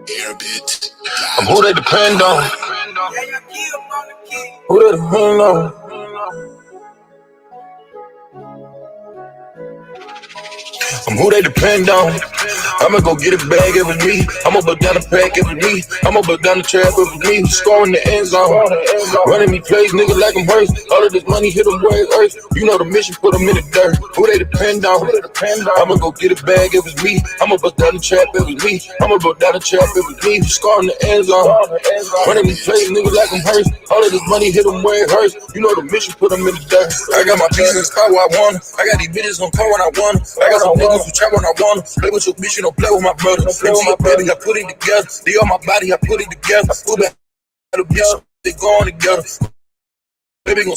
Airbit. I'm who they depend on. Who they depend on. I'm who they depend on. I'ma go get a bag every week. I'ma put down a pack every week. I'ma put down the trap every week. Scoring the end zone. Running me plays, nigga, like I'm hurt. All of this money hit them where it hurts. You know the mission, put them in the dirt. Who they depend on? I'ma go get a bag every week. I'ma put down the trap every week. I'ma put down the trap every week. Scoring the end zone. Running me plays, nigga, like I'm hurt. All of this money hit them where it hurts. You know the mission, put them in the dirt. I got my pieces in the car where I want 'em. I got these bitches on call when I want 'em. I got some niggas who trap when I want 'em. Play with your bitch, you don't play with my brother. Play with my baby, I put it together. They on my body, I put it together. Who back the bitch, they going together. Baby gon'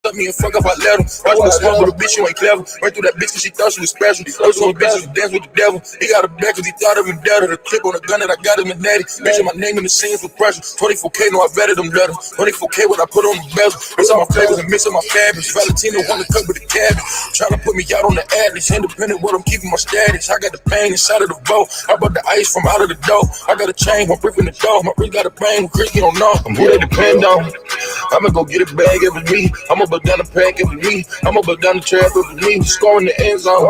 up me and fuck up, I let him. Watch me smoke with a bitch, you ain't clever. Went through that bitch cause she thought she was special. Those some bitches who dance with the devil. He got a back cause he thought of him dead. The clip on the gun that I got him in natty. Mention my name in the scenes with pressure. 24K, no, I vetted them letters. 24K, what I put on the bezel. Mix all my flavors and mix up my fabrics. Valentino wanna cut with the cabbage. Tryna put me out on the atlas. Independent, what I'm keeping my status. I got the pain inside of the boat. I brought the ice from out of the dough. I got a chain, I'm brick in the dough. My wrist got a pain, Chris, you don't know. I'm who they depend on. I'ma go get a bag every week. I'ma put down a pack every week. I'ma put down the trap every week. Scoring the end zone.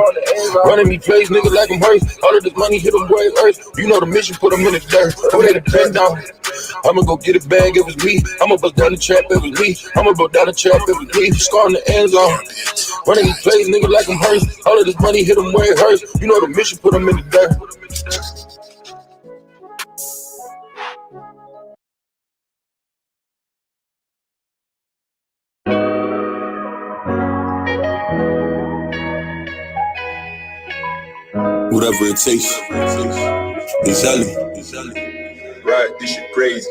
Running me plays, nigga, like I'm hurt. All of this money hit them where it hurts. You know the mission, put them in the dirt. Who they depend on? I'ma go get a bag every week. I'ma put down the trap every week. I'ma put down the trap every week. Scoring the end zone. Running me plays, nigga, like I'm hurt. All of this money hit them where it hurts. You know the mission, put them in the dirt. Whatever it takes. Exactly. Right, this shit crazy.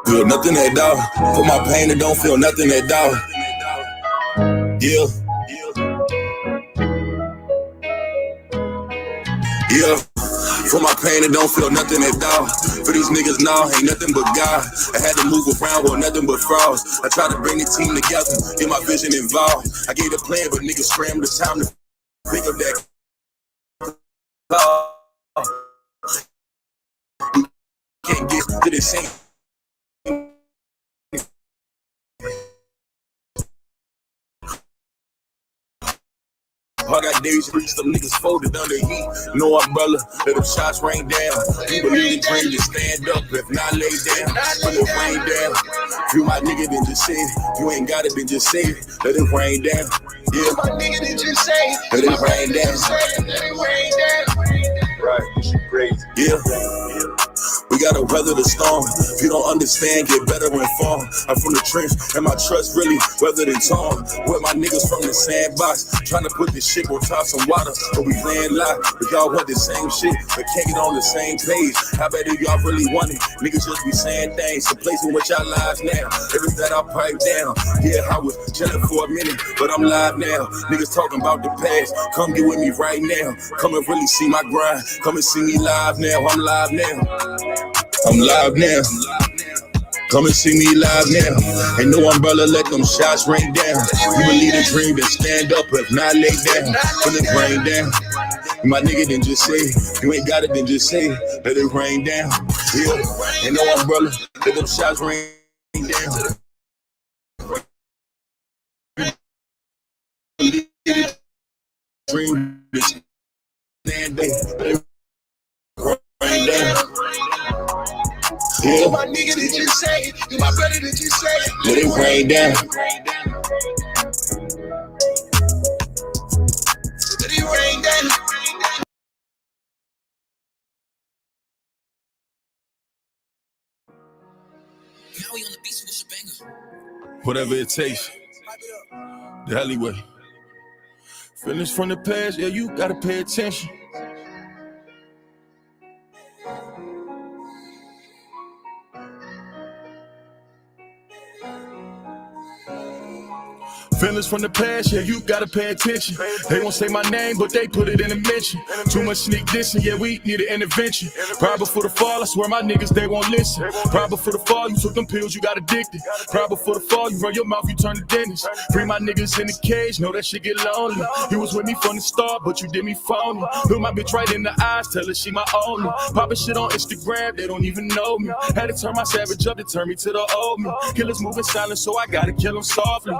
Feel nothing at all. For my pain, it don't feel nothing at all. Yeah. Yeah. For my pain, it don't feel nothing at all. For these niggas now, ain't nothing but God. I had to move around with nothing but frauds. I tried to bring the team together, get my vision involved. I gave the plan, but niggas scrambled the time to pick up that call. Can't get to the same. I got days to reach, some niggas folded under heat. No umbrella, let them shots rain down. You believe in dream, just stand up, if not lay down. Let it rain down. If you my nigga, then just say it. If you ain't got it, then just say it. Let it rain down. Yeah, My nigga, then just say it. let it rain down. Let it rain down. Right, this shit crazy. Yeah. We gotta weather the storm. If you don't understand, get better informed. I'm from the trench, and my trust really weathered and torn. With my niggas from the sandbox, trying to put this shit on top some water. But we playing live, but y'all want the same shit, but can't get on the same page. How bad do y'all really want it? Niggas just be saying things, replacing with y'all lives now. Everything that I pipe down. Yeah, I was chilling for a minute, but I'm live now. Niggas talking about the past, come get with me right now. Come and really see my grind. Come and see me live now. I'm live now. I'm live now. Come and see me live now. Ain't no umbrella, let them shots rain down. You believe the dream, then stand up, if not lay down. Let it rain down. My nigga, then just say it. You ain't got it, then just say it. Let it rain down. Yeah. Ain't no umbrella, let them shots rain down. Dream, then stand up. Rain down. Yeah. My nigga, did you say it? You my brother, did you say it? Let it rain down. Let it rain down. Now we on the beach with Shabanger. Whatever it takes. The alleyway. Finish from the past, yeah, you gotta pay attention. Feelings from the past, yeah, you gotta pay attention. They won't say my name, but they put it in a mention. Too much sneak dissing, yeah, we need an intervention. Pride before the fall, I swear my niggas, they won't listen. Pride before the fall, you took them pills, you got addicted. Pride before the fall, you run your mouth, you turn to dentist. Free my niggas in the cage, know that shit get lonely. You was with me from the start, but you did me phony. Look my bitch right in the eyes, tell her she my only. Poppin' shit on Instagram, they don't even know me. Had to turn my savage up to turn me to the old me. Killers moving silent, so I gotta kill them softly.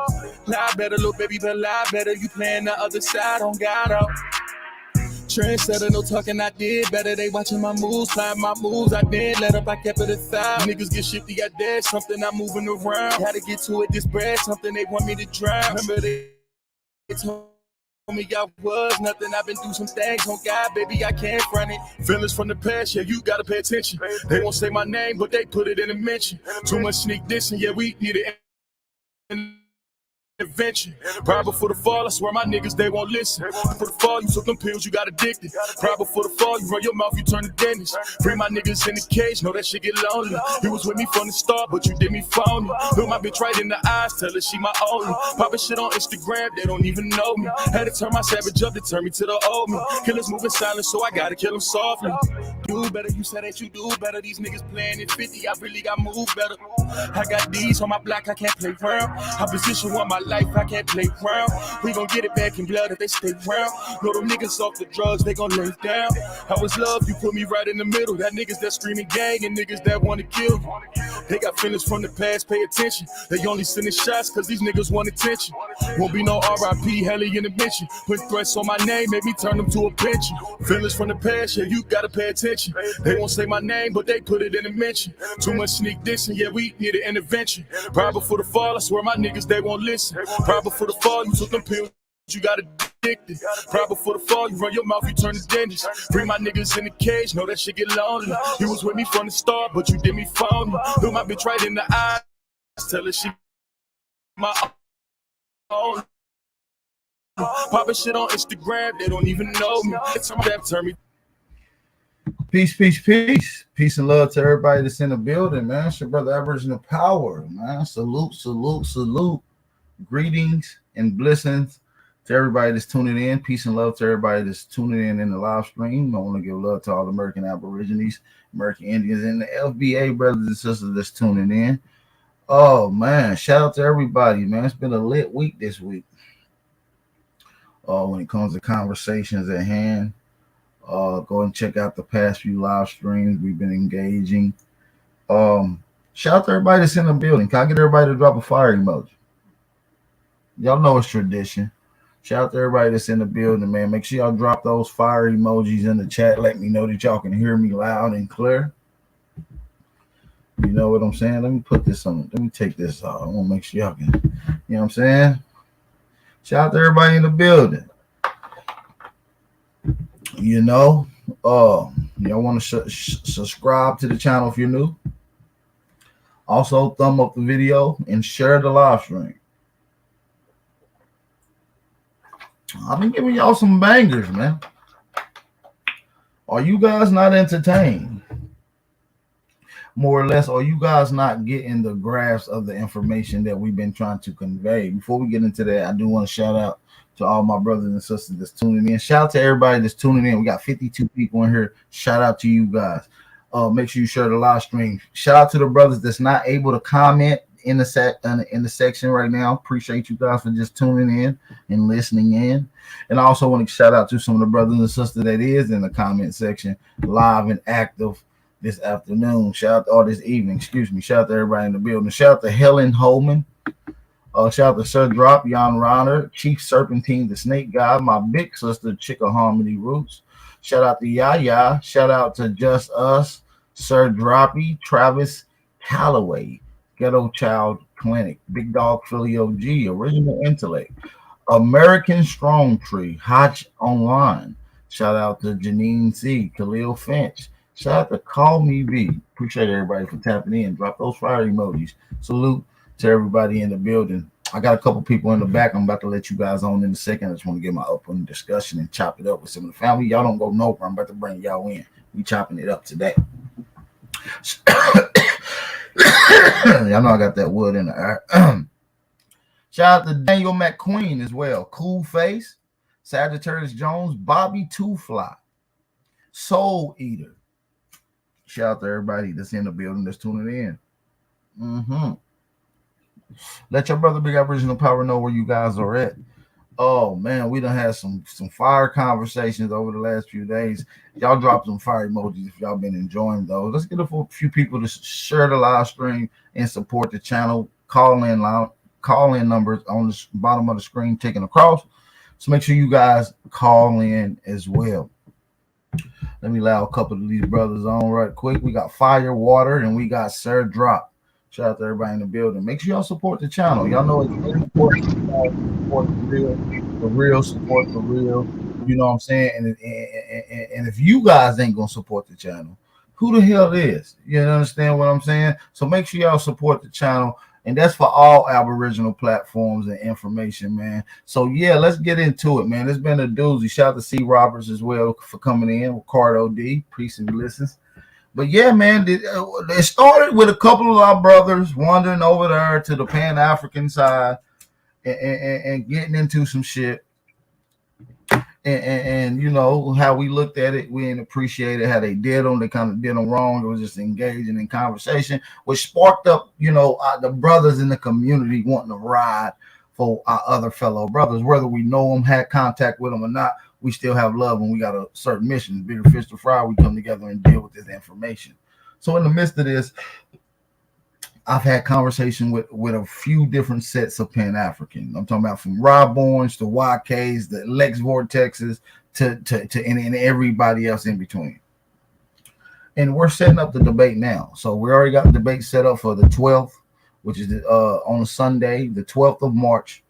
Lie better, little baby, but lie better. You playing the other side on God out. Trendsetter, no talking, I did better. They watching my moves, playing my moves. I did let up, I kept it $1,000. Niggas get shifty, I dead. Something I'm moving around. Had to get to it, this bread, something they want me to drown. Remember they told me I was nothing. I've been through some things on God, baby, I can't front it. Feelings from the past, yeah, you gotta pay attention. They won't say my name, but they put it in a mention. Too much sneak dissing, yeah, we need it. Intervention. Pride before the fall, I swear my niggas, they won't listen. For the fall, you took them pills, you got addicted. Pride before the fall, you run your mouth, you turn to dentist. Free my niggas in the cage, know that shit get lonely. You was with me from the start, but you did me phony. Look my bitch right in the eyes, tell her she my only. Poppin' shit on Instagram, they don't even know me. Had to turn my savage up to turn me to the old me. Killers moving silent, so I gotta kill them softly. Do better, you said that you do better. These niggas playing at 50, I really got moved better. I got these on my block, I can't play round. I position one my life, I can't play round. We gon' get it back in blood if they stay round. Know them niggas off the drugs, they gon' lay down. I was love, you put me right in the middle. That niggas that screaming gang and niggas that wanna kill you. They got feelings from the past, pay attention. They only sending shots cause these niggas want attention. Won't be no RIP, heli in the mention. Put threats on my name, maybe turn them to a pension. Feelings from the past, yeah, you gotta pay attention. They won't say my name, but they put it in a mention. Too much sneak dissing, yeah, we need an intervention. Pride before the fall, I swear my niggas, they won't listen. Pride before the fall, you took them pills, you got addicted. Pride before the fall, you run your mouth, you turn to dentist. Free my niggas in the cage, know that shit get lonely. You was with me from the start, but you did me phony. Look my bitch right in the eyes, tell her she my own. Poppin' shit on Instagram, they don't even know me. Turn me. Peace, peace, peace. Peace and love to everybody that's in the building, man. It's your brother Aboriginal Power, man. Salute, salute, salute. Greetings and blessings to everybody that's tuning in. Peace and love to everybody that's tuning in the live stream. I want to give love to all the American Aborigines, American Indians, and the FBA brothers and sisters that's tuning in. Oh, man. Shout out to everybody, man. It's been a lit week this week. When it comes to conversations at hand. Go and check out the past few live streams we've been engaging. Shout out to everybody that's in the building. Can I get everybody to drop a fire emoji? Y'all know it's tradition. Shout out to everybody that's in the building, man. Make sure y'all drop those fire emojis in the chat. Let me know that y'all can hear me loud and clear. You know what I'm saying? Let me put this on. Let me take this off. I want to make sure y'all can. You know what I'm saying? Shout out to everybody in the building. You know, y'all want to subscribe to the channel if you're new. Also, thumb up the video and share the live stream. I've been giving y'all some bangers, man. Are you guys not entertained? More or less, are you guys not getting the grasp of the information that we've been trying to convey? Before we get into that, I do want to shout out to all my brothers and sisters that's tuning in. Shout out to everybody that's tuning in. We got 52 people in here. Shout out to you guys. Make sure you share the live stream. Shout out to the brothers that's not able to comment in the section right now. Appreciate you guys for just tuning in and listening in. And I also want to shout out to some of the brothers and sisters that is in the comment section, live and active this afternoon. Shout out this evening. Excuse me. Shout out to everybody in the building. Shout out to Helen Holman. Shout out to Sir Drop, Jan Ronner, Chief Serpentine, the Snake Guy, my big sister, Chicka Harmony Roots. Shout out to Yaya. Shout out to Just Us, Sir Droppy, Travis Calloway, Ghetto Child Clinic, Big Dog Philly OG, Original Intellect, American Strong Tree, Hotch Online. Shout out to Janine C, Khalil Finch. Shout out to Call Me B. Appreciate everybody for tapping in. Drop those fire emojis. Salute to everybody in the building. I got a couple people in the back. I'm about to let you guys on in a second. I just want to get my open discussion and chop it up with some of the family. Y'all don't go nowhere. I'm about to bring y'all in. We chopping it up today. Y'all know I got that wood in the air. Shout out to Daniel McQueen as well. Cool Face, Sagittarius Jones, Bobby Two Fly, Soul Eater. Shout out to everybody that's in the building that's tuning in. Let your brother Big Aboriginal Power know where you guys are at. Oh man, we done had some fire conversations over the last few days. Y'all drop some fire emojis if y'all been enjoying those. Let's get a few people to share the live stream and support the channel. Call in numbers on the bottom of the screen taken across. So make sure you guys call in as well. Let me allow a couple of these brothers on right quick. We got Fire Water and we got Sir Drop. Shout out to everybody in the building. Make sure y'all support the channel. Y'all know it's very important to support the real, support the real. You know what I'm saying? And if you guys ain't gonna support the channel, who the hell is? You understand what I'm saying? So make sure y'all support the channel. And that's for all Aboriginal platforms and information, man. So yeah, let's get into it, man. It's been a doozy. Shout out to C. Roberts as well for coming in. Ricardo D. Peace and blessings. But yeah, man, it started with a couple of our brothers wandering over there to the Pan-African side and getting into some shit. And you know how we looked at it, we didn't appreciate it. How they did them, they kind of did them wrong. It was just engaging in conversation, which sparked up, you know, the brothers in the community wanting to ride for our other fellow brothers, whether we know them, had contact with them or not. We still have love, and we got a certain mission. Bigger fish to fry. We come together and deal with this information. So in the midst of this, I've had conversation with a few different sets of Pan-African. I'm talking about from Rob Borns to YKs, the Lex Vortexes to and everybody else in between. And we're setting up the debate now. So we already got the debate set up for the 12th, which is on a Sunday, the 12th of March.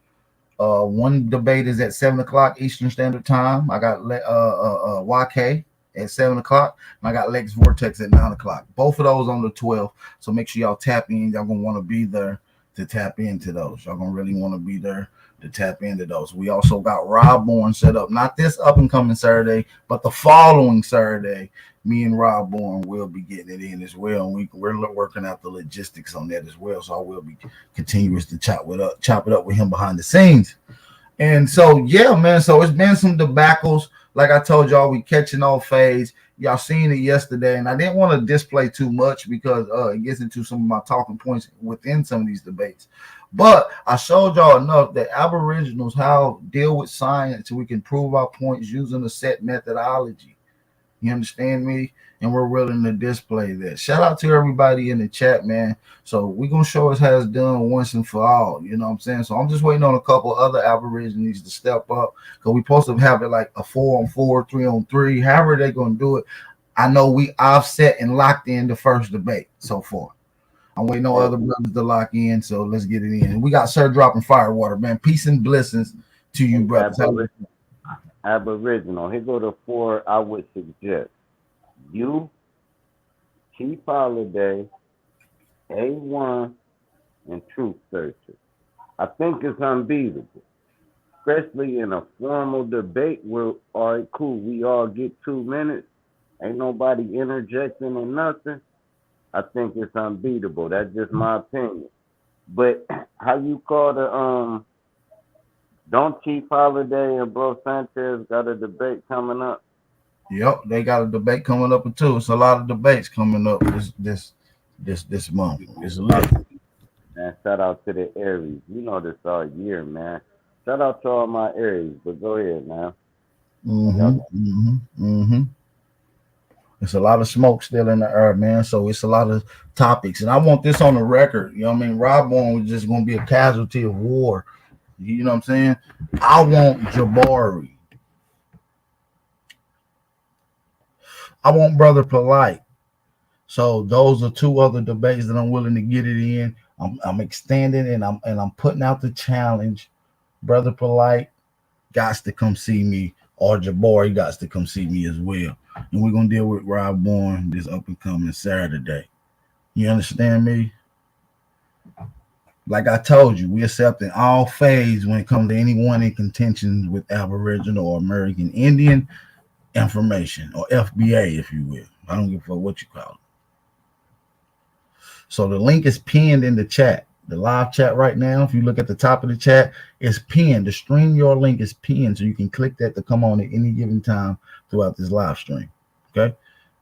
One debate is at 7 o'clock Eastern Standard Time. I got YK at 7 o'clock, and I got Lex Vortex at 9 o'clock. Both of those on the 12th. So make sure y'all tap in. Y'all gonna want to be there to tap into those. Y'all gonna really want to be there to tap into those. We also got Rob Bourne set up, not this up and coming Saturday, but the following Saturday. Me and Rob Bourne will be getting it in as well. And we're working out the logistics on that as well. So I will be continuous to chop it up with him behind the scenes. And so, yeah, man. So it's been some debacles. Like I told y'all, we catching all phase. Y'all seen it yesterday. And I didn't want to display too much because it gets into some of my talking points within some of these debates. But I showed y'all enough that Aboriginals how deal with science so we can prove our points using a set methodology. You understand me? And we're willing to display that. Shout out to everybody in the chat, man. So we're going to show us how it's done once and for all. You know what I'm saying? So I'm just waiting on a couple other Aborigines to step up because we're supposed to have it like a 4-on-4, 3-on-3, however they're going to do it. I know we offset and locked in the first debate so far. I'm waiting on other brothers to lock in, so let's get it in. And we got Sir dropping Firewater, man. Peace and blessings to you, brothers. Aboriginal. Here go the 4 I would suggest. You, Chief Holiday, A1, and Truth Searcher. I think it's unbeatable. Especially in a formal debate where, all right, cool, we all get 2 minutes. Ain't nobody interjecting or nothing. I think it's unbeatable. That's just my opinion. But how you call the don't Chief Holiday and Bro Sanchez got a debate coming up? Yep, they got a debate coming up too. It's a lot of debates coming up this month. It's a lot. Man, shout out to the Aries. You know this all year, man. Shout out to all my Aries, but go ahead, man. It's a lot of smoke still in the air, man. So it's a lot of topics, and I want this on the record. You know what I mean? Rob Bourne was just going to be a casualty of war. You know what I'm saying? I want Jabari. I want Brother Polite. So those are 2 other debates that I'm willing to get it in. I'm extending and I'm putting out the challenge. Brother Polite got to come see me, or Jabari got to come see me as well. And we're gonna deal with Rob Bourne this up and coming Saturday. You understand me? Like I told you, we accepting all phase when it comes to anyone in contention with Aboriginal or American Indian information, or FBA, if you will. I don't give a fuck what you call it. So the link is pinned in the chat. The live chat right now, if you look at the top of the chat, it's pinned. The stream your link is pinned, so you can click that to come on at any given time throughout this live stream. Okay,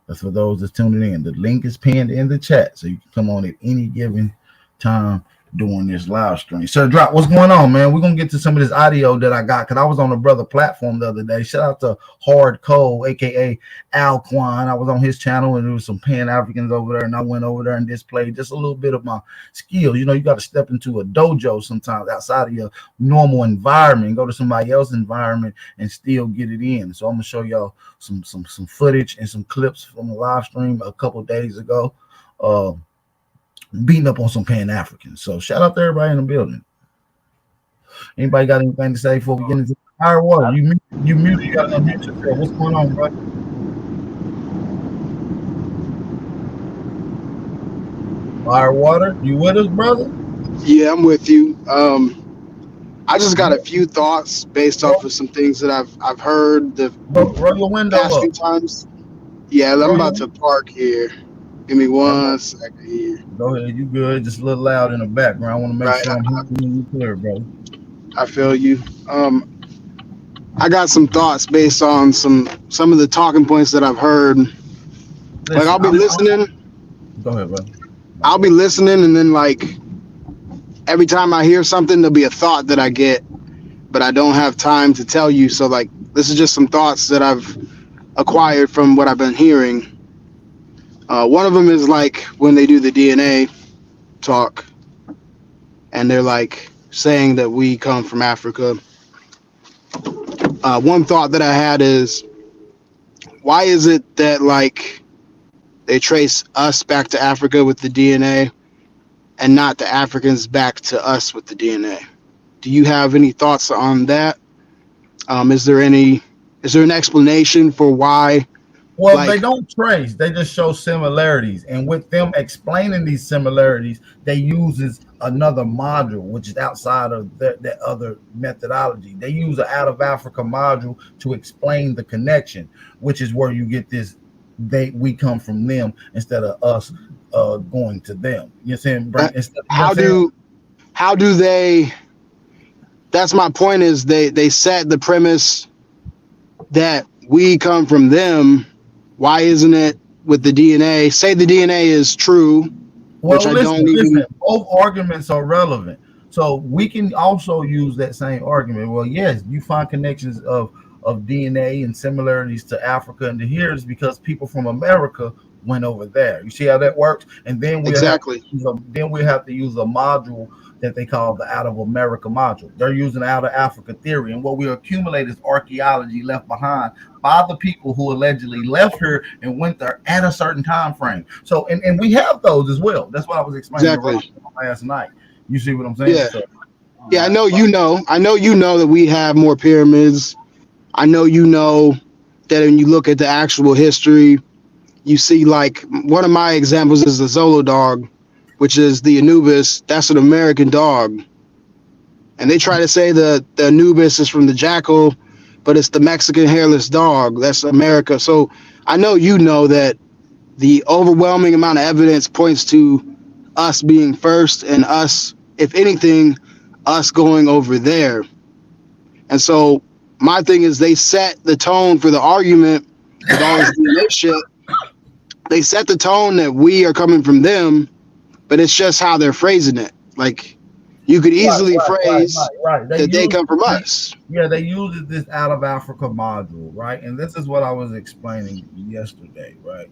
that's for those that's tuning in. The link is pinned in the chat, so you can come on at any given time during this live stream. Sir Drop, what's going on, man? We're gonna get to some of this audio that I got because I was on the brother platform the other day. Shout out to Hard Cole, aka Alquan. I was on his channel and there was some Pan Africans over there, and I went over there and displayed just a little bit of my skills. You know, you got to step into a dojo sometimes outside of your normal environment, go to somebody else's environment and still get it in. So I'm gonna show y'all some footage and some clips from the live stream a couple days ago. Beating up on some Pan Africans. So shout out to everybody in the building. Anybody got anything to say before we get into higher water? You muted. You got to unmute yourself. What's going on, bro? Higher water, you with us, brother? Yeah, I'm with you. I just got a few thoughts based off of some things that I've heard the roll your window past up. few times. Yeah, I'm about to park here. Give me 1 second here. Go ahead, you good? Just a little loud in the background. I want to make sure I'm hearing you clear, bro. I feel you. I got some thoughts based on some of the talking points that I've heard. Like I'll be listening. Go ahead, bro. I'll be listening, and then like every time I hear something, there'll be a thought that I get, but I don't have time to tell you. So like this is just some thoughts that I've acquired from what I've been hearing. One of them is like when they do the DNA talk and they're like saying that we come from Africa. One thought that I had is, why is it that like they trace us back to Africa with the DNA and not the Africans back to us with the DNA? Do you have any thoughts on that? Is there an explanation for why? Well, like, they don't trace, they just show similarities. And with them explaining these similarities, they uses another module, which is outside of that other methodology. They use an out of Africa module to explain the connection, which is where you get this, we come from them instead of us going to them. You know what I'm saying? How do they, that's my point, is they set the premise that we come from them. Why isn't it with the DNA? Say the DNA is true, which I don't even. Both arguments are relevant. So we can also use that same argument. Well, yes, you find connections of DNA and similarities to Africa and to here is because people from America went over there. You see how that works? And then we have to use a module that they call the out of America module. They're using out of Africa theory. And what we accumulate is archaeology left behind by the people who allegedly left here and went there at a certain time frame. So, and we have those as well. That's what I was explaining last night. You see what I'm saying? Yeah. Yeah, I know you know that we have more pyramids. I know you know that when you look at the actual history, you see like one of my examples is the Zolo dog, which is the Anubis. That's an American dog. And they try to say the Anubis is from the jackal, but it's the Mexican hairless dog. That's America. So I know you know that the overwhelming amount of evidence points to us being first and us, if anything, us going over there. And so my thing is they set the tone for the argument with all this DNA shit. They set the tone that we are coming from them, but it's just how they're phrasing it. Like you could easily phrase that they come from us. Yeah, they use this out of Africa module, right? And this is what I was explaining yesterday, right?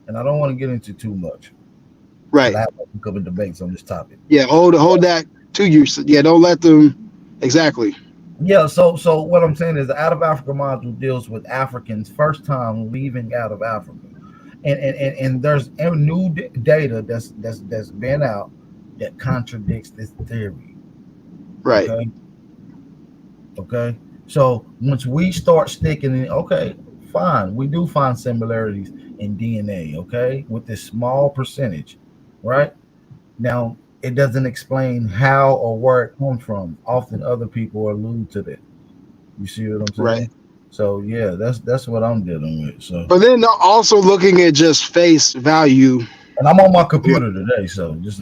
And I don't want to get into too much. Right. I have a couple of debates on this topic. Yeah, hold that to you. Yeah, don't let them. Exactly. Yeah, so what I'm saying is the out of Africa module deals with Africans first time leaving out of Africa. And there's new data that's been out that contradicts this theory. Right. Okay. So once we start sticking in, okay, fine, we do find similarities in DNA, okay, with this small percentage, right? Now it doesn't explain how or where it comes from. Often other people allude to that. You see what I'm saying? Right. So yeah, that's what I'm dealing with. So, but then also looking at just face value. And I'm on my computer today, so just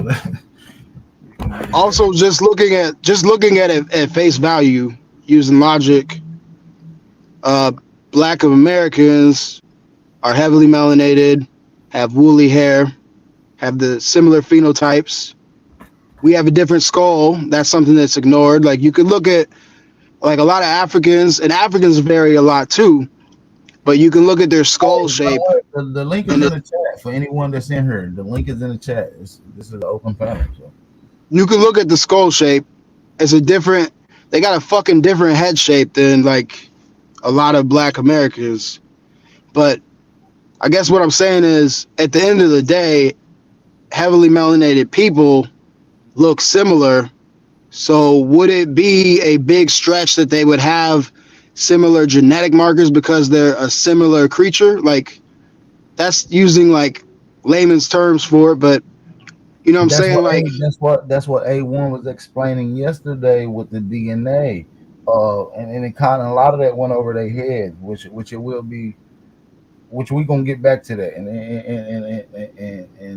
Also, just looking at it at face value, using logic, Black Americans are heavily melanated, have woolly hair, have the similar phenotypes. We have a different skull. That's something that's ignored. Like you could look at like a lot of Africans, and Africans vary a lot too. But you can look at their skull Hey, by shape, the way, the link is and in the chat for anyone that's in here. The link is in the chat. This is an open panel. So. you can look at the skull shape. It's a different. They got a fucking different head shape than like a lot of Black Americans. But I guess what I'm saying is, at the end of the day, heavily melanated people look similar. So would it be a big stretch that they would have similar genetic markers because they're a similar creature? Like that's using like layman's terms for it, but you know what I'm That's saying? what Like that's what A1 was explaining yesterday with the DNA. And it kind of a lot of that went over their head, which it will be, which we're gonna get back to that, and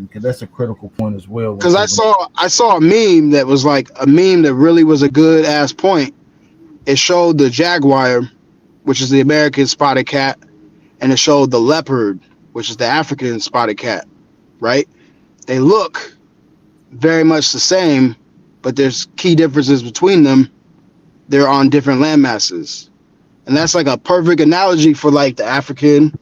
because that's a critical point as well. When because people, I saw a meme that was like a meme that really was a good ass point. It showed the jaguar, which is the American spotted cat, and it showed the leopard, which is the African spotted cat, right? They look very much the same, but there's key differences between them. They're on different land masses. And that's like a perfect analogy for like the African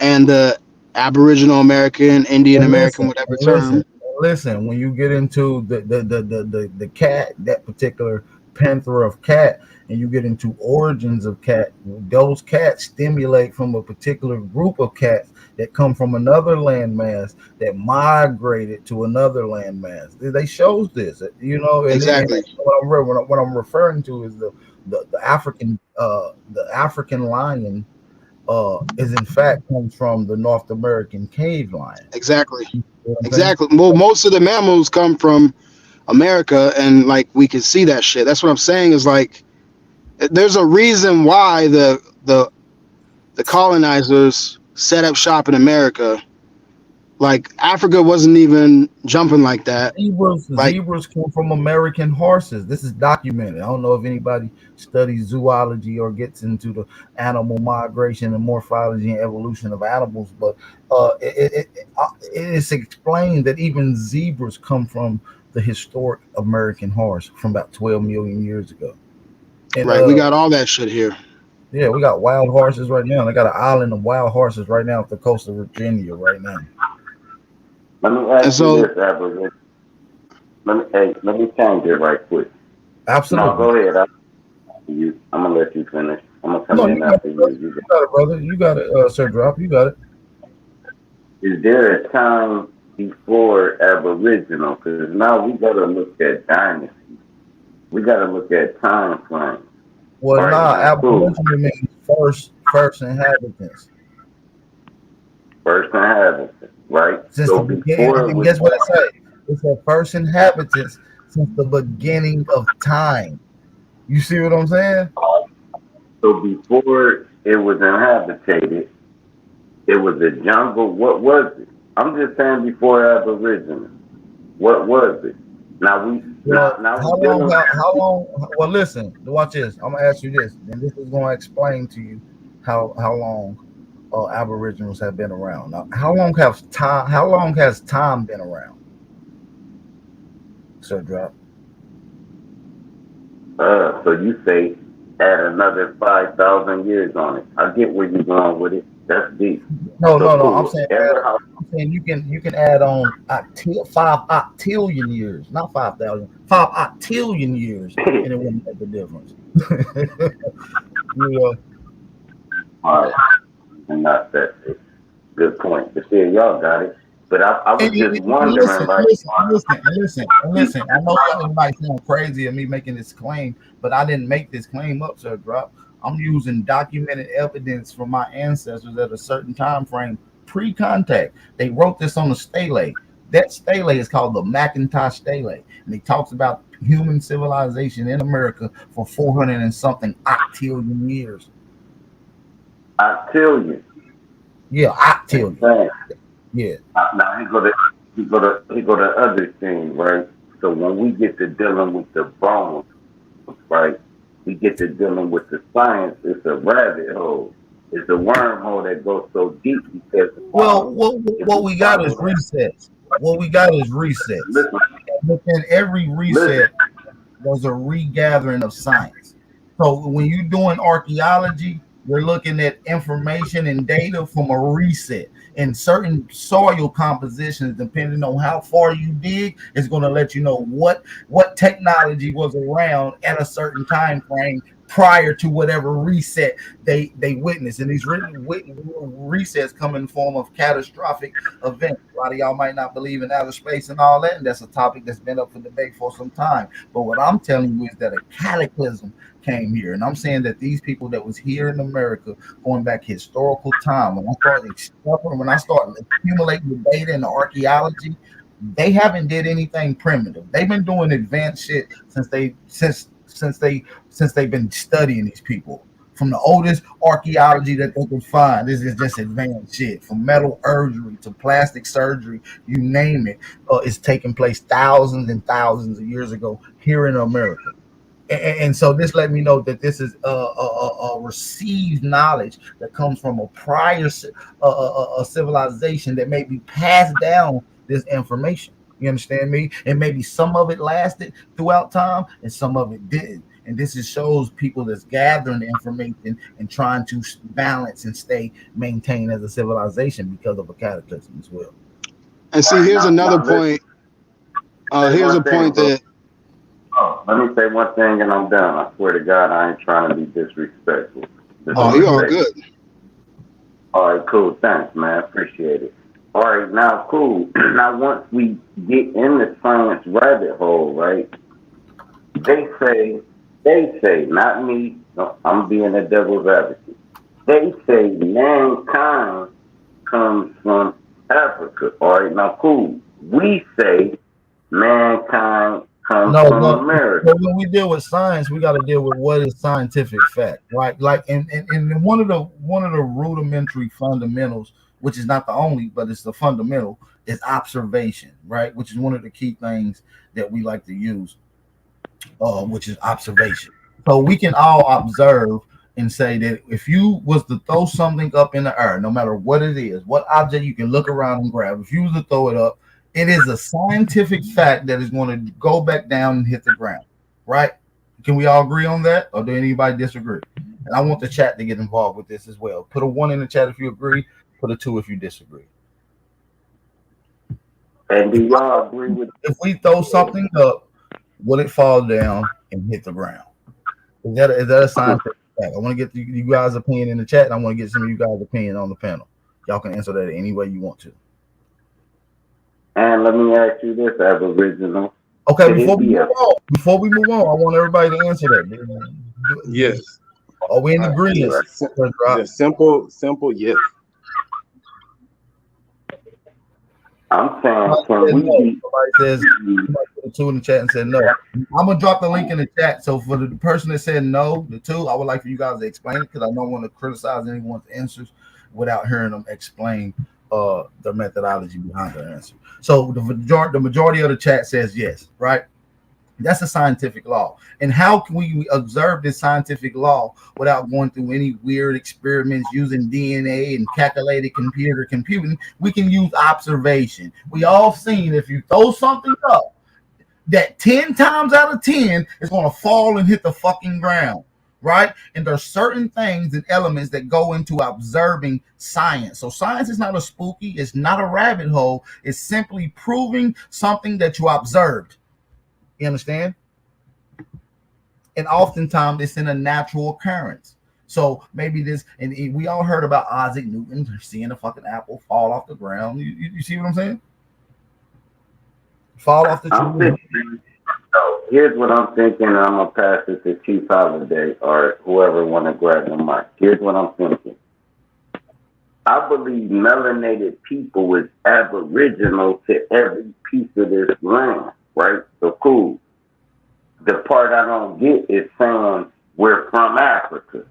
and the Aboriginal American, Indian and American, listen, whatever and listen, term. and listen. When you get into the cat, that particular panther of cat, and you get into origins of cat, those cats stimulate from a particular group of cats that come from another landmass that migrated to another landmass. They shows this, and Exactly. what I'm referring to is the African lion is in fact comes from the North American cave lion. Exactly. You know what I'm saying? Exactly. Well, most of the mammals come from America, and like we can see that shit. That's what I'm saying is like there's a reason why the colonizers set up shop in America. Like Africa wasn't even jumping like that. Like Zebras come from American horses. This is documented. I don't know if anybody studies zoology or gets into the animal migration and morphology and evolution of animals, but it is explained that even zebras come from the historic American horse from about 12 million years ago. And right, we got all that shit here. yeah, we got wild horses right now. They got an island of wild horses right now off the coast of Virginia right now. Let me And ask you so this, Aboriginal. Let me change it right quick. Absolutely. No, go ahead. I'm gonna let you finish. I'm gonna come No, in you got after it, you. brother. You got it, brother. You got it, Sir Drop. You got it. Is there a time before Aboriginal? Because now we gotta look at dynasty. We gotta look at time frame. Well, Right nah, now, cool. Aboriginal means first inhabitants. First inhabitant, right? Since the So beginning, before it and was guess what it say? It said first inhabitants since the beginning of time. You see what I'm saying? so before it was inhabited, it was a jungle. What was it? I'm just saying before Aboriginal. What was it? Now we Well, now how we long? dealing How long? Well, listen. Watch this. I'm gonna ask you this, and this is gonna explain to you how long Aboriginals have been around. Now, how long have time? How long has time been around? Sir Drop. so you say add another 5,000 years on it. I get where you're going with it. That's deep. No, So no, no. I'm cool. saying Ever how I'm saying you can add on 5 octillion years, not 5,000, 5 octillion years, and it wouldn't make a difference. you know, all right, and not that good point. But see, y'all got it. But I was just wondering, listen, like, listen. I know y'all might sound crazy of me making this claim, but I didn't make this claim up, Sir Drop. I'm using documented evidence from my ancestors at a certain time frame pre-contact. They wrote this on a stele. That stele is called the Macintosh stele, and it talks about human civilization in America for 400 and something octillion years. I tell you. Yeah, octillion. Man, Yeah. now he go to other thing, right? So when we get to dealing with the bones, right, we get to dealing with the science. It's a rabbit hole. It's a wormhole that goes so deep because Well, if what we we got is follow that, resets. What we got is resets. listen, And within every listen. reset, there's a regathering of science. So when you're doing archaeology, you're looking at information and data from a reset. And certain soil compositions, depending on how far you dig, is going to let you know what technology was around at a certain time frame prior to whatever reset they witnessed. And these resets come in the form of catastrophic events. A lot of y'all might not believe in outer space and all that, and that's a topic that's been up for debate for some time. But what I'm telling you is that a cataclysm came here, and I'm saying that these people that was here in America going back historical time, when I start accumulating the data and the archaeology, they haven't did anything primitive. They've been doing advanced shit since they've been studying these people. From the oldest archaeology that they can find, this is just advanced shit. From metallurgy to plastic surgery, you name it, it's taking place thousands and thousands of years ago here in America. And so this let me know that this is a received knowledge that comes from a prior a civilization that may be passed down this information. You understand me? And maybe some of it lasted throughout time and some of it didn't. And this just shows people that's gathering the information and trying to balance and stay maintained as a civilization because of a cataclysm as well. And see, here's another point. Here's a point that. Oh, let me say one thing and I'm done. I swear to God, I ain't trying to be disrespectful. Oh, you're all good. All right, cool. Thanks, man. Appreciate it. All right, now, cool. Now, once we get in the science rabbit hole, right, they say, not me, no, I'm being a devil's advocate. They say mankind comes from Africa. All right, now, cool. We say mankind comes from America. But when we deal with science, we got to deal with what is scientific fact, right? Like, and one of the rudimentary fundamentals, which is not the only, but it's the fundamental, is observation, right? Which is one of the key things that we like to use, which is observation. So we can all observe and say that if you was to throw something up in the air, no matter what it is, what object you can look around and grab, if you was to throw it up, it is a scientific fact that is going to go back down and hit the ground, right? Can we all agree on that, or do anybody disagree? And I want the chat to get involved with this as well. Put a 1 in the chat if you agree. Put a 2 if you disagree. And do y'all agree with? If we throw something up, will it fall down and hit the ground? Is that a scientific fact? I want to get you guys' opinion in the chat, and I want to get some of you guys' opinion on the panel. Y'all can answer that any way you want to. And let me ask you this, Aboriginal. Okay, before we move on, I want everybody to answer that. Yes. Are we in agreement? Yeah, simple, yes. I'm saying, can we be? Somebody says, somebody put a 2 in the chat and said no. I'm gonna drop the link in the chat. So for the person that said no, the 2, I would like for you guys to explain it because I don't want to criticize anyone's answers without hearing them explain the methodology behind their answer. So the majority of the chat says yes, right? That's a scientific law. And how can we observe this scientific law without going through any weird experiments using DNA and calculated computing? We can use observation. We all seen if you throw something up, that 10 times out of 10 is going to fall and hit the fucking ground, right? And there's certain things and elements that go into observing science. So science is not a spooky, it's not a rabbit hole. It's simply proving something that you observed. You understand? And oftentimes it's in a natural occurrence. So maybe this, and we all heard about Isaac Newton seeing a fucking apple fall off the ground. You see what I'm saying? Fall off the tree. So here's what I'm thinking. I'm gonna pass it to Chief Holiday or whoever want to grab the mic. Here's what I'm thinking. I believe melanated people is aboriginal to every piece of this land, right? So cool. The part I don't get is saying we're from Africa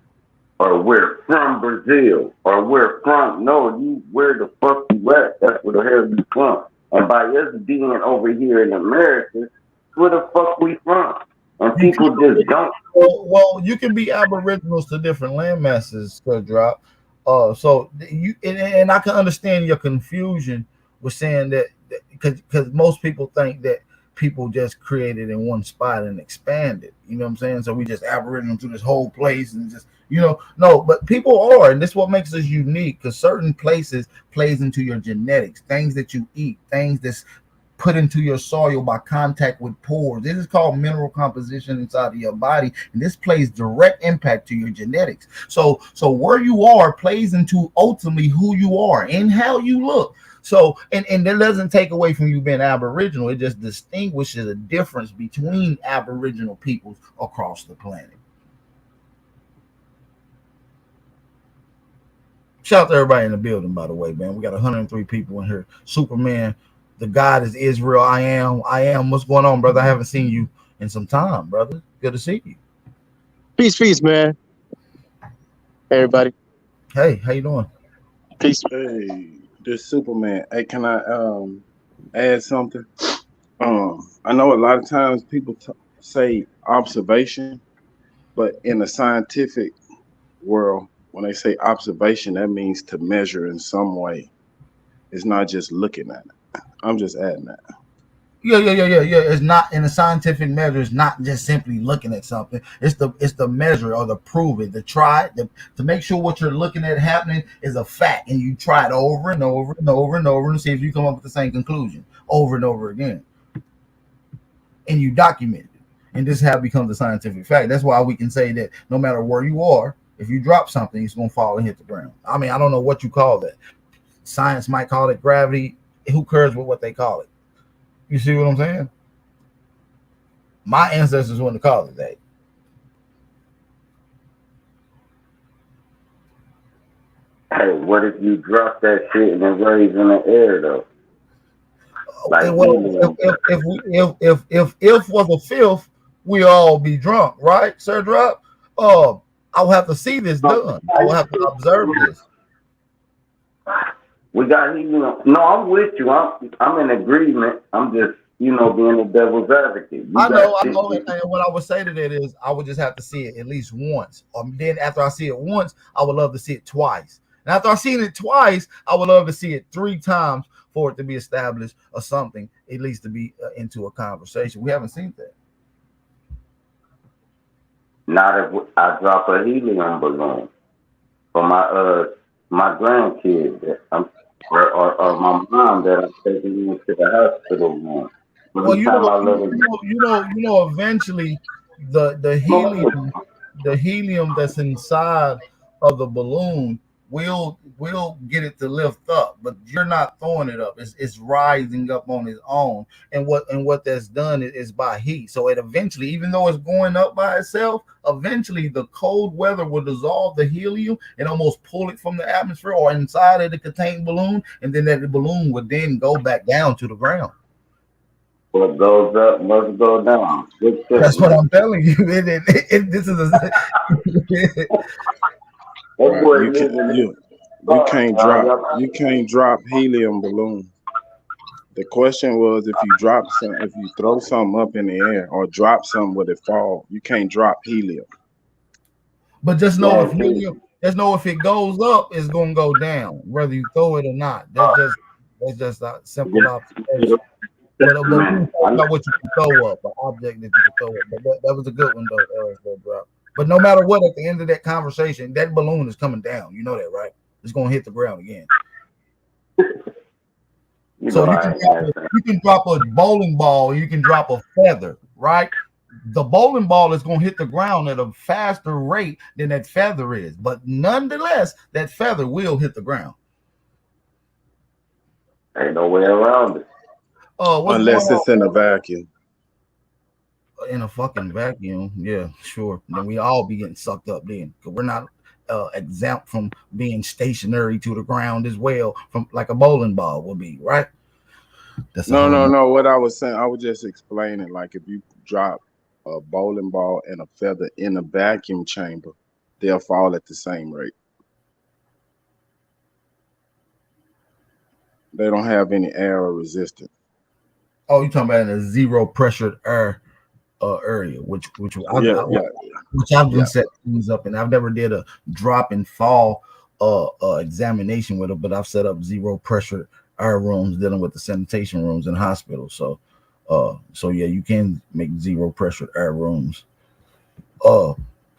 or we're from Brazil or we're from, no, you, where the fuck you at? That's where the hell you from. And by us being over here in America, where the fuck we from, and You people just don't. well, you can be aboriginals to different land masses, drop. So you and I can understand your confusion with saying that because most people think that people just created in one spot and expanded. You know what I'm saying? So we just aboriginal to this whole place and just no, but people are, and this is what makes us unique because certain places plays into your genetics, things that you eat, things that's put into your soil by contact with pores. This is called mineral composition inside of your body, and this plays direct impact to your genetics. So where you are plays into ultimately who you are and how you look. So and that doesn't take away from you being Aboriginal. It just distinguishes a difference between Aboriginal peoples across the planet. Shout out to everybody in the building, by the way, man. We got 103 people in here. Superman, the God is Israel. I am. I am. What's going on, brother? I haven't seen you in some time, brother. Good to see you. Peace, man. Everybody. Hey, how you doing? Peace. Hey, this Superman. Hey, can I add something? I know a lot of times people say observation, but in the scientific world, when they say observation, that means to measure in some way. It's not just looking at it. I'm just adding that. Yeah. It's not in a scientific measure. It's not just simply looking at something. It's the measure or the prove it, the try it, to make sure what you're looking at happening is a fact, and you try it over and over and over and over and see if you come up with the same conclusion over and over again, and you document it. And this is how it becomes a scientific fact. That's why we can say that no matter where you are, if you drop something, it's gonna fall and hit the ground. I mean, I don't know what you call that. Science might call it gravity. Who cares with what they call it? You see what I'm saying? My ancestors wouldn't call it that. Hey, what if you drop that shit and it raised in the air though? Like Well, helium. if was a fifth, we all be drunk, right, Sir Drop? I will have to see this done. I will have to observe this. We got helium. No, I'm with you. I'm in agreement. I'm just being the devil's advocate. You I got know, I shit. know. And what I would say to that is, I would just have to see it at least once. Then after I see it once, I would love to see it twice. And after I've seen it twice, I would love to see it 3 times for it to be established or something, at least to be into a conversation. We haven't seen that. Not if I drop a helium balloon for my grandkids. Or my mom that I'm taking into the hospital room. Well, Every time I let her eventually the helium, that's inside of the balloon will get it to lift up, but you're not throwing it up. It's rising up on its own, and what that's done is by heat. So it eventually, even though it's going up by itself, eventually the cold weather will dissolve the helium and almost pull it from the atmosphere or inside of the contained balloon, and then that balloon would then go back down to the ground. what goes up must go down. Good shit, That's what man. I'm telling you. This is a That Right. boy You can living you you hard, can't y'all. drop Y'all you can't drop helium balloon. The question was if you throw something up in the air or drop something where it fall, you can't drop helium. but guarantee. just know if it goes up, it's gonna go down, whether you throw it or not. That's just a simple observation. But we Man, can talk about what you can throw up, an object that you can throw up. But that was a good one though, Drop. But no matter what, at the end of that conversation, that balloon is coming down. You know that, right? It's gonna hit the ground again. So I ain't mad at that. you can drop a bowling ball, you can drop a feather, right? The bowling ball is going to hit the ground at a faster rate than that feather is, but nonetheless, that feather will hit the ground. Ain't no way around it. What's going Unless on it's in a vacuum. in a fucking vacuum? Yeah, sure. Then we all be getting sucked up then, because we're not exempt from being stationary to the ground as well, from like a bowling ball will be, right? That's a No, whole no, nother. no. What I was saying, I was just explaining like if you drop a bowling ball and a feather in a vacuum chamber, they'll fall at the same rate. They don't have any air or resistance. Oh, you talking about in a zero pressured air area, Yeah, yeah, which I've yeah. been set things up, and I've never did a drop and fall examination with it, but I've set up zero pressure air rooms dealing with the sanitation rooms in hospitals. So yeah, you can make zero pressure air rooms. Uh,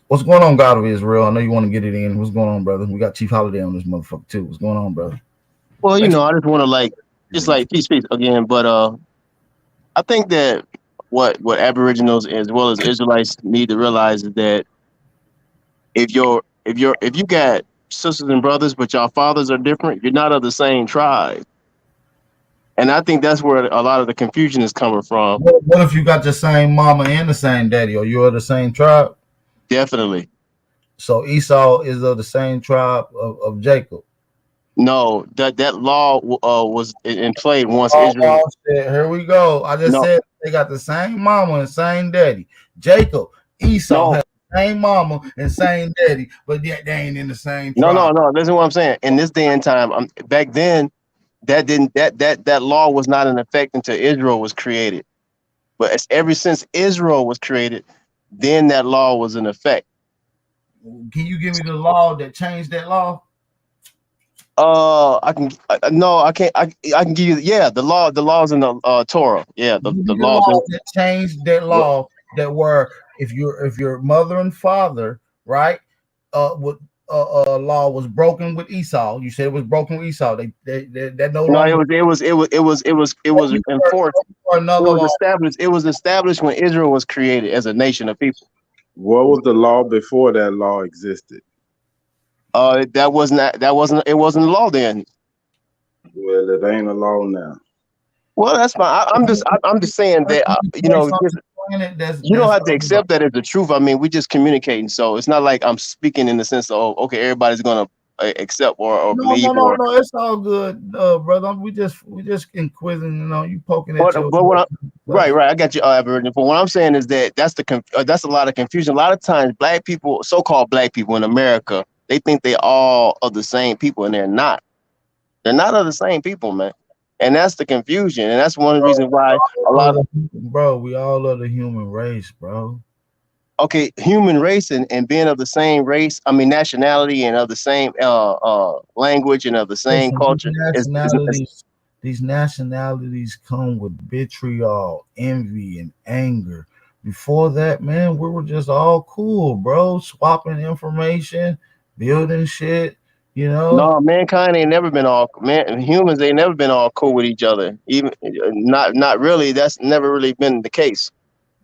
what's going on, God of Israel? I know you want to get it in. What's going on, brother? We got Chief Holiday on this motherfucker too. What's going on, brother? Well, Make sure I just want to just peace again. But I think that what Aboriginals as well as Israelites need to realize is that if you got sisters and brothers, but your fathers are different, you're not of the same tribe. And I think that's where a lot of the confusion is coming from. what if you got the same mama and the same daddy, or you're of the same tribe? Definitely. So Esau is of the same tribe of Jacob. No, that law was in play once Israel. Oh shit, here we go. I just No, said they got the same mama and same daddy. Jacob, Esau no, has the same mama and same daddy, but yet they ain't in the same no, no, tribe. no. Listen, what I'm saying. In this day and time, back then, that law was not in effect until Israel was created. But ever since Israel was created, then that law was in effect. Can you give me the law that changed that law? I can no, I can't. I can give you the laws in the Torah. Yeah, Give the me the laws. law that changed that What law that were if your mother and father, right, what law was broken with Esau. You said it was broken with Esau. They that no No, longer it was enforced. for another law. It was established when Israel was created as a nation of people. was the law before that law existed? It wasn't a law then. Well, it ain't a law now. Well, that's fine. I'm just saying that you don't have to accept that as the truth. I mean, we just communicating, so it's not like I'm speaking in the sense of okay, everybody's gonna accept or No, believe no, no, or. no. It's all good, brother. We just inquisiting. You poking at your. But right, I got you, Aboriginal. But what I'm saying is that that's a lot of confusion. A lot of times, black people, so-called black people in America, they think they all are the same people, and they're not. They're not of the same people, man. And that's the confusion, and that's one of the reasons why a lot of Bro, we all are the human race, bro. human race and being of the same race, I mean nationality and of the same language and of the same Listen, culture is these nationalities come with vitriol, envy, and anger. Before that, man, we were just all cool, bro. Swapping information, building shit, you know. no, mankind ain't never been all man. Humans ain't never been all cool with each other. Even not really. That's never really been the case.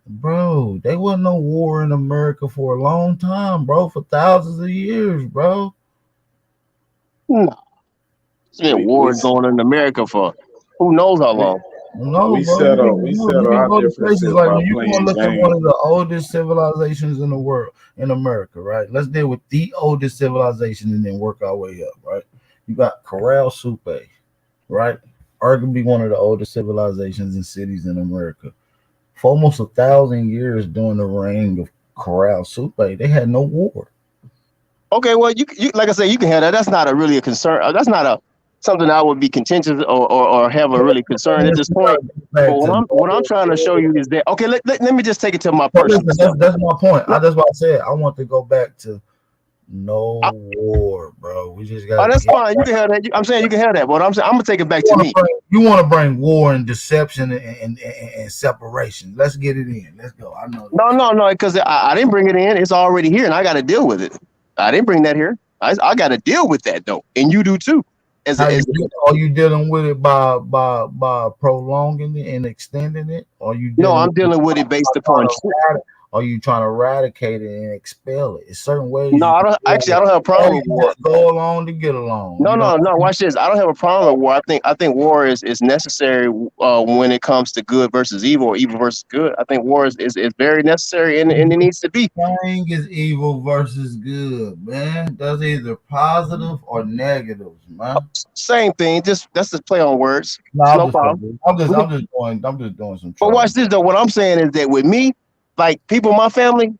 Bro, there wasn't no war in America for a long time, bro, for thousands of years, bro. No, there's been We we wars going on in America for who knows how we, long. No, we bro, settle we you settle can our go to places differences like by when you go playing look at one games. of the oldest civilizations in the world, in America, right? Let's deal with the oldest civilization and then work our way up, right? You got Corral Supe, right? Arguably one of the oldest civilizations and cities in America. For almost 1,000 years during the reign of Corral Supe, they had no war. Okay, well, you like I said, you can have that. That's not a really a concern. That's not a something I would be contentious or have a really concern at this point. But Back to what I'm trying to show you is that okay. Let me just take it to my but listen, personal self. that's my point. No, That's what I said. I want to go back to no I, war, bro. We just oh, gotta that's get. fine. You can have that. I'm saying you can have that. But I'm saying I'm gonna take it back to me. You want to bring war and deception and separation. Let's get it in. Let's go. I know this. No, because I didn't bring it in. It's already here, and I got to deal with it. I didn't bring that here. I got to deal with that though, and you do too. Are you dealing with it by prolonging it and extending it? Or are you No, dealing I'm with it dealing with it based upon truth. are you trying to eradicate it and expel it? It's certain ways No, you I can don't. Actually, I don't have a or problem you with can war. just go along to get along. No, You know, no, no. Watch this. I don't have a problem with war. I think war is necessary when it comes to good versus evil or evil versus good. I think war is very necessary and it needs to be. thing is evil versus good, man. That's either positive or negatives, man. Same thing. Just that's just play on words. No, It's I'm no just problem. fucking- I'm just doing some But watch trolling. this though. What I'm saying is that with me, like people in my family,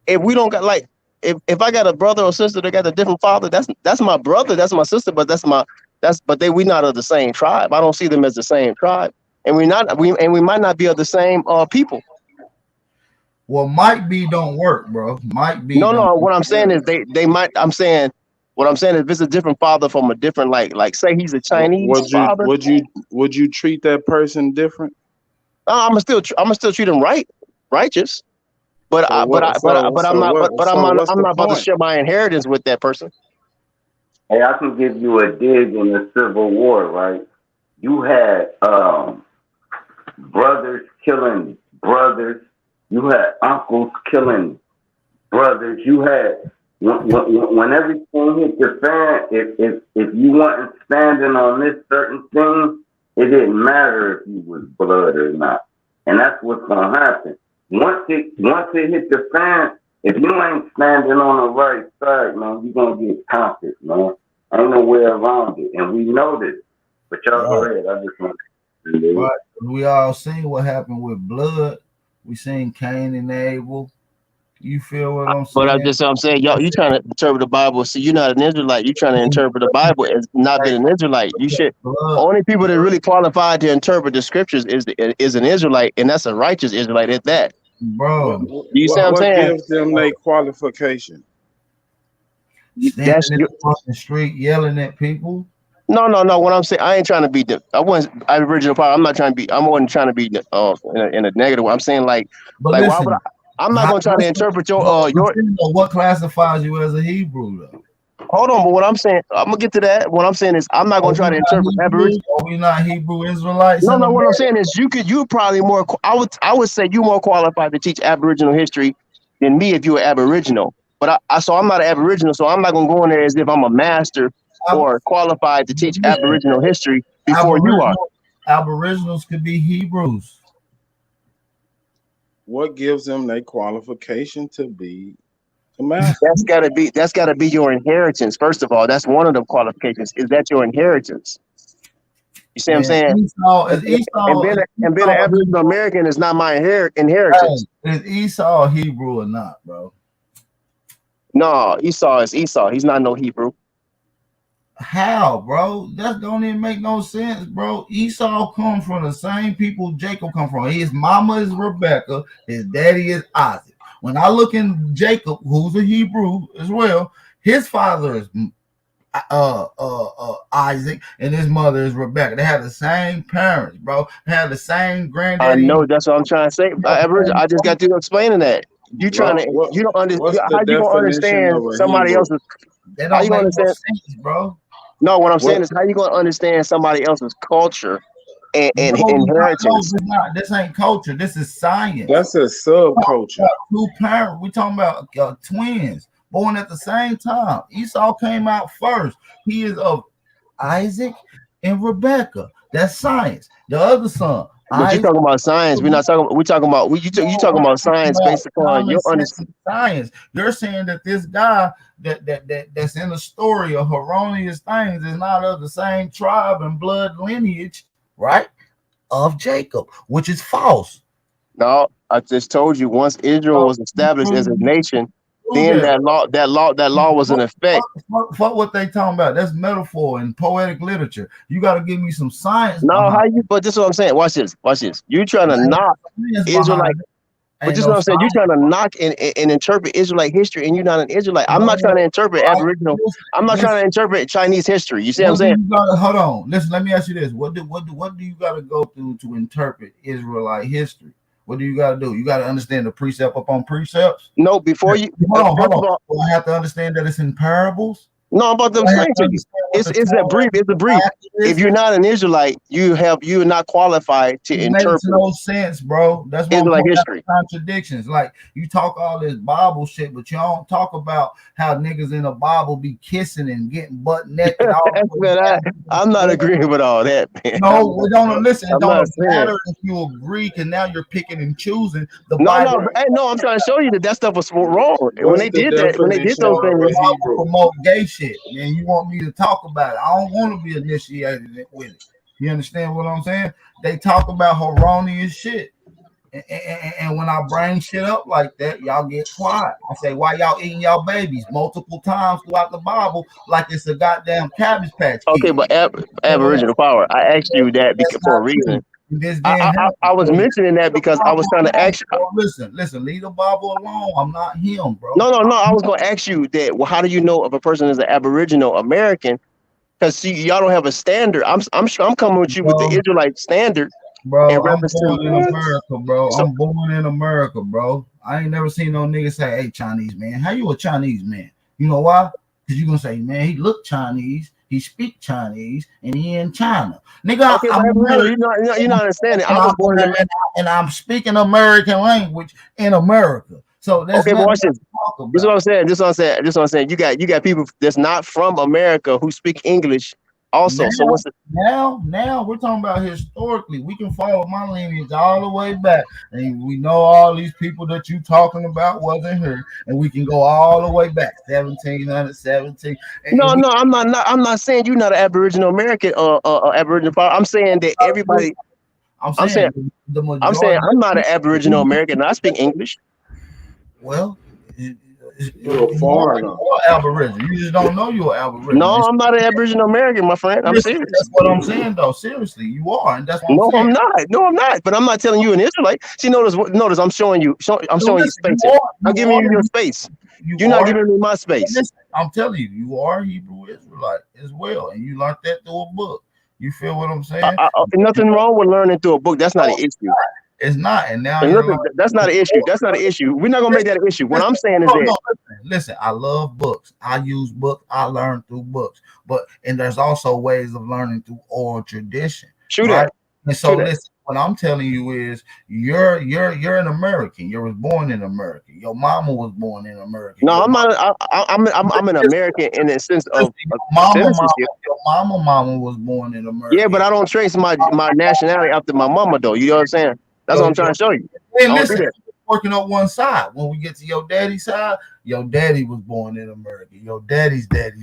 if we don't got like if I got a brother or sister that got a different father, that's my brother, that's my sister, but we not of the same tribe. I don't see them as the same tribe. and we might not be of the same people. Well, might be don't work, bro. Might be No, don't no. work. What I'm saying is they might. What I'm saying is, if it's a different father from a different, like say he's a Chinese father, would you treat that person different? I'm gonna still treat him righteous. But So what? What's I'm the not about to point? share my inheritance with that person. Hey, I can give you a dig in the Civil War, right? You had brothers killing brothers. You had uncles killing brothers. You had when everything hit the fan. If you weren't standing on this certain thing, it didn't matter if you was blood or not. And that's what's gonna happen. Once it hit the fan, if you ain't standing on the right side, man, you're gonna get conquered, man. Ain't no way around it, and we know this. But y'all go ahead. I just want to. But we all seen what happened with blood. We seen Cain and Abel. You feel what I'm But saying? I'm saying, y'all, you trying to interpret the Bible. See, you're not an Israelite. You trying to interpret the Bible as not being an Israelite. You should. Blood, Only people that really qualified to interpret the scriptures is an Israelite, and that's a righteous Israelite at that. bro. You see what I'm What saying? gives them their qualification? Standing That's in you. the fucking street yelling at people. No. What I'm saying, I ain't trying to be I wasn't Aboriginal power. I'm not trying to be. I wasn't trying to be in a negative way. I'm saying like why would Listen, I'm not gonna try to interpret your. What classifies you as a Hebrew though? Hold on, but what I'm saying, I'm gonna get to that. What I'm saying is, I'm not gonna try to interpret Aboriginal. Are we not Hebrew Israelites? No, In what I'm America? saying is, you probably more. I would say you more qualified to teach Aboriginal history than me if you were Aboriginal. But so I'm not an Aboriginal, so I'm not gonna go in there as if I'm a master or qualified to teach Aboriginal history before you are. Aboriginals could be Hebrews. What gives them their qualification to be the master? That's gotta be your inheritance. First of all, that's one of the qualifications. Is that your inheritance? You see what I'm saying? And being an Aboriginal American is not my inheritance. Hey, is Esau Hebrew or not, bro? No, Esau is Esau. He's not no Hebrew. How, bro? That don't even make no sense, bro. Esau comes from the same people Jacob come from. His mama is Rebecca. His daddy is Isaac. When I look in Jacob, who's a Hebrew as well, his father is Isaac, and his mother is Rebecca. They have the same parents, bro. They have the same granddaddy. I know, that's what I'm trying to say. I just got you explaining that. You trying to you don't understand how you gonna understand somebody else's. They don't make no sense, bro. No, what I'm saying is how you gonna understand somebody else's culture and inheritance. This ain't culture. This is science. That's a subculture. Two parents. We talking about twins born at the same time. Esau came out first. He is of Isaac and Rebecca. That's science. The other son. But you talking about science. We're not talking. We talking about. You talking about science based upon your understanding. Science. You're saying that this guy that's in the story of erroneous things is not of the same tribe and blood lineage, right? Of Jacob, which is false. No, I just told you. Once Israel was established as a nation, then that law was in effect. Fuck what they talking about. That's metaphor and poetic literature. You got to give me some science. No, how you? But this is what I'm saying. Watch this. You trying to knock Israelite. But this is what I'm saying. You trying to knock and interpret Israelite history, and you're not an Israelite. I'm not trying to interpret Aboriginal. I'm not trying to interpret Chinese history. You see what I'm saying? Hold on. Listen. Let me ask you this. What do you got to go through to interpret Israelite history? What do you got to do? You got to understand the precept upon precepts. No, before you. Hold on. Do I have to understand that it's in parables? No, I'm about to explain to you. It's a brief. It's a brief. If you're not an Israelite, you're not qualified to interpret. Makes no sense, bro. That's why Israelite history. Contradictions. Like you talk all this Bible shit, but you don't talk about how niggas in the Bible be kissing and getting butt naked. I'm not agreeing with all that, man. No, we don't listen. It don't matter if you agree, and now you're picking and choosing the Bible. No, I'm trying to show you that stuff was wrong. When they did those things, promote gay shit, and you want me to talk about it. I don't want to be initiated with it. You understand what I'm saying? They talk about erroneous shit. And when I bring shit up like that, y'all get quiet. I say, why y'all eating y'all babies multiple times throughout the Bible like it's a goddamn Cabbage Patch Kid? Okay, but Aboriginal power. I asked you that for a reason. this being held. I was mentioning that because I was trying to ask you. Bro, listen, leave the Bible alone. I'm not him, bro. No. I was going to ask you that. Well, how do you know if a person is an Aboriginal American? Because see, y'all don't have a standard. I'm sure I'm coming with you with the Israelite standard. Bro, in I'm reference born to in America, bro. So, I'm born in America, bro. I ain't never seen no nigga say, "Hey, Chinese man, how you a Chinese man?" You know why? Because you gonna say, "Man, he look Chinese, he speak Chinese, and he in China." Nigga, okay, I'm American, you're not understanding. I was born in America. and I'm speaking American language in America. So that's Okay, but nothing watch this. to talk about. This is what I'm saying. This is what I'm saying. You got people that's not from America who speak English also. So what's the Now we're talking about historically. We can follow my lineage all the way back, and we know all these people that you talking about wasn't here, and we can go all the way back 1717. No, I'm not saying you're not an Aboriginal American or Aboriginal. I'm saying that everybody. I'm saying the majority. I'm saying I'm not an Aboriginal American. And I speak English. Well, you're a foreigner. You're Aboriginal. You just don't know you're Aboriginal. No, I'm not an Aboriginal American, my friend. I'm serious. That's what I'm saying, though. Seriously, you are, and that's what No, I'm saying. I'm not. No, I'm not. But I'm not telling you an Israelite. See, notice. I'm showing you. I'm showing you space. I'm giving you your space. You're not giving me my space. Listen, I'm telling you, you are Hebrew Israelite as well, and you learned that through a book. You feel what I'm saying? Nothing wrong with learning through a book. That's not an issue. It's not, and now that's not an issue. That's not an issue. We're not gonna make that an issue. What I'm saying is that listen, I love books. I use books. I learn through books, and there's also ways of learning through oral tradition. True that. And so listen, what I'm telling you is you're an American. You was born in America. Your mama was born in America. No, I'm not. I'm an American in the sense of citizenship. Your mama was born in America. Yeah, but I don't trace my nationality after my mama though. You know what I'm saying? That's what I'm trying to show you. Hey, listen, working up one side. When we get to your daddy's side, your daddy was born in America. Your daddy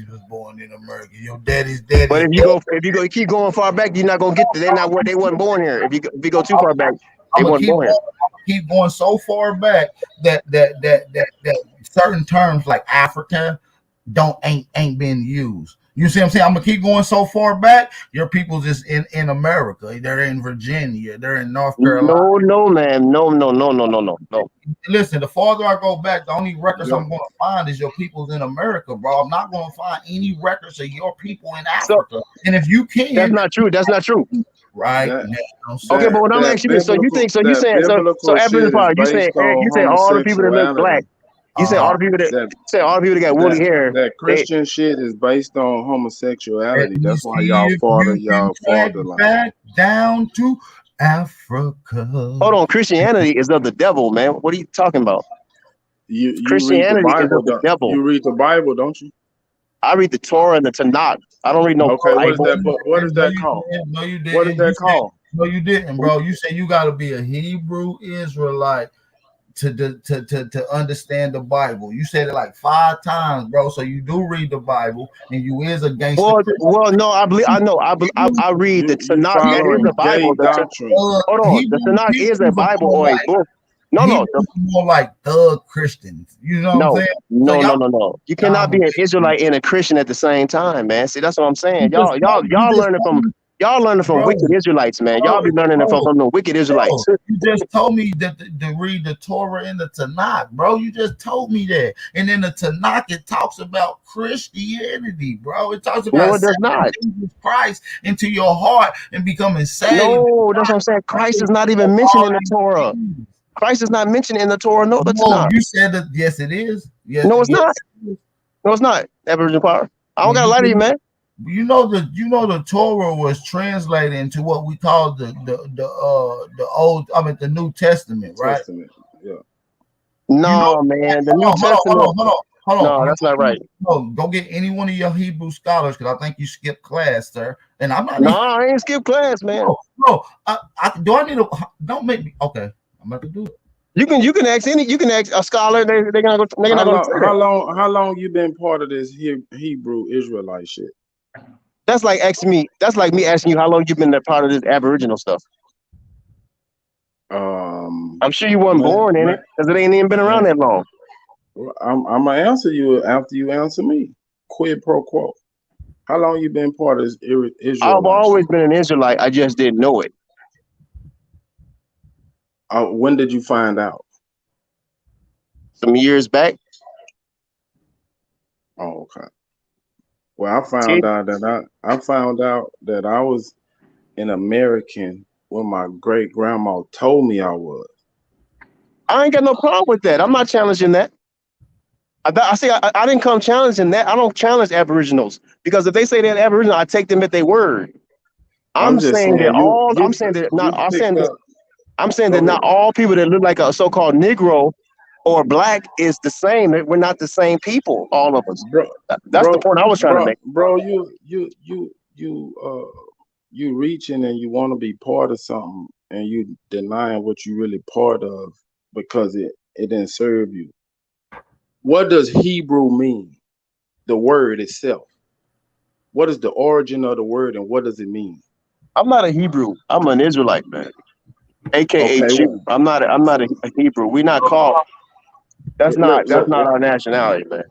was born in America. Your daddy's daddy. But if you keep going far back, you're not gonna get to. They wasn't born here. If you go too far back, they wasn't born here. Keep going so far back that certain terms like Africa ain't been used. You see what I'm saying? I'm gonna keep going so far back. Your people's just in America. They're in Virginia. They're in North Carolina. No, man. No. Listen, the farther I go back, the only records I'm gonna find is your people's in America, bro. I'm not gonna find any records of your people in Africa. And if you can, that's not true. That's not true. Right. Okay, but what I'm asking you, so you saying Aboriginal power, you say all the people that look black. You say all the people that got woolly hair. That Christian shit is based on homosexuality. That's why y'all father line. Back down to Africa. Hold on, Christianity is of the devil, man. What are you talking about? Christianity is of the devil. You read the Bible, don't you? I read the Torah and the Tanakh. I don't read no Bible. What is that called? No, you didn't. What is that called? No, you didn't, bro. You say you got to be a Hebrew Israelite to understand the Bible. You said it like 5 times, bro. So you do read the Bible, and you is against. Well, no, I read the Tanakh. That is the Bible. Hold on, the Tanakh is a Bible or a book. No. More like thug Christians. You know what I'm saying? No. You cannot be an Israelite and a Christian at the same time, man. See, that's what I'm saying. Y'all learning from wicked Israelites, man. Y'all be learning from the wicked Israelites. You just told me that to read the Torah and the Tanakh, bro. You just told me that. And in the Tanakh, it talks about Christianity, bro. It talks about it does not. Jesus Christ into your heart and becoming saved. No, that's what I'm saying. Christ is not even mentioned in the Torah. Christ is not mentioned in the Torah. No, that's not. You said that. Yes, it is. Yes, no, it's not. No, it's not. Aboriginal power. I don't gotta lie to you, man. You know the Torah was translated into what we call the New Testament, right? Yeah. No, man. The New Testament. Hold on. No, that's not right. No, go get any one of your Hebrew scholars because I think you skipped class, sir. And I'm not. No, I ain't skipped class, man. No. Don't make me. Okay, I'm about to do it. You can ask a scholar. They're gonna go. How long you been part of this Hebrew Israelite shit? That's like me asking you how long you been a part of this Aboriginal stuff. I'm sure you weren't born in it because it ain't even been around that long. I'm gonna answer you after you answer me. Quid pro quo. How long you been part of this Israelite? I've always been an Israelite. I just didn't know it. When did you find out? Some years back. Oh, okay. Well, I See, found out that I was an American when my great grandma told me I was. I ain't got no problem with that. I'm not challenging that. I didn't come challenging that. I don't challenge Aboriginals because if they say they're Aboriginal, I take them at their word. I'm just saying I'm saying go that ahead. not all people that look like a so-called Negro or black is the same. That we're not the same people, all of us. Bro, That's the point I was trying to make. bro, you reaching and you want to be part of something and you denying what you really part of because it didn't serve you. What does Hebrew mean? The word itself. What is the origin of the word and what does it mean? I'm not a Hebrew. I'm an Israelite, man, aka Okay, Jew. I'm not a Hebrew. We're not called. That's not look. our nationality, man.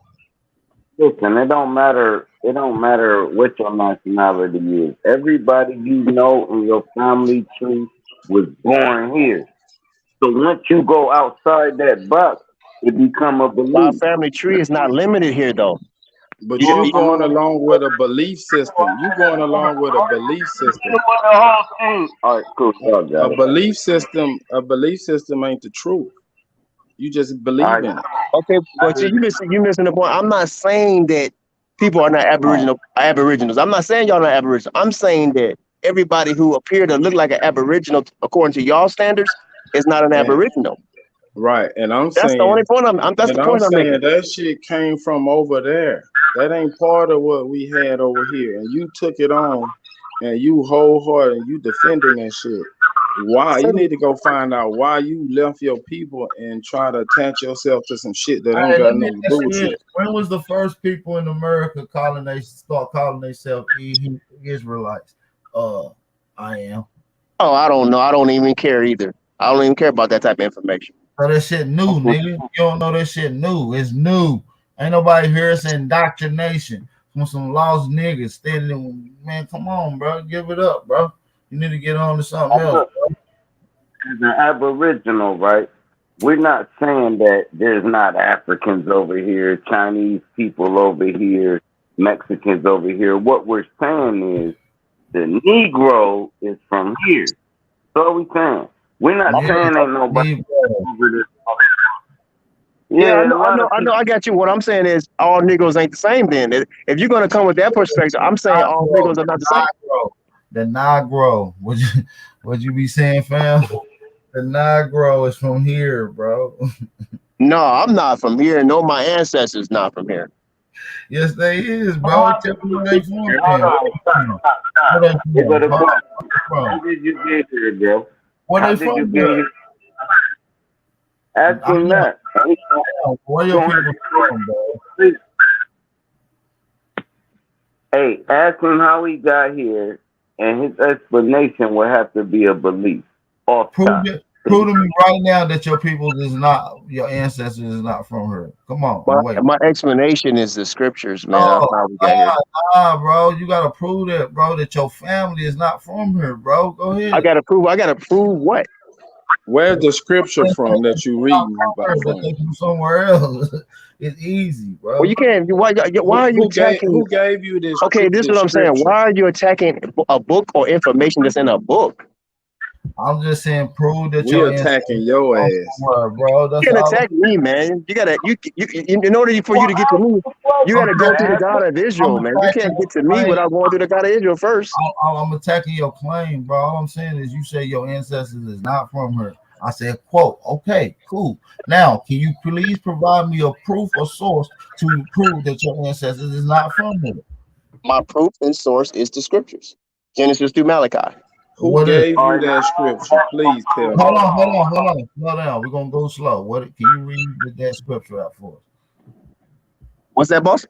Listen, it don't matter. It don't matter what your nationality is. Everybody you know in your family tree was born here. So once you go outside that box, it become a My belief. family tree is not limited here, though. But You, you you, going along with a belief system. You going along with a belief system. All right, cool. Y'all got it. A belief system ain't the truth. You just All believe right. in it. okay, but see, you missing the point. I'm not saying that people are not Aboriginals. I'm not saying y'all not Aboriginal. I'm saying that everybody who appear to look like an Aboriginal, according to y'all standards, is not an And Aboriginal. right. That's the only point that's the point I'm making. That shit came from over there. That ain't part of what we had over here. And you took it on and you wholehearted and you defending that shit. I Why? said, You need to go find out why you left your people and try to attach yourself to some shit that ain't Hey, got let me nothing to ask do with you you. this. When was the first people in America start calling themselves Israelites? I am. oh, I don't know. I don't even care either. I don't even care about that type of information. So that shit new, nigga. You don't know that shit new. It's new. Ain't nobody here. It's indoctrination from some lost niggas standing. Man, come on, bro. Give it up, bro. You need to get on to something else. Look, as an Aboriginal, right? We're not saying that there's not Africans over here, Chinese people over here, Mexicans over here. What we're saying is the Negro is from here. That's all we saying. We're not Yeah, saying ain't nobody Negro. over this. Yeah, Yeah, a lot of people. I got you. What I'm saying is all Negroes ain't the same. Then, if you're gonna come with that perspective, I'm saying all Negro. Negroes are not the same. The Negro. Would you be saying, fam? The Negro is from here, bro. No, I'm not from here. No, my ancestors not from here. Yes, they is, bro. How Tell did me you where they get from, here? Hold fam. on, stop, stop, Where stop. they We go from? to Huh? point. From? How did you get here, bro? Where How they did you from, get bro? here? Ask I him know. that. Where your Go people from, bro? ahead. Hey, ask him how he got here, and his explanation will have to be a belief. Off top. Prove to me right now that your ancestors is not from here. Come on, I'm waiting. My explanation is the scriptures, man. That's Oh, how we got here. bro. You gotta prove that, bro, that your family is not from here, bro. Go I ahead. gotta prove. I gotta prove what? Where's the scripture from that you reading That from? they from somewhere else. It's easy, Well, bro. you can't. Why are you attacking? Who gave you this Okay, this is this what I'm saying. scripture? Why are you attacking a book or information that's in a book? I'm just saying, prove that We your ancestors attacking your are ass. somewhere, bro. You That's can't all. attack me, man. You gotta in order for you to get to me, you I'm gotta go through the attacking. God of I'm Israel, man. You attacking can't your get to me claim. without going through the God of Israel first. I'm attacking your claim, bro. All I'm saying is you say your ancestors is not from her. I said, quote, okay, cool. Now, can you please provide me a proof or source to prove that your ancestors is not from her? My proof and source is the scriptures, Genesis through Malachi. Who What is? gave All you right, that scripture? Please tell me. Hold on. Slow down. We're gonna go slow. What can you read that scripture out for us? What's that, boss?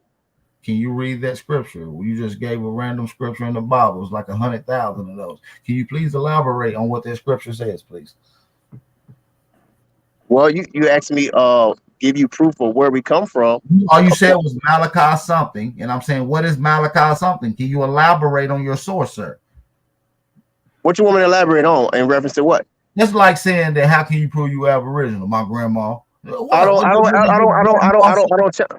Can you read that scripture? You just gave a random scripture in the Bible. It's like 100,000 of those. Can you please elaborate on what that scripture says, please? Well, you asked me give you proof of where we come from. All you said was Malachi something, and I'm saying, what is Malachi something? Can you elaborate on your source, sir? What you want me to elaborate on in reference to what? That's like saying that. How can you prove you Aboriginal? My grandma. I don't.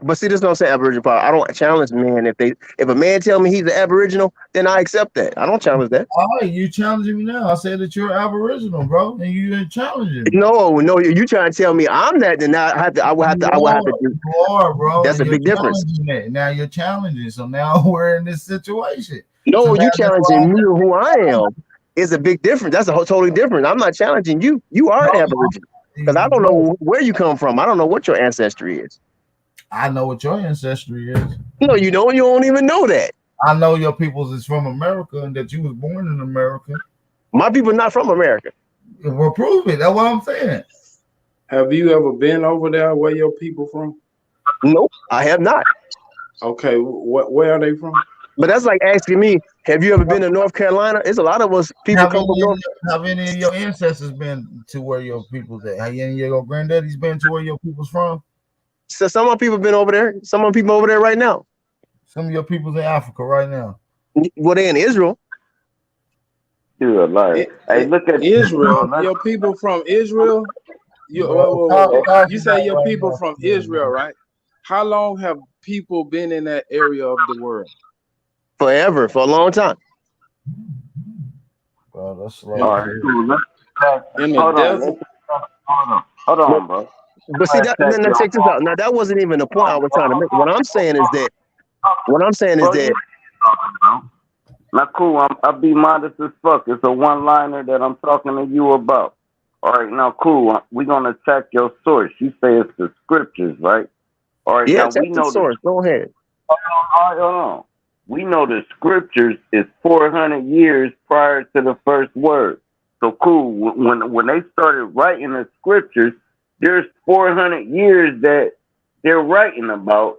But see, this is what I'm saying. Aboriginal power. I don't challenge men if a man tell me he's an Aboriginal, then I accept that. I don't challenge that. All right, you challenging me now. I said that you're Aboriginal, bro, and you didn't challenge me. No, you trying to tell me I'm that? Then I would have to do. You are, bro. That's a big difference. That. Now you're challenging. So now we're in this situation. No, so you challenging me who I am is a big difference. That's a totally different. I'm not challenging you. You are an Aboriginal. Because I don't know where you come from. I don't know what your ancestry is. I know what your ancestry is. No, you don't. You don't even know that. I know your peoples is from America and that you was born in America. My people not from America. Well, prove it. That's what I'm saying. Have you ever been over there where your people from? Nope, I have not. Okay, where are they from? But that's like asking me, have you ever been to North Carolina? It's a lot of us people come from North. Have any of your ancestors been to where your people's at? Have any of your granddaddies been to where your people's from? So some of people been over there. Some of people over there right now. Some of your people's in Africa right now. Well, they in Israel. You're a liar. Hey, look at Israel. Your people from Israel. You say your people from Israel, right? How long have people been in that area of the world? Forever, for a long time. Bro, that's all right, cool. In the desert. Hold on, bro. But see, now check this out. Now that wasn't even the point I was trying to make. What I'm saying is that. Now, cool. I'll be modest as fuck. It's a one-liner that I'm talking to you about. All right, now, cool. We're gonna check your source. You say it's the scriptures, right? All right. Yeah, now check we know the source. Go ahead. Hold on. We know the scriptures is 400 years prior to the first word. So cool. When they started writing the scriptures, there's 400 years that they're writing about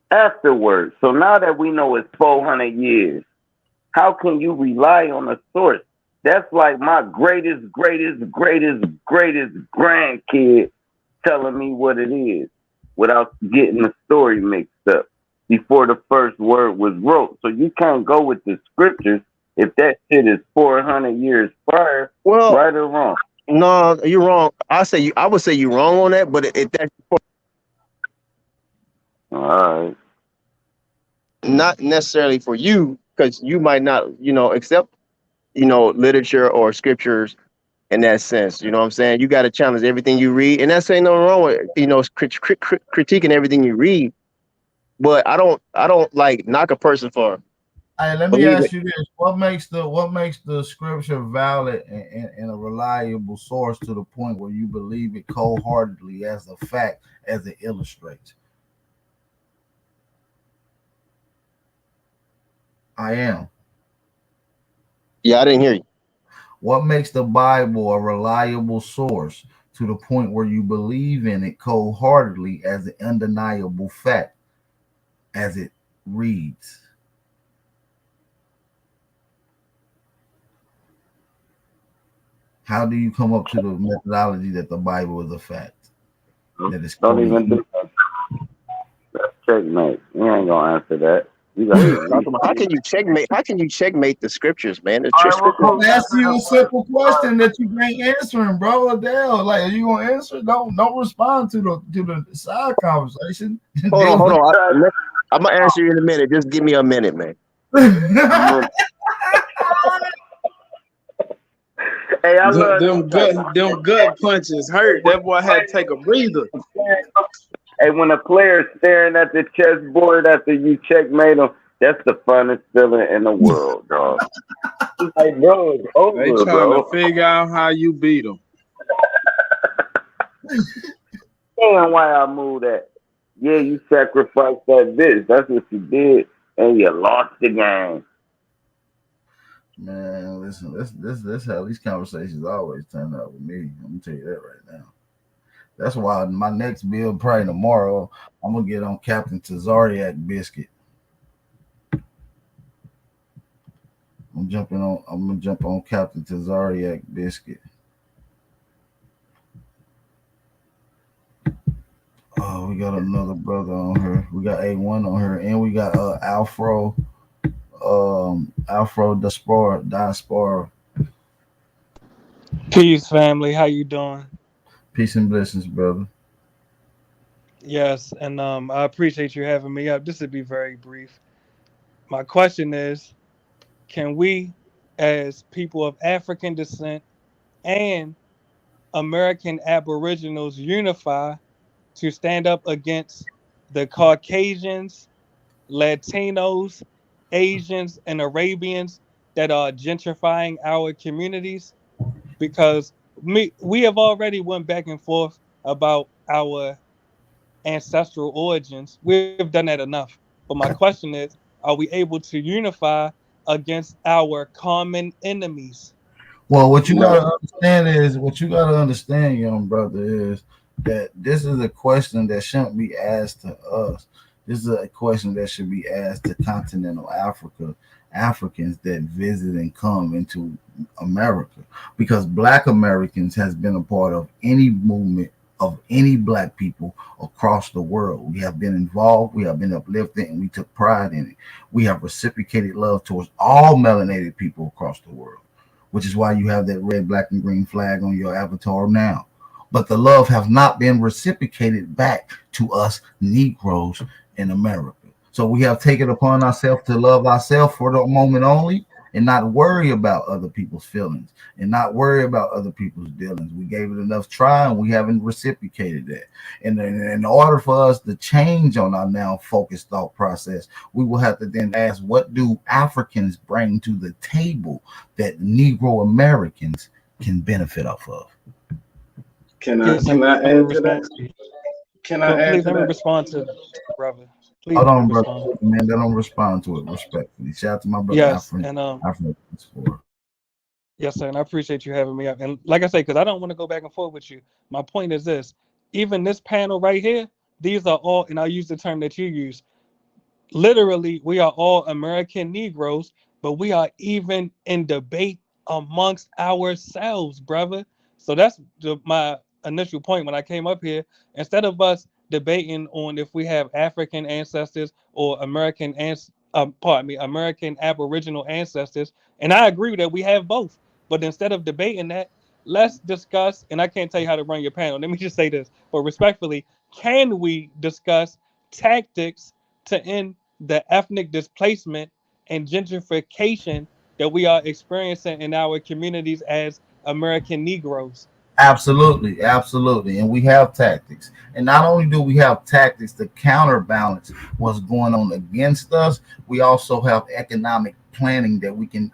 afterwards. So now that we know it's 400 years, how can you rely on a source? That's like my greatest grandkid telling me what it is without getting the story mixed up before the first word was wrote. So you can't go with the scriptures if that shit is 400 years prior, right or wrong. No, you're wrong. I would say you're wrong on that, but that's all right. Not necessarily for you, because you might not, accept, literature or scriptures in that sense. You know what I'm saying? You got to challenge everything you read, and that's ain't nothing wrong with, critiquing everything you read. But I don't like knock a person for. Hey, let me ask you this: what makes the scripture valid and a reliable source to the point where you believe it cold-heartedly as a fact, as it illustrates? I am. Yeah, I didn't hear you. What makes the Bible a reliable source to the point where you believe in it cold-heartedly as an undeniable fact, as it reads? How do you come up to the methodology that the Bible is a fact? That is don't even do that. That's checkmate. You ain't gonna answer that. How can you checkmate? How can you checkmate the scriptures, man? I'm asking you a simple question that you ain't answering, bro. Adele, like, are you gonna answer? Don't respond to the side conversation. Hold on. I'm gonna answer you in a minute. Just give me a minute, man. Hey, I love them gut punches hurt. That boy had to take a breather. Hey, when a player's staring at the chessboard after you checkmate him, that's the funnest feeling in the world, dog. Like, bro, it's over, they trying to figure out how you beat them. Damn, why I moved that? Yeah, you sacrificed that bitch. That's what you did, and you lost the game. Man, listen, this how these conversations always turn out with me. I'm gonna tell you that right now. That's why my next build, probably tomorrow, I'm gonna get on Captain Tazardiak biscuit. I'm gonna jump on Captain Tazardiak biscuit. Oh, we got another brother on her. We got A1 on her, and we got Alfro Diaspora. Peace, family. How you doing? Peace and blessings, brother. Yes, and I appreciate you having me up. This would be very brief. My question is, can we, as people of African descent and American Aboriginals, unify to stand up against the Caucasians, Latinos, Asians, and Arabians that are gentrifying our communities? Because we have already went back and forth about our ancestral origins. We've done that enough. But my question is, are we able to unify against our common enemies? Well, what you gotta No. understand is what you gotta understand, young brother, is that this is a question that shouldn't be asked to us. This is a question that should be asked to continental Africa, Africans that visit and come into America, because Black Americans has been a part of any movement of any Black people across the world. We have been involved, we have been uplifted, and we took pride in it. We have reciprocated love towards all melanated people across the world, which is why you have that red, black, and green flag on your avatar now. But the love has not been reciprocated back to us Negroes in America. So we have taken upon ourselves to love ourselves for the moment only and not worry about other people's feelings and not worry about other people's dealings. We gave it enough try and we haven't reciprocated that. And in order for us to change on our now focused thought process, we will have to then ask, what do Africans bring to the table that Negro Americans can benefit off of? Can I Yes, can and I let me add to that? respond to you. Can I add Please to let me that? respond to brother. Please Hold let me on, brother. respond. Man, they don't respond to it respectfully. Shout out to my brother Yes, Alfred. and Alfred for yes, sir, and I appreciate you having me up. And like I say, because I don't want to go back and forth with you. My point is this: even this panel right here, these are all, and I'll use the term that you use. Literally, we are all American Negroes, but we are even in debate amongst ourselves, brother. So that's my initial point when I came up here. Instead of us debating on if we have African ancestors or pardon me, American Aboriginal ancestors, and I agree that we have both. But instead of debating that, let's discuss. And I can't tell you how to run your panel. Let me just say this, but respectfully, can we discuss tactics to end the ethnic displacement and gentrification that we are experiencing in our communities as American Negroes? absolutely, absolutely. And we have tactics. And not only do we have tactics to counterbalance what's going on against us, we also have economic planning that we can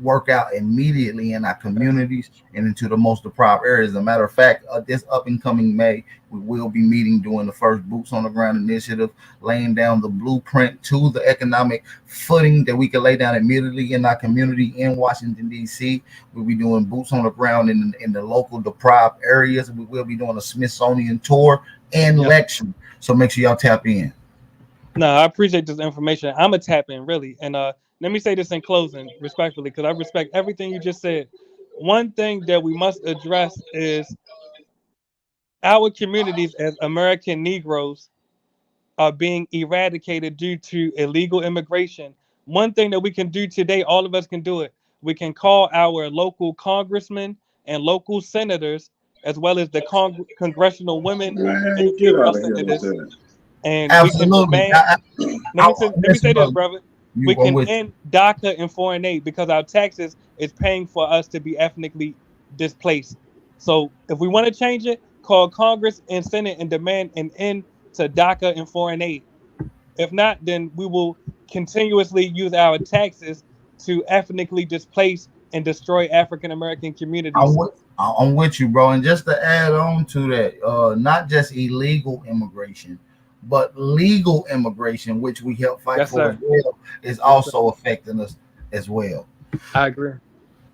work out immediately in our communities and into the most deprived areas. As a matter of fact, this up and coming May, we will be meeting doing the first Boots on the Ground initiative, laying down the blueprint to the economic footing that we can lay down immediately in our community in Washington, D.C. We'll be doing boots on the ground in the local deprived areas. We will be doing a Smithsonian tour and Yep. lecture. So make sure y'all tap in. No, I appreciate this information. I'm a tap in really, and let me say this in closing, respectfully, because I respect everything you just said. One thing that we must address is our communities as American Negroes are being eradicated due to illegal immigration. One thing that we can do today, all of us can do it. We can call our local congressmen and local senators, as well as the congressional women and Man, get female out of here with senators, that. and we can Absolutely. demand. Let me Listen, say this, brother, brother. you We are can with end DACA and foreign aid because our taxes is paying for us to be ethnically displaced. So if we want to change it, call Congress and Senate and demand an end to DACA and foreign aid. If not, then we will continuously use our taxes to ethnically displace and destroy African American I'm communities. with I'm with you, bro. And just to add on to that, not just illegal immigration, but legal immigration, which we help fight Yes, for as sir. well, is Yes, sir. also affecting us as well. I agree.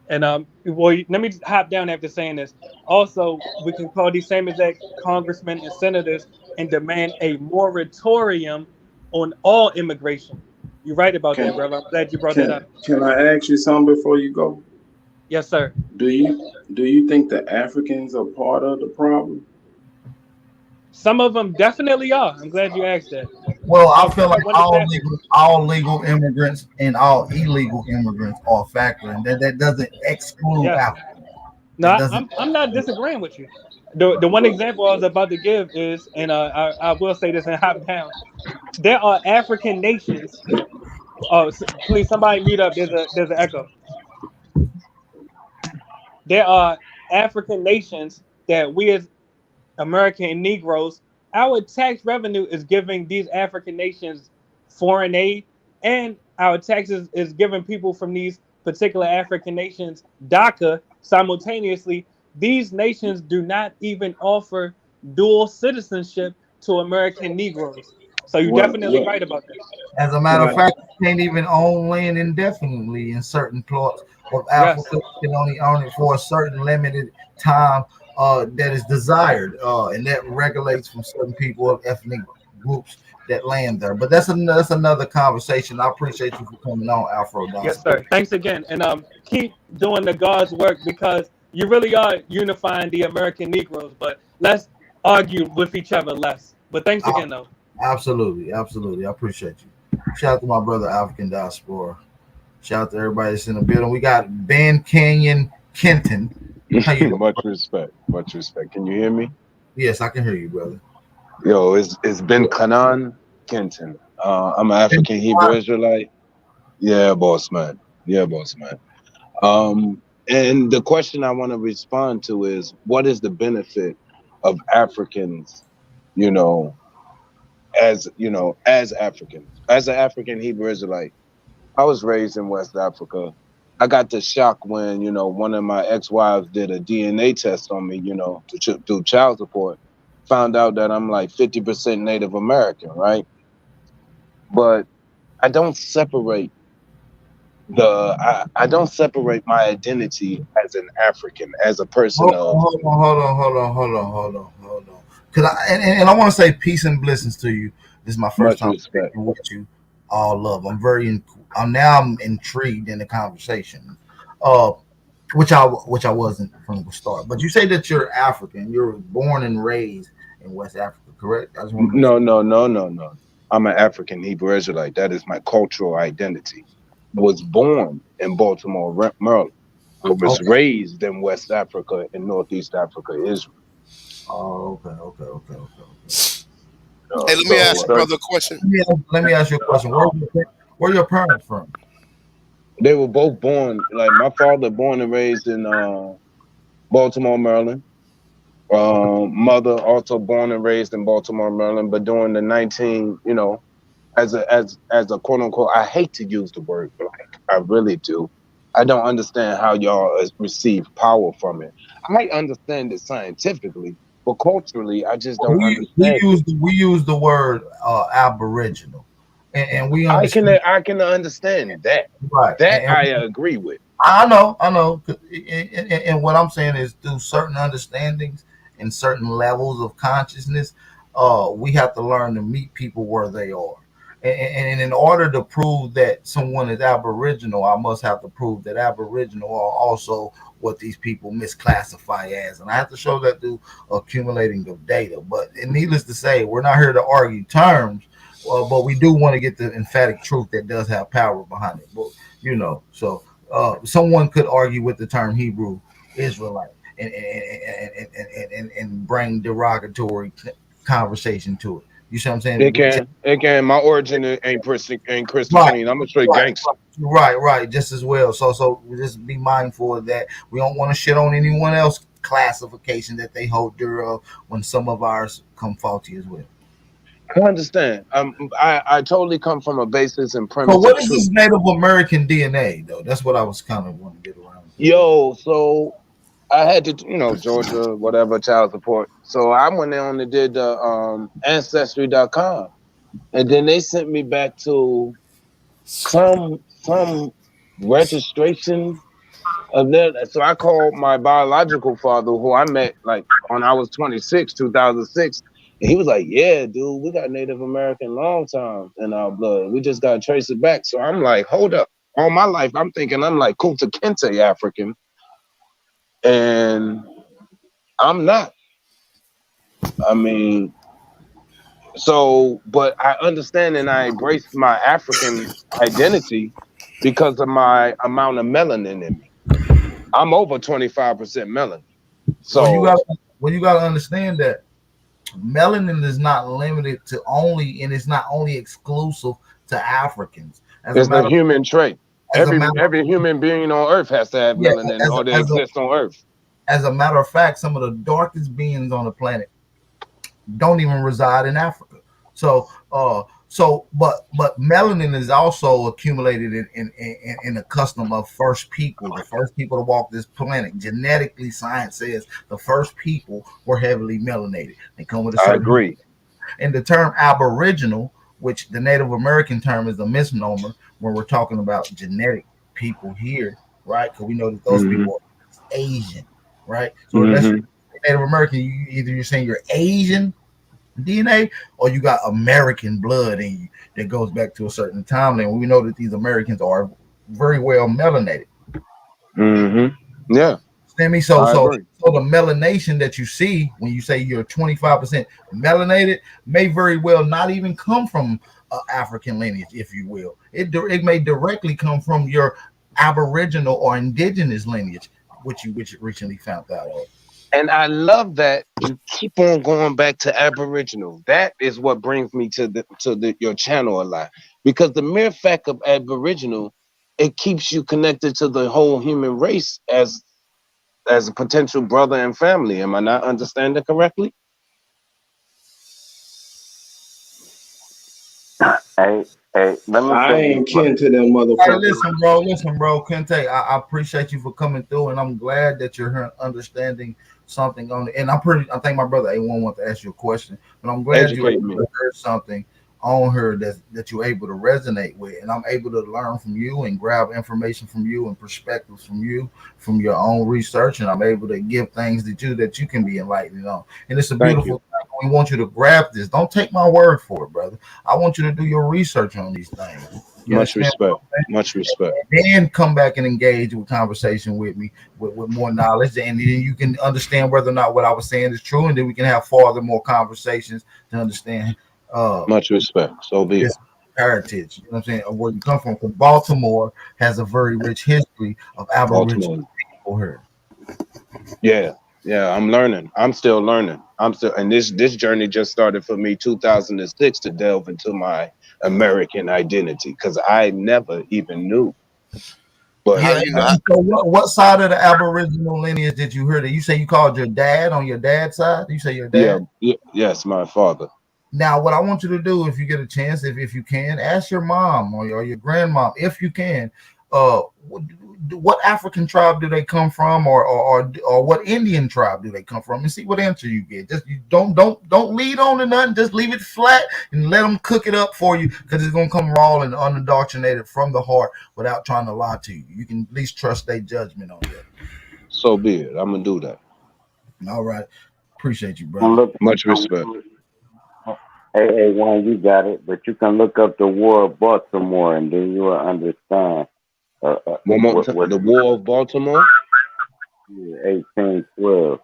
And well, let me just hop down after saying this. Also, we can call these same exact congressmen and senators and demand a moratorium on all immigration. You're right about Can that, brother. I'm glad you brought that can up. can I ask you something before you go? Yes, sir. Do you think the Africans are part of the problem? Some of them definitely are. I'm glad you asked that. Well, I I'll feel bring like up one example. all legal immigrants and all illegal immigrants are a factor, and that doesn't exclude Yes. Africa. No, That doesn't. I'm not disagreeing with you. The one example I was about to give is, and I will say this and hop down. There are African nations. Oh, please, somebody mute up. There's an echo. There are African nations that we as American Negroes, our tax revenue is giving these African nations foreign aid, and our taxes is giving people from these particular African nations DACA simultaneously. These nations do not even offer dual citizenship to American Negroes. So you're definitely What right about that. As a can matter of I? fact, you can't even own land indefinitely in certain parts of Yes. Africa. You can only own it for a certain limited time that is desired, and that regulates from certain people of ethnic groups that land there. But that's another conversation. I appreciate you for coming on, Afro Yes, Diaspora. sir. Thanks again, and keep doing the God's work because you really are unifying the American Negroes. But let's argue with each other less. But thanks Uh, again, though. Absolutely, absolutely. I appreciate you. Shout out to my brother African Diaspora. Shout out to everybody that's in the building. We got Ben Canyon Kenton. How you doing? Much respect. Much respect. Can you hear me? Yes, I can hear you, brother. Yo, it's Ben Kanan Kenton. I'm an African Hebrew Israelite. Yeah, boss man. Yeah, boss man. And the question I want to respond to is, what is the benefit of Africans, you know, as Africans, as an African Hebrew Israelite? I was raised in West Africa. I got the shock when, one of my ex-wives did a DNA test on me, to do child support. Found out that I'm like 50% Native American, right? But I don't separate I don't separate my identity as an African, as a person Hold of on, hold on, hold on, hold on, hold on, hold on, hold on. Cause and I want to say peace and blessings to you. This is my first much time respect. speaking with you. All love. I'm intrigued in the conversation. Uh, which I wasn't from the start. But you say that you're African. You're born and raised in West Africa, correct? I just want to make No, sure. no, no, no, no. I'm an African Hebrew Israelite. That is my cultural identity. I was born in Baltimore, Maryland. I was Okay. raised in West Africa and Northeast Africa, Israel. Oh, okay, okay, okay, okay, okay. Hey, let me ask So your brother a question. Let me ask you a question. Where your parents from? they were both born, like my father born and raised in Baltimore, Maryland. Mother also born and raised in Baltimore, Maryland, but during the 19, as a quote unquote, I hate to use the word black. I really do. I don't understand how y'all receive power from it. I might understand it scientifically, but culturally, I just don't understand it. We use the word Aboriginal, and we I can understand I can understand that. right. That And I agree with. I know. And what I'm saying is, through certain understandings and certain levels of consciousness, we have to learn to meet people where they are. And in order to prove that someone is Aboriginal, I must have to prove that Aboriginal are also what these people misclassify as. And I have to show that through accumulating of data. But needless to say, we're not here to argue terms, but we do want to get the emphatic truth that does have power behind it. But, so someone could argue with the term Hebrew Israelite and bring derogatory conversation to it. You see what I'm It saying? can. It can. My origin ain't crystal Right, clean. I'm a straight right, gangster. right, just as well. So we just be mindful of that. We don't want to shit on anyone else classification that they hold dear of when some of ours come faulty as well. I understand. I totally come from a basis and So premise of what is truth. this Native American DNA though? That's what I was kind of wanting to get around to. Yo, so I had to, Georgia, whatever, child support. So I went on and did the ancestry.com. And then they sent me back to some registration of that. So I called my biological father, who I met like when I was 26, 2006. And he was like, yeah, dude, we got Native American long time in our blood. We just got to trace it back. So I'm like, hold up. All my life, I'm thinking I'm like Kunta Kinte African. And I'm not. I mean, but I understand and I embrace my African identity because of my amount of melanin in me. I'm over 25% melanin. Well, you So got well, you got to understand that melanin is not limited to only, and it's not only exclusive to Africans. it's the human trait. As a matter, Every human being on Earth has to have yeah, melanin as or they as a exist on Earth. as a matter of fact, some of the darkest beings on the planet don't even reside in Africa. But melanin is also accumulated in the custom of first people, the first people to walk this planet. Genetically, science says the first people were heavily melanated. They come with a I certain, agree. and the term Aboriginal, which the Native American term is a misnomer when we're talking about genetic people here, right? Because we know that those Hmm. people are Asian, right? So unless Hmm. you're Native American, you're saying you're Asian DNA, or you got American blood in you that goes back to a certain timeline. We know that these Americans are very well melanated. Hmm. Yeah, Understand me? I agree. So the melanation that you see when you say you're 25% melanated may very well not even come from African lineage, if you will. It may directly come from your Aboriginal or indigenous lineage, which you recently found out of. And I love that you keep on going back to Aboriginal. That is what brings me to the your channel a lot. Because the mere fact of Aboriginal, it keeps you connected to the whole human race as a potential brother and family. Am I not understanding correctly? Hey, hey, let me I say this, ain't bro. kin to them All right, motherfuckers. listen, bro, Kente. I appreciate you for coming through, and I'm glad that you're here understanding something on it. And I think my brother A1 wants to ask you a question, but I'm glad you Educate me. heard something on her that you're able to resonate with, and I'm able to learn from you and grab information from you and perspectives from you from your own research, and I'm able to give things that you can be enlightened on. And it's a Thank you. beautiful thing. We want you to grab this. Don't take my word for it, brother. I want you to do your research on these things. You Much understand? respect. Much respect. Then come back and engage with conversation with me with more knowledge, and then you can understand whether or not what I was saying is true, and then we can have farther more conversations to understand uh Much respect. So be it. this heritage, you know what I'm saying, of where you come from. Because Baltimore has a very rich history of Aboriginal Baltimore. people here. Yeah, yeah, I'm learning. I'm still learning. I'm still, and this journey just started for me 2006 to delve into my American identity because I never even knew. But How Yeah, do you know? and so what side of the Aboriginal lineage did you hear that? You say you called your dad on your dad's side? You say your yeah, dad? yes, my father. Now, what I want you to do, if you get a chance, if you can, ask your mom or your grandmom, if you can, what African tribe do they come from, or what Indian tribe do they come from, and see what answer you get. Just you don't lead on to nothing. Just leave it flat and let them cook it up for you, because it's gonna come raw and unadulterated from the heart without trying to lie to you. You can at least trust their judgment on that. So be it. I'm gonna do that. All right, appreciate you, You can brother. look, Much respect. hey, one, you got it, but you can look up the War of Baltimore, and then you will understand One more what time. The War of Baltimore. 1812.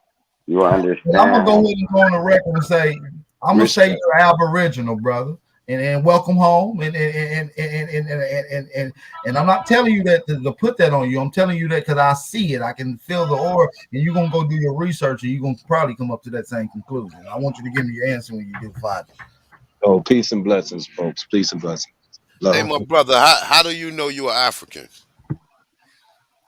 You will And I'm gonna go understand. ahead and go on the record and say I'm gonna say Respect. you're Aboriginal, brother, and welcome home. And I'm not telling you that to put that on you. I'm telling you that because I see it. I can feel the aura, and you're gonna go do your research, and you're gonna probably come up to that same conclusion. I want you to give me your answer when you do find it. Oh, peace and blessings, folks. Peace and blessings. Hey, Love. my brother, how do you know you are African?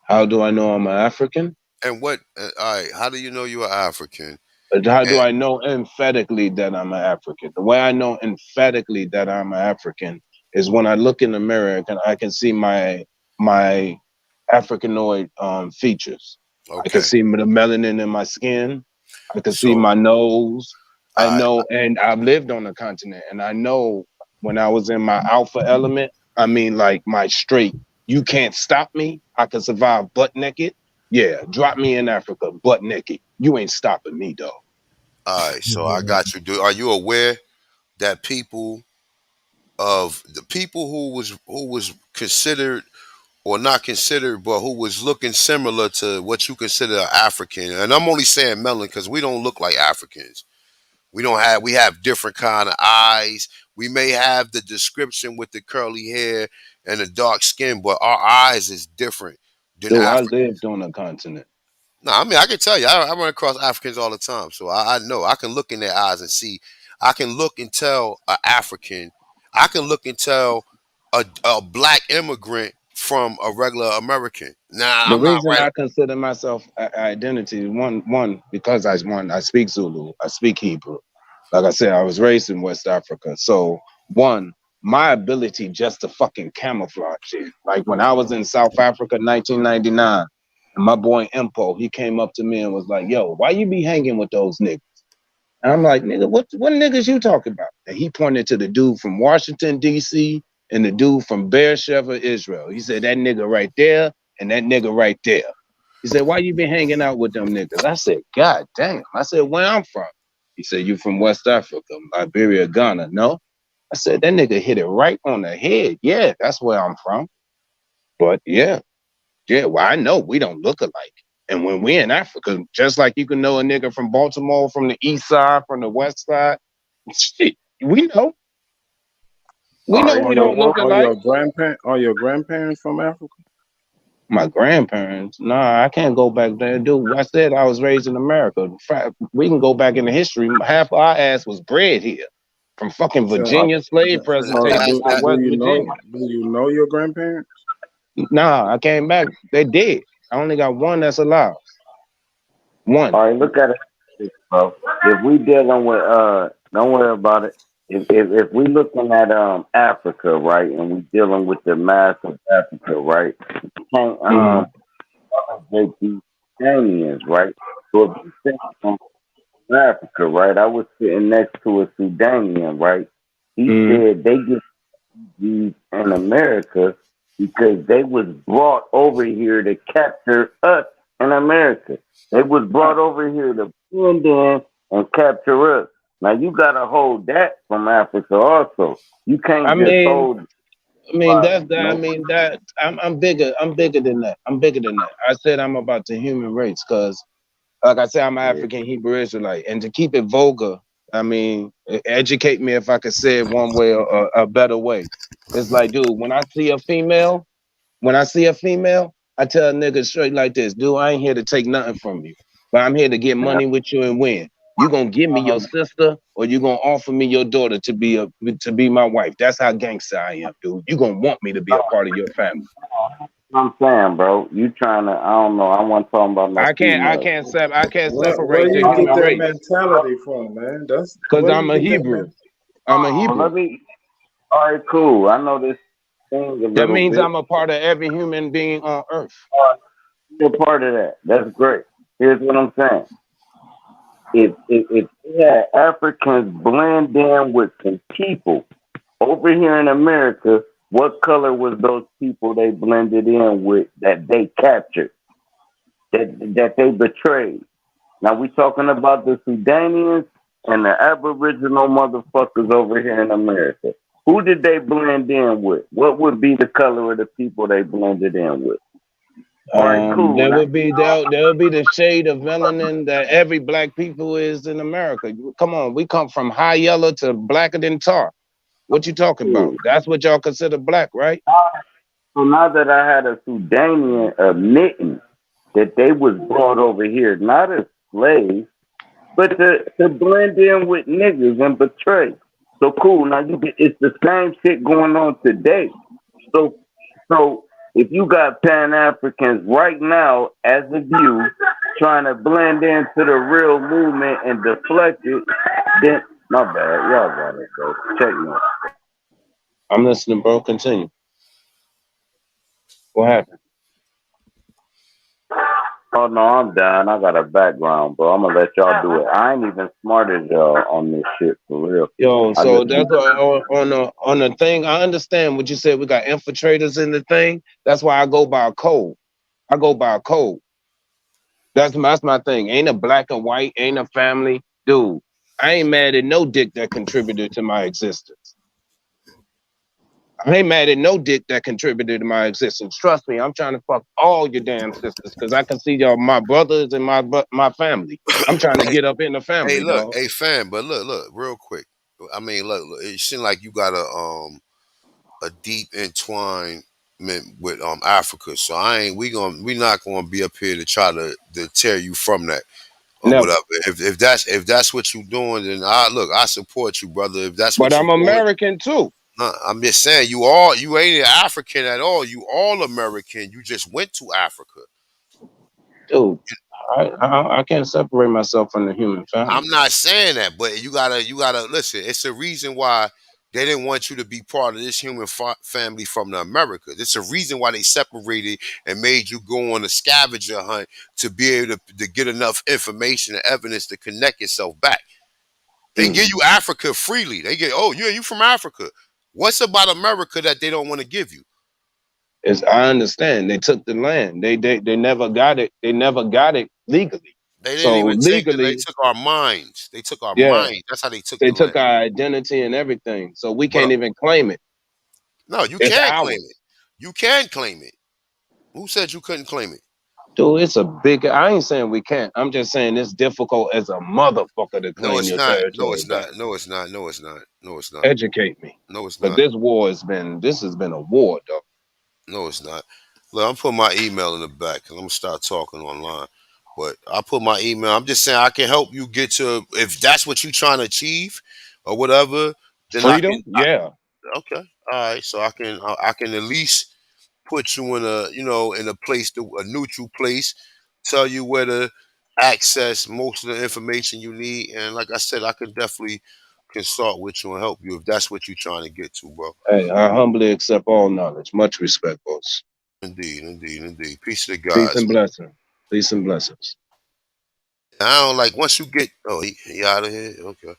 How do I know I'm an African? And what? All right, how do you know you are African? How do And I know emphatically that I'm an African? The way I know emphatically that I'm an African is when I look in the mirror and I can see my Africanoid features. I can okay, see the melanin in my skin. I can see so my nose. I all right, know, and I've lived on the continent, and I know when I was in my alpha element. I mean, like my straight. You can't stop me. I can survive butt naked. Yeah, drop me in Africa, butt naked. You ain't stopping me, though. all right. So I got you. Are you aware that people of the people who was considered or not considered, but who was looking similar to what you consider African? And I'm only saying melon because we don't look like Africans. We have different kind of eyes. We may have the description with the curly hair and the dark skin, but our eyes is different. Then Dude, I Africa. lived on a continent. No, I mean I can tell you, I run across Africans all the time, so I know I can look in their eyes and see. I can look and tell an African. I can look and tell a black immigrant from a regular American. Nah, The I'm not reason right. I consider myself identity one because I speak Zulu, I speak Hebrew. Like I said, I was raised in West Africa. So one, my ability just to fucking camouflage it. Like when I was in South Africa, 1999, and my boy Impo, he came up to me and was like, "Yo, why you be hanging with those niggas?" And I'm like, "Nigga, what niggas you talking about?" And he pointed to the dude from Washington D.C. and the dude from Beersheba, Israel. He said that nigga right there and that nigga right there. He said, "Why you been hanging out with them niggas?" I said, "God damn." I said, "Where I'm from?" He said, "You from West Africa, Liberia, Ghana." No. I said, "That nigga hit it right on the head. Yeah, that's where I'm from." But yeah, well, I know we don't look alike. And when we're in Africa, just like you can know a nigga from Baltimore, from the east side, from the west side, shit, we know. We All know right, we Are so don't your look what? are alike. your grandparents from Africa? My grandparents, nah, I can't go back there, dude. I said I was raised in America. In fact, we can go back in the history. Half our ass was bred here from fucking So Virginia slave so presentations do from That, West do you know Virginia. do you know your grandparents? Nah, I came back. They did. I only got one that's alive. One. All right, look at it, bro. If we dealing with don't worry about it. If we looking at Africa, right, and we dealing with the mass of Africa, right, you can't Mm-hmm. elevate these Sudanians, right? So if you think from Africa, right, I was sitting next to a Sudanian, right? He Mm-hmm. said they get these in America because they was brought over here to capture us in America. They was brought over here to blend in and capture us. Now you gotta hold that from Africa also. You I can't just mean, hold that's that. I no. mean that. I'm bigger. I'm bigger than that. I'm bigger than that. I said I'm about the human race because, like I said, I'm an Yeah. African Hebrew Israelite, and to keep it vulgar, I mean, educate me if I could say it one way or a better way. It's like, dude, when I see a female, I tell a nigga straight like this, dude, I ain't here to take nothing from you, but I'm here to get money with you and win. You gonna give me your sister, or you gonna offer me your daughter to be my wife? That's how gangster I am, dude. You gonna want me to be a part of your family. I'm saying, bro, you trying to I don't know, I wasn't talking about no female. I can't Where separate the you get human that race mentality from, man? That's because where I'm you a get that Hebrew. I'm a Hebrew. Let me all right, cool. I know this thing a That little means bit. I'm a part of every human being on earth. You're part of that. That's great. Here's what I'm saying. If yeah, Africans blend in with some people over here in America, what color was those people they blended in with that they captured, that they betrayed? Now we talking about the Sudanians and the Aboriginal motherfuckers over here in America. Who did they blend in with? What would be the color of the people they blended in with? All right, cool. There Now, would be the shade of melanin that every black people is in America. Come on, we come from high yellow to blacker than tar. What you talking about? cool. That's what y'all consider black, right? So now that I had a Sudanian admitting that they was brought over here not as slaves, but to blend in with niggas and betray. So cool. Now it's the same shit going on today. So so if you got Pan Africans right now as a view trying to blend into the real movement and deflect it, then my bad, y'all got it, bro. Check me. I'm listening, bro. Continue. What happened? Oh no, I'm done. I got a background, bro. I'm gonna let y'all do it. I ain't even smart as y'all on this shit for real. Yo, I so just that's what, on the thing. I understand what you said. We got infiltrators in the thing. That's why I go by a code. I go by a code. That's my thing. Ain't a black and white, ain't a family. Dude, I ain't mad at no dick that contributed to my existence. I ain't mad at no dick that contributed to my existence. Trust me, I'm trying to fuck all your damn sisters because I can see y'all, my brothers and my family. I'm trying to hey, get up in the hey, family, look, dog. hey, fam, but look, real quick. I mean, look, it seems like you got a deep entwined with Africa. So we not gonna be up here to try to tear you from that or Never. whatever. If that's what you're doing, then I support you, brother. If that's But what you're I'm doing, American too. I'm just saying you ain't African at all. You all American. You just went to Africa. Dude, I can't separate myself from the human I'm family. not saying that, but you gotta listen. It's a reason why they didn't want you to be part of this human family from the America. There's a reason why they separated and made you go on a scavenger hunt to be able to get enough information and evidence to connect yourself back. They give Mm. you Africa freely. They get, oh yeah, you from Africa. What's about America that they don't want to give you? I understand. They took the land. They never got it. They never got it legally. They didn't So even take it. They legally, took our minds. They took our yeah, minds. That's how they took they the land. took our identity and everything. So we But can't even claim it. no, you It's can claim it. ours. You can claim it. Who said you couldn't claim it? Dude, it's a big. I ain't saying we can't. I'm just saying it's difficult as a motherfucker to No, claim it's your not. No, territory it's back. not. No, it's not. No, it's not. No, it's not. Educate me. No, it's But not. this has been a war, though. No, it's not. Look, I'm putting my email in the back because I'm gonna start talking online. But I put my email. I'm just saying I can help you get to if that's what you're trying to achieve or whatever. Then I can. Freedom? Yeah. Okay, all right. So I can at least put you in a place a neutral place, tell you where to access most of the information you need, and like I said, I can definitely consult with you and help you if that's what you're trying to get to, bro. Hey, I humbly accept all knowledge. Much respect, boss. Indeed, indeed, indeed. Peace to the Peace guys, and blessings. Peace and blessings. man. I don't like once you get. Oh, he out of here. Okay.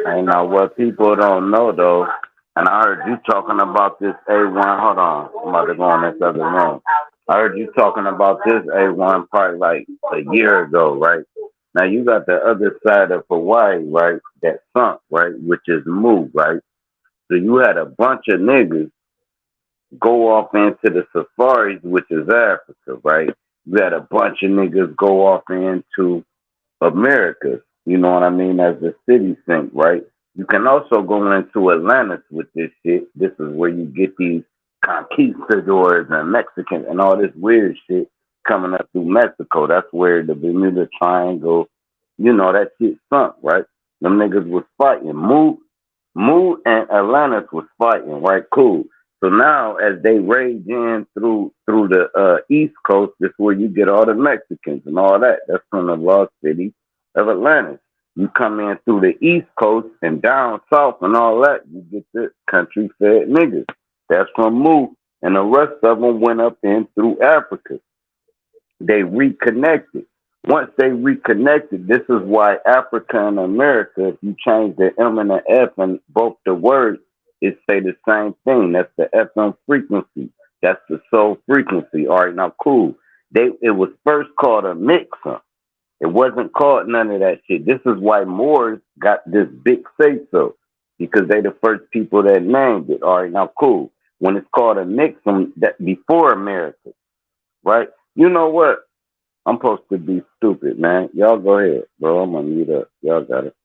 I know what people don't know though, and I heard you talking about this A1. Hold on, I'm about to go in this other room. I heard you talking about this A1 probably like a year ago, right? Now you got the other side of Hawaii, right? That sunk, right? Which is Mu, right? So you had a bunch of niggas go off into the safaris, which is Africa, right? You had a bunch of niggas go off into America. You know what I mean? As the city sink, right? You can also go into Atlantis with this shit. This is where you get these conquistadors and Mexicans and all this weird shit coming up through Mexico. That's where the Bermuda Triangle, that shit sunk, right? Them niggas was fighting. Mu and Atlantis was fighting, right? Cool. So now, as they rage in through the East Coast, this is where you get all the Mexicans and all that. That's from the lost city of Atlantis. You come in through the East Coast and down south and all that, you get the country fed niggas. That's from Mu, and the rest of them went up in through Africa. They reconnected. Once they reconnected, this is why Africa and America, if you change the M and the F and both the words, it say the same thing. That's the FM frequency. That's the soul frequency. All right, now cool. It was first called a mixer. It wasn't called none of that shit. This is why Moors got this big say so. Because they the first people that named it. All right, now cool. When it's called a mixum, that before America, right? You know what? I'm supposed to be stupid, man. Y'all go ahead, bro. I'm gonna mute up. Y'all got it.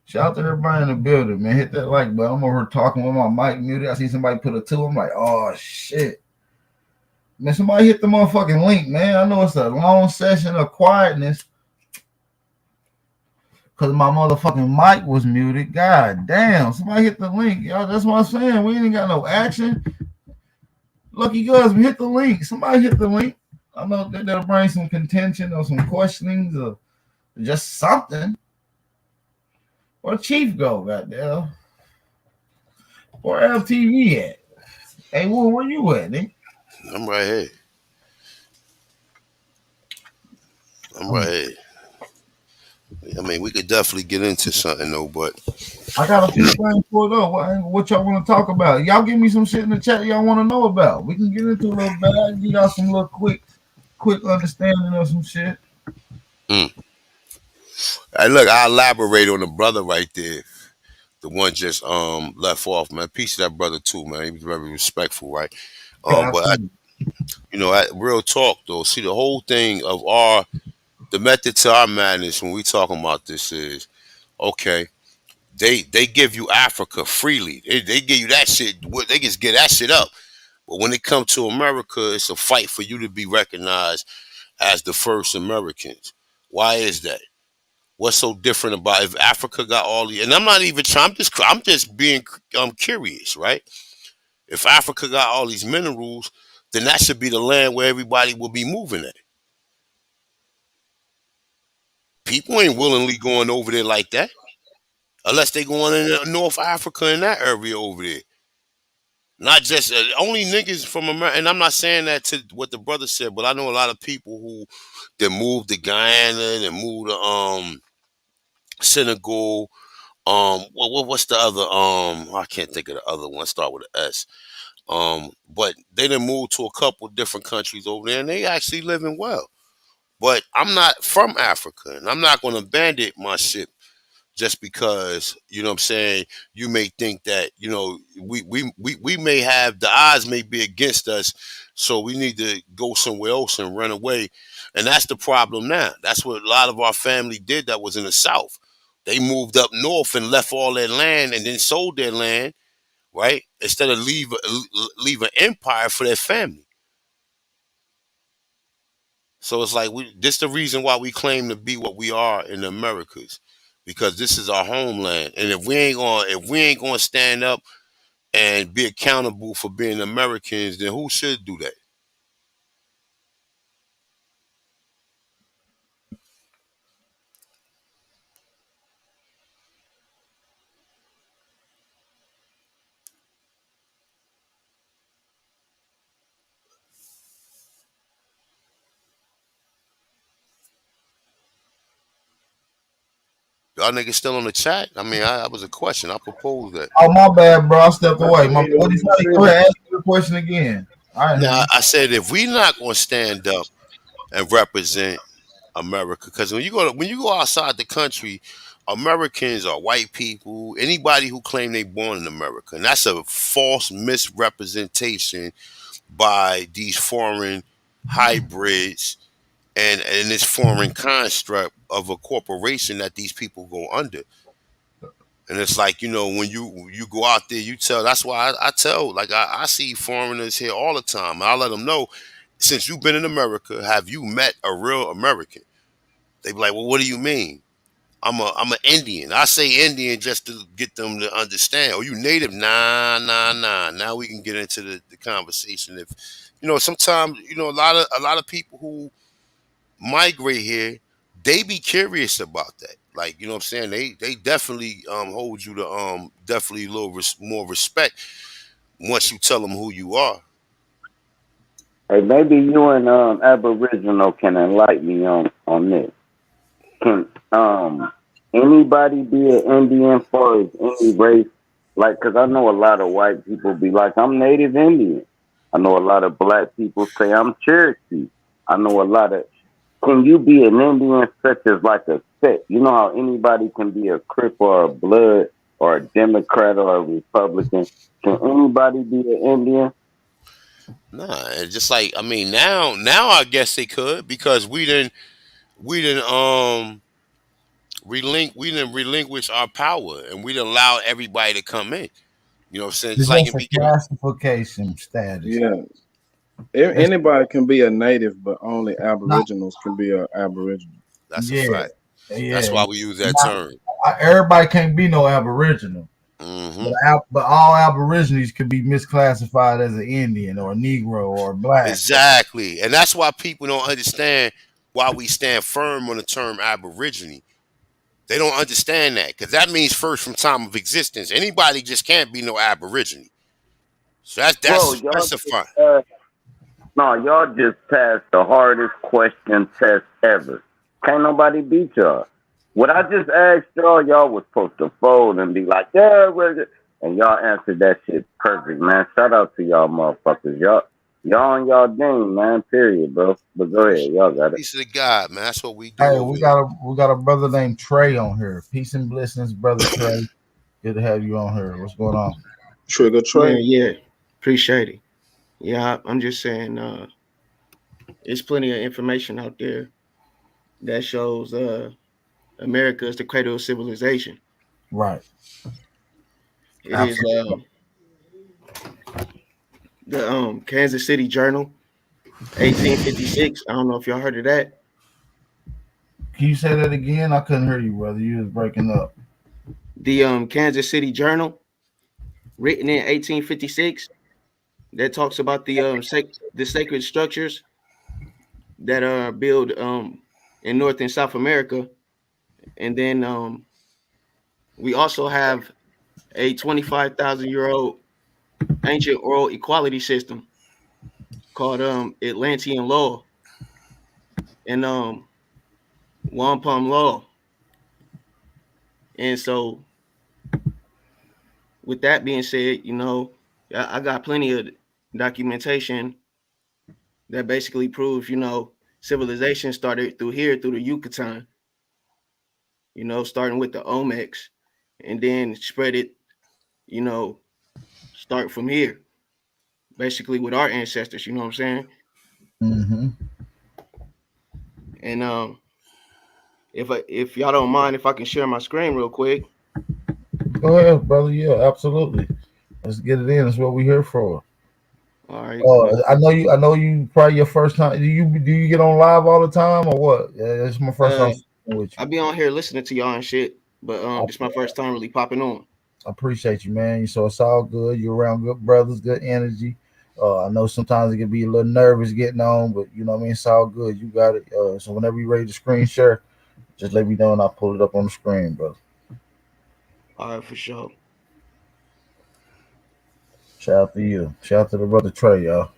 Shout out to everybody in the building, man. Hit that like button. I'm over here talking with my mic muted. I see somebody put a two. I'm like, oh shit. Man, somebody hit the motherfucking link, man. I know it's a long session of quietness because my motherfucking mic was muted. God damn. Somebody hit the link. Y'all, that's what I'm saying. We ain't got no action. Lucky guys, we hit the link. Somebody hit the link. I know that'll bring some contention or some questionings or just something. Where Chief go, goddamn? Where LTV at? Hey, where you at, nigga? I'm right here. I'm right here. I mean, we could definitely get into something though, but I got a few things for it up. What y'all want to talk about? Y'all give me some shit in the chat y'all want to know about. We can get into a little bit. I can give y'all some little quick understanding of some shit. hey, look, I elaborate on the brother right there. The one just left off, man. Peace to that brother too, man. He was very respectful, right? But I, Absolutely. real talk though. See, the whole thing of the method to our madness when we talking about this is okay. They give you Africa freely. They give you that shit. They just get that shit up. But when it comes to America, it's a fight for you to be recognized as the first Americans. Why is that? What's so different about if Africa got all the? And I'm not even trying. I'm just being curious, right? If Africa got all these minerals, then that should be the land where everybody will be moving at. People ain't willingly going over there like that, unless they going in North Africa in that area over there. Not just only niggas from America, and I'm not saying that to what the brother said, but I know a lot of people who that moved to Guyana and moved to Senegal. What's the other I can't think of the other one. Start with an S. But they done moved to a couple different countries over there, and they actually living well. But I'm not from Africa, and I'm not going to abandon my shit just because, you know what I'm saying, you may think that, we may have, the odds may be against us, so we need to go somewhere else and run away. And that's the problem now. That's what a lot of our family did that was in the South. They moved up north and left all their land and then sold their land, right? Instead of leave an empire for their family. So it's like this the reason why we claim to be what we are in the Americas, because this is our homeland. And if we ain't gonna stand up and be accountable for being Americans, then who should do that? Y'all niggas still on the chat? I mean, that was a question. I proposed that. Oh my bad, bro. I stepped I away. couldn't My hear what what you you say? Go said. ahead, ask me the question again. All right, Now man. I said if we not gonna stand up and represent America, because when you go outside the country, Americans are white people, anybody who claim they born in America, and that's a false misrepresentation by these foreign hybrids and this foreign construct of a corporation that these people go under. And it's like, when you go out there, you tell. That's why I tell, like, I see foreigners here all the time. I let them know, since you've been in America, have you met a real American? They be like, well, what do you mean? I'm an Indian. I say Indian just to get them to understand. Oh, you native? Nah, nah, nah. Now we can get into the conversation. If sometimes a lot of people who migrate here, they be curious about that. Like, you know what I'm saying? They definitely hold you to definitely a little more respect once you tell them who you are. Hey, maybe you and Aboriginal can enlighten me on this. Can anybody be an Indian for any race? Like, cause I know a lot of white people be like, I'm Native Indian. I know a lot of black people say I'm Cherokee. I know a lot of. Can you be an Indian such as like a sect? You know how anybody can be a Crip or a Blood or a Democrat or a Republican. Can anybody be an Indian? Nah, it's just like, I mean, now I guess they could, because we didn't We didn't relinquish our power, and we didn't allow everybody to come in. You know what I'm saying? It's Just like in just the a beginning. classification status. Yeah. It's Anybody can be a native, but only not. Aboriginals can be a Aboriginal. That's a Yeah, fact. That's yeah. why we use that Not, term. everybody can't be no Aboriginal, Hmm. but all Aborigines could be misclassified as an Indian or a Negro or black. Exactly, and that's why people don't understand why we stand firm on the term Aborigine. They don't understand that because that means first from time of existence. Anybody just can't be no Aborigine. So Bro, that's y'all just specifying. no, y'all just passed the hardest question test ever. Can't nobody beat y'all. What I just asked y'all, y'all was supposed to fold and be like, yeah, and y'all answered that shit perfect, man. Shout out to y'all motherfuckers. Y'all on y'all game, man. Period, bro. But go ahead, y'all got it. Piece of the God, man. That's what we do Hey, over here. we got a brother named Trey on here. Peace and blessings, brother Trey. Good to have you on here. What's going on? Trigger Yeah, Trey. yeah. Appreciate it. Yeah, I'm just saying there's plenty of information out there that shows America is the cradle of civilization. Right. It is Absolutely. the Kansas City Journal, 1856. I don't know if y'all heard of that. Can you say that again? I couldn't hear you, brother. You was breaking up. The Kansas City Journal, written in 1856, that talks about the sacred structures that are built in North and South America. And then we also have a 25,000-year-old ancient oral equality system called Atlantean law and wampum law. And so, with that being said, I got plenty of documentation that basically proves, civilization started through here, through the Yucatan, starting with the Olmecs and then spread it, you know, start from here, basically with our ancestors, you know what I'm saying? Mm-hmm. And if y'all don't mind, if I can share my screen real quick. Go ahead, brother. Yeah, absolutely. Let's get it in. That's what we're here for. All right. I know you. I know you. Probably your first time. Do you get on live all the time or what? Yeah, it's my first time Uh, with I be on here listening to y'all and shit, but you. this is my first time really popping on. I appreciate you, man. So it's all good. You're around good brothers, good energy. I know sometimes it can be a little nervous getting on, but you know what I mean. It's all good. You got it. So whenever you're ready to screen share, just let me know and I'll pull it up on the screen, brother. All right, for sure. Shout out to you. Shout out to the brother Trey, y'all.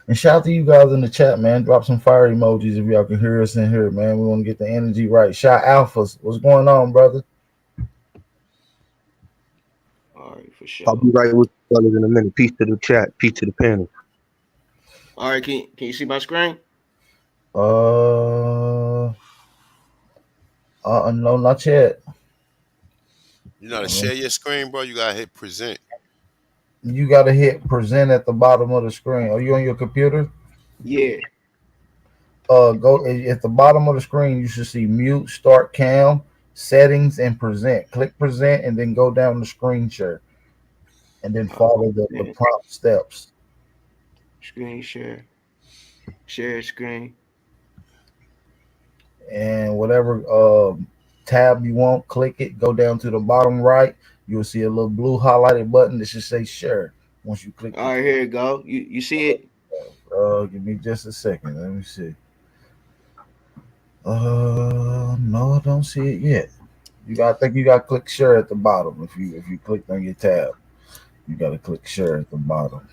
And shout out to you guys in the chat, man. Drop some fire emojis if y'all can hear us in here, man. We want to get the energy right. Shout Alphas. What's going on, brother? All right, for I'll sure. be right with you brothers in a minute. Peace to the chat. Peace to the panel. All right, can you see my screen? Uh, no, not yet. You know how to share your screen, bro. You gotta hit present. You got to hit present at the bottom of the screen. Are you on your computer? Yeah. Go at the bottom of the screen. You should see mute, start cam, settings, and present. Click present, and then go down the screen share, and then All follow the right. prompt steps. Screen share. Share screen. And whatever tab you want, click it. Go down to the bottom right. You'll see a little blue highlighted button that should say share. Once you click All right, here you go. You see it? give me just a second. Let me see. No, I don't see it yet. I think you got to click share at the bottom. If you clicked on your tab, you got to click share at the bottom.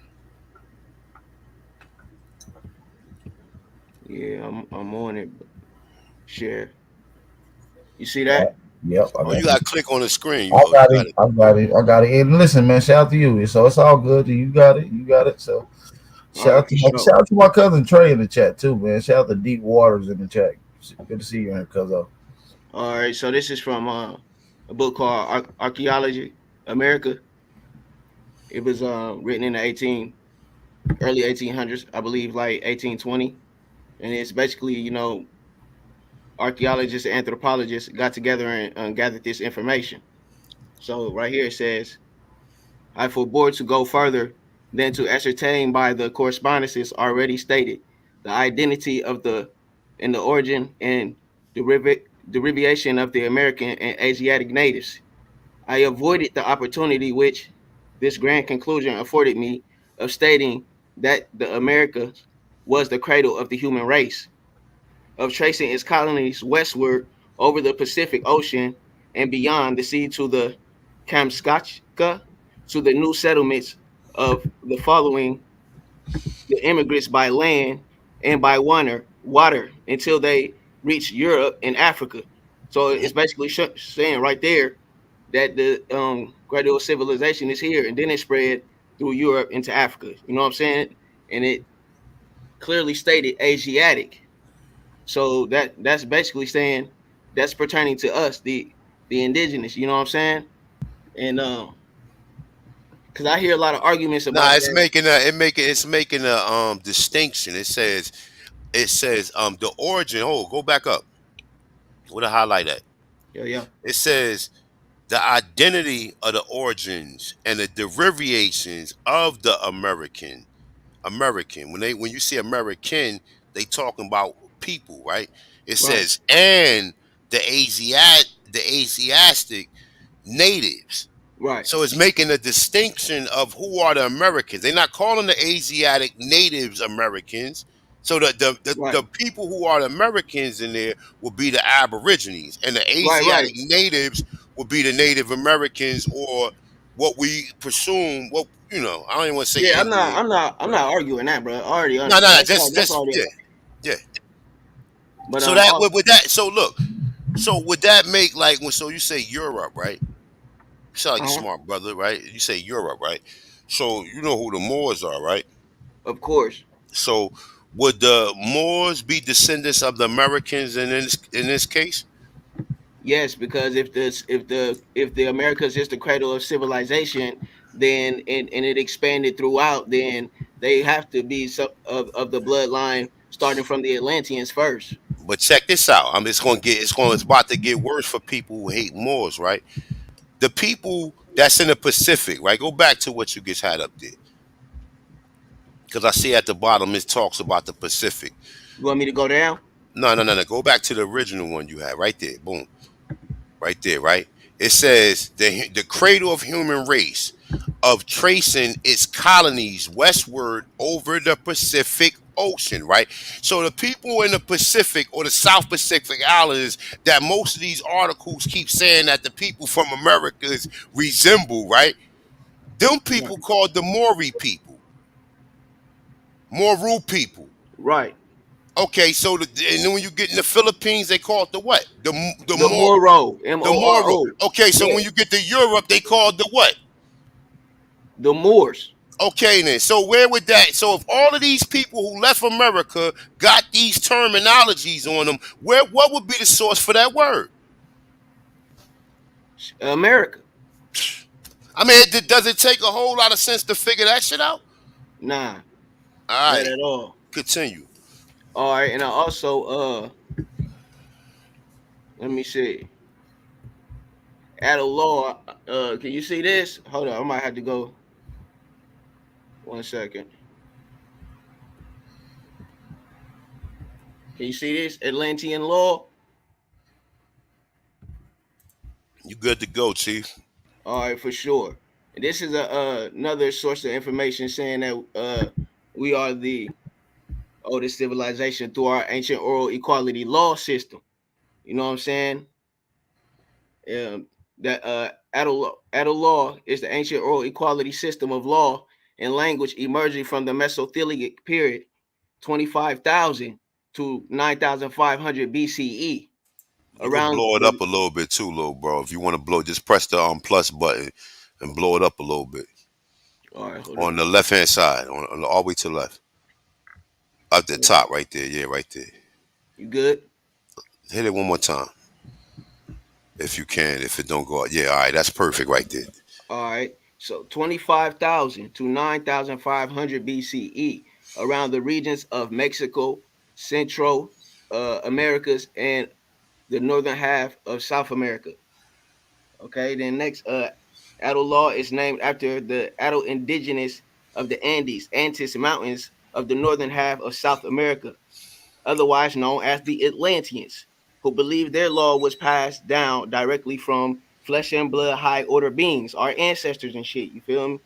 Yeah, I'm on it. Share. You see that? Yep, I Oh, you got it. gotta click on the screen. I Oh, you got got it. it. I got it. I got it. And listen, man, shout out to you. So it's all good. You got it. You got it. So All right, for sure. shout out to my cousin Trey in the chat too, man. Shout out to Deep Waters in the chat. Good to see you in here, cuzzo. All right, so this is from a book called Archaeology America. It was written in the early 1800s, I believe, like 1820, and it's basically archaeologists and anthropologists got together and gathered this information. So right here it says, I forbore to go further than to ascertain by the correspondences already stated the identity of the and the origin and derivation of the American and Asiatic natives. I avoided the opportunity which this grand conclusion afforded me of stating that the Americas was the cradle of the human race, of tracing its colonies westward over the Pacific Ocean and beyond the sea to the Kamskatka, to the new settlements of the following the immigrants by land and by water until they reach Europe and Africa. So Mhm. it's basically saying right there that the gradual civilization is here, and then it spread through Europe into Africa. You know what I'm saying? And it clearly stated Asiatic. So that's basically saying that's pertaining to us, the indigenous. You know what I'm saying? And because I hear a lot of arguments Nah, about that. it's making a distinction. It says the origin. Oh, go back up. What a highlight at. Yeah, yeah, It says the identity of the origins and the derivations of the American. When you see American, they talking about people, right? It right, says and the Asiatic natives. right, So it's making a distinction of who are the Americans. They're not calling the Asiatic natives Americans. So right, the people who are the Americans in there will be the Aborigines, and the right. Asiatic natives will be the Native Americans, or what we presume. What I don't even want to say Yeah, I'm not, Indian. I'm not, I'm not arguing that, bro. I already, No, no, that's just already. yeah, yeah. But So that all, with that, so look, so would that make like when so you say Europe, right? You sound like a uh-huh, smart brother, right? You say Europe, right? So you know who the Moors are, right? of course, So would the Moors be descendants of the Americans in this case? yes, because if the Americas is the cradle of civilization, then and it expanded throughout, then they have to be some of the bloodline starting from the Atlanteans first. But check this out. I mean, it's about to get worse for people who hate Moors, right? The people that's in the Pacific, right? Go back to what you just had up there, because I see at the bottom it talks about the Pacific. You want me to go down? No, no, no, no. Go back to the original one you had right there. Boom, right there, right. It says the cradle of human race of tracing its colonies westward over the Pacific Ocean, right? So the people in the Pacific or the South Pacific Islands that most of these articles keep saying that the people from Americas resemble, right? Them Right, people called the Maury people, Moru people. right. Okay, so and then when you get in the Philippines, they call it the what? The Moro, The Moro. Moro. Okay, so Yeah, when you get to Europe, they call it the what? the Moors. Okay, then. So where would that? So if all of these people who left America got these terminologies on them, what would be the source for that word? America. I mean, does it take a whole lot of sense to figure that shit out? Nah, All not right, at all. continue. All right, and I also let me see. Add a law. Can you see this? Hold on, I might have to go 1 second. Can you see this Atlantean law? You good to go, Chief? All right, for sure. And this is another source of information saying that we are the oldest civilization through our ancient oral equality law system. You know what I'm saying? That Adal law is the ancient oral equality system of law and language emerging from the Mesothelic period, 25,000 to 9,500 BCE. You can Around blow it up the a little bit too, little bro. If you want to blow, just press the plus button and blow it up a little bit all right, hold on on. the left hand side, on all the way to the left, up the top, right there. Yeah, right there. You good? Hit it one more time if you can. If it don't go out, yeah, all right, that's perfect right there. All right. So 25,000 to 9,500 BCE around the regions of Mexico, Central Americas, and the northern half of South America. Okay, then next, Adel Law is named after the Adel indigenous of the Andes Mountains of the northern half of South America, otherwise known as the Atlanteans, who believed their law was passed down directly from flesh and blood high order beings, our ancestors and shit. You feel me?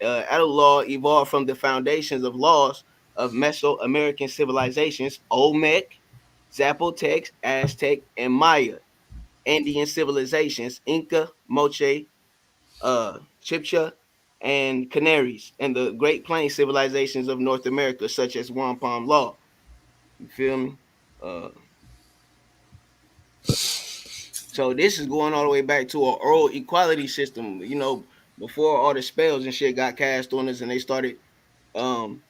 Adel Law evolved from the foundations of laws of Mesoamerican civilizations, Olmec, Zapotec, Aztec, and Maya, Andean civilizations, Inca, Moche, Chibcha, and Canaries, and the Great Plains civilizations of North America, such as Wampum Law. You feel me? Uh, so this is going all the way back to an oral equality system. Before all the spells and shit got cast on us, and they started, um,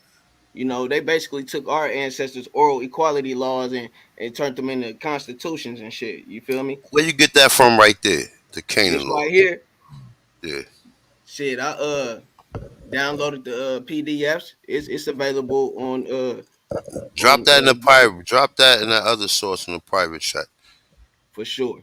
they basically took our ancestors' oral equality laws and turned them into constitutions and shit. You feel me? Where you get that from right there? The Canaan This law. right here, Yeah. shit. I downloaded the PDFs. It's available on Drop that in the YouTube private. Drop that in that other source in the private chat. for sure.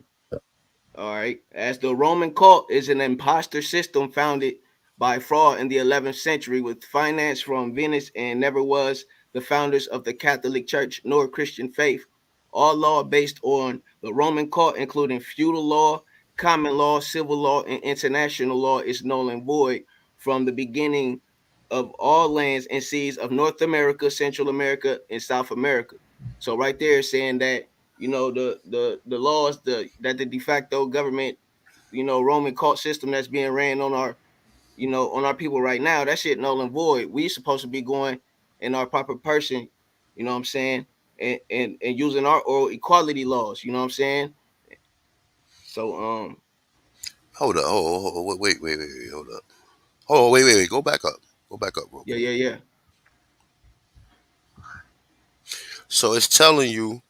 All right. As the Roman cult is an imposter system founded by fraud in the 11th century with finance from Venice and never was the founders of the Catholic Church nor Christian faith. All law based on the Roman cult, including feudal law, common law, civil law, and international law, is null and void from the beginning of all lands and seas of North America, Central America, and South America. So right there saying that the laws that the de facto government, Roman cult system that's being ran on our on our people right now, that shit null and void. We supposed to be going in our proper person, you know what I'm saying, and using our oral equality laws, you know what I'm saying. So Hold up. Wait. Hold up. Oh, wait. Go back up. Go back up real yeah, quick. yeah, yeah. So it's telling you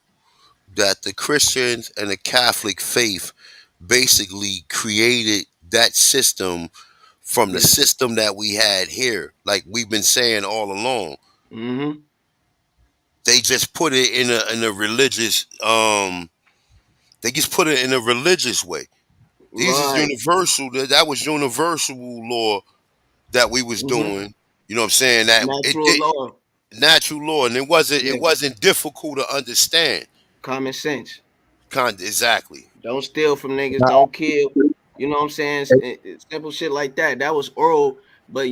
that the Christians and the Catholic faith basically created that system from the Yes. system that we had here, like we've been saying all along. Mm-hmm. They just put it in a religious they just put it in a religious way. These is Right. universal. That was universal law that we was Mm-hmm. doing. You know what I'm saying? That Natural it law. natural law, and it Yeah. wasn't difficult to understand. Common sense. Exactly. Don't steal from niggas. Don't kill. You know what I'm saying? Simple shit like that. That was oral, but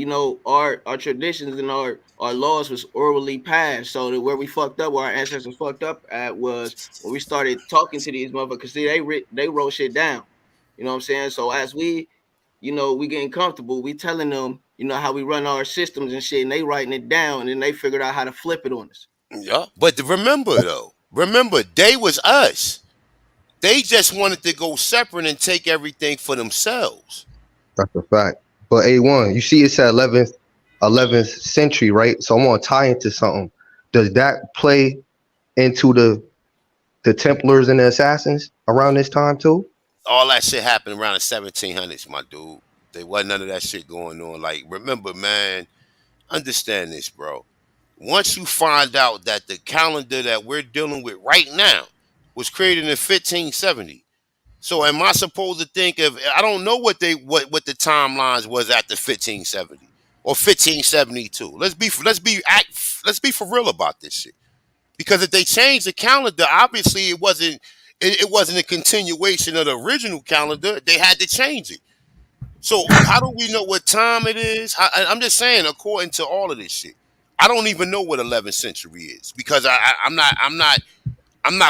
our traditions and our laws was orally passed. So that where we fucked up, where our ancestors fucked up at was when we started talking to these motherfuckers. See, they wrote shit down. You know what I'm saying? So as we getting comfortable, we telling them, how we run our systems and shit, and they writing it down, and then they figured out how to flip it on us. Yeah. But remember though, remember they was us. They just wanted to go separate and take everything for themselves. That's a fact. But A1, you see it's at 11th century, right? So I'm gonna tie into something. Does that play into the Templars and the Assassins around this time too? All that shit happened around the 1700s, my dude. There wasn't none of that shit going on. Like, remember, man, understand this, bro. Once you find out that the calendar that we're dealing with right now was created in 1570, so am I supposed to think of? I don't know what the timelines was after 1570 or 1572. Let's be for real about this shit. Because if they changed the calendar, obviously it wasn't a continuation of the original calendar. They had to change it. So how do we know what time it is? I'm just saying, according to all of this shit, I don't even know what 11th century is because I'm not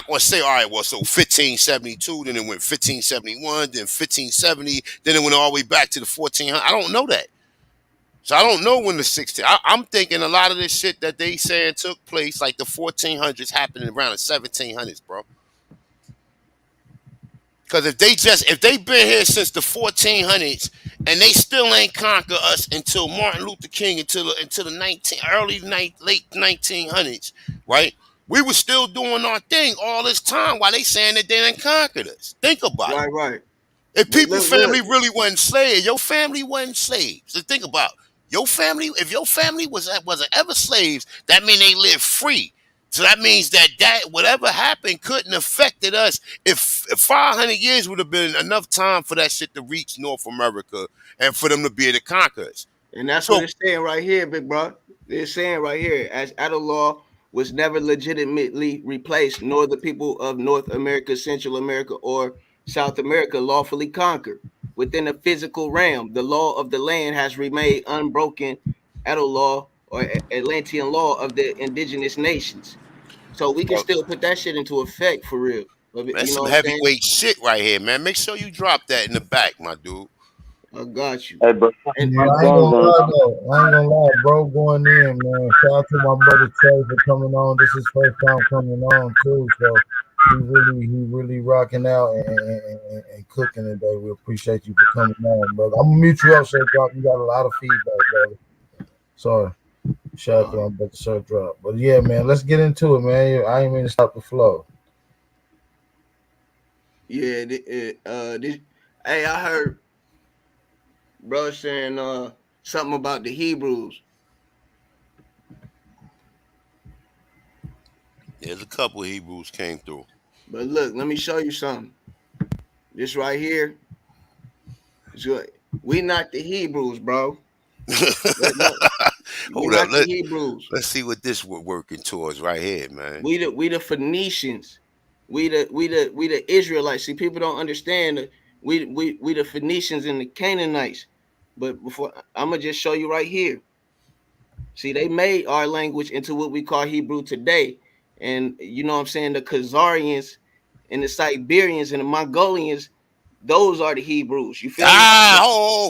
going to say, all right, well, so 1572, then it went 1571, then 1570, then it went all the way back to the 1400. I don't know that. So I don't know when the 16. I'm thinking a lot of this shit that they saying took place, like the 1400s, happening around the 1700s, bro. Because if they been here since the 1400s and they still ain't conquer us until Martin Luther King until the late 1900s, right? We were still doing our thing all this time while they saying that they didn't conquer us. Think about it. Right, right. If But people look. family really wasn't slaves, your family wasn't slaves. So think about your family. If your family wasn't ever slaves, that mean they lived free. So that means that whatever happened couldn't affected us. If 500 years would have been enough time for that shit to reach North America and for them to be able to conquer us. And that's what So it's saying right here, big bro. It's saying right here, as adult law was never legitimately replaced, nor the people of North America, Central America, or South America lawfully conquered. Within the physical realm, the law of the land has remained unbroken adult law or Atlantean law of the indigenous nations. So we can uh, still put that shit into effect for real. that's You know some what I'm saying? heavyweight shit right here, man. Make sure you drop that in the back, my dude. I got you. Hey, but And Yeah, my I ain't gonna brother, lie though. I ain't gonna lie, bro. Going in, man. Shout out to my brother Trey for coming on. This is his first time coming on too, so he really rocking out and cooking today. We appreciate you for coming on, brother. I'm gonna mute you up, Sir Drop. You got a lot of feedback, brother. Sorry. Shout out to my brother Sir Drop. But yeah, man, let's get into it, man. I ain't mean to stop the flow. yeah, hey, I heard bro saying something about the Hebrews. There's a couple of Hebrews came through. But look, let me show you something. This right here is good. We not the Hebrews, bro. No, we Hold up, not the Hebrews. let's see what this we're working towards right here, man. We the Phoenicians. We the Israelites. See, people don't understand that we the Phoenicians and the Canaanites. But before I'm gonna just show you right here. See, they made our language into what we call Hebrew today. And you know what I'm saying? The Khazarians and the Siberians and the Mongolians, those are the Hebrews. You feel me?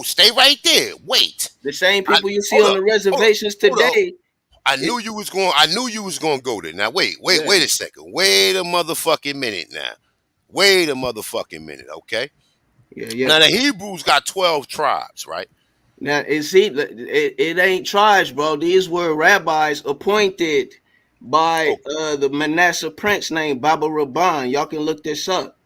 Stay right there. Wait. The same I, people you see hold on up. the reservations Hold up. today. I knew you was going to go there. Now wait Yeah, a second. Wait a motherfucking minute now. Wait a motherfucking minute, okay? yeah. Now the Hebrews got 12 tribes, right? Now it ain't tribes, bro. These were rabbis appointed by Okay. the Manasseh prince named Baba Rabban. Y'all can look this up.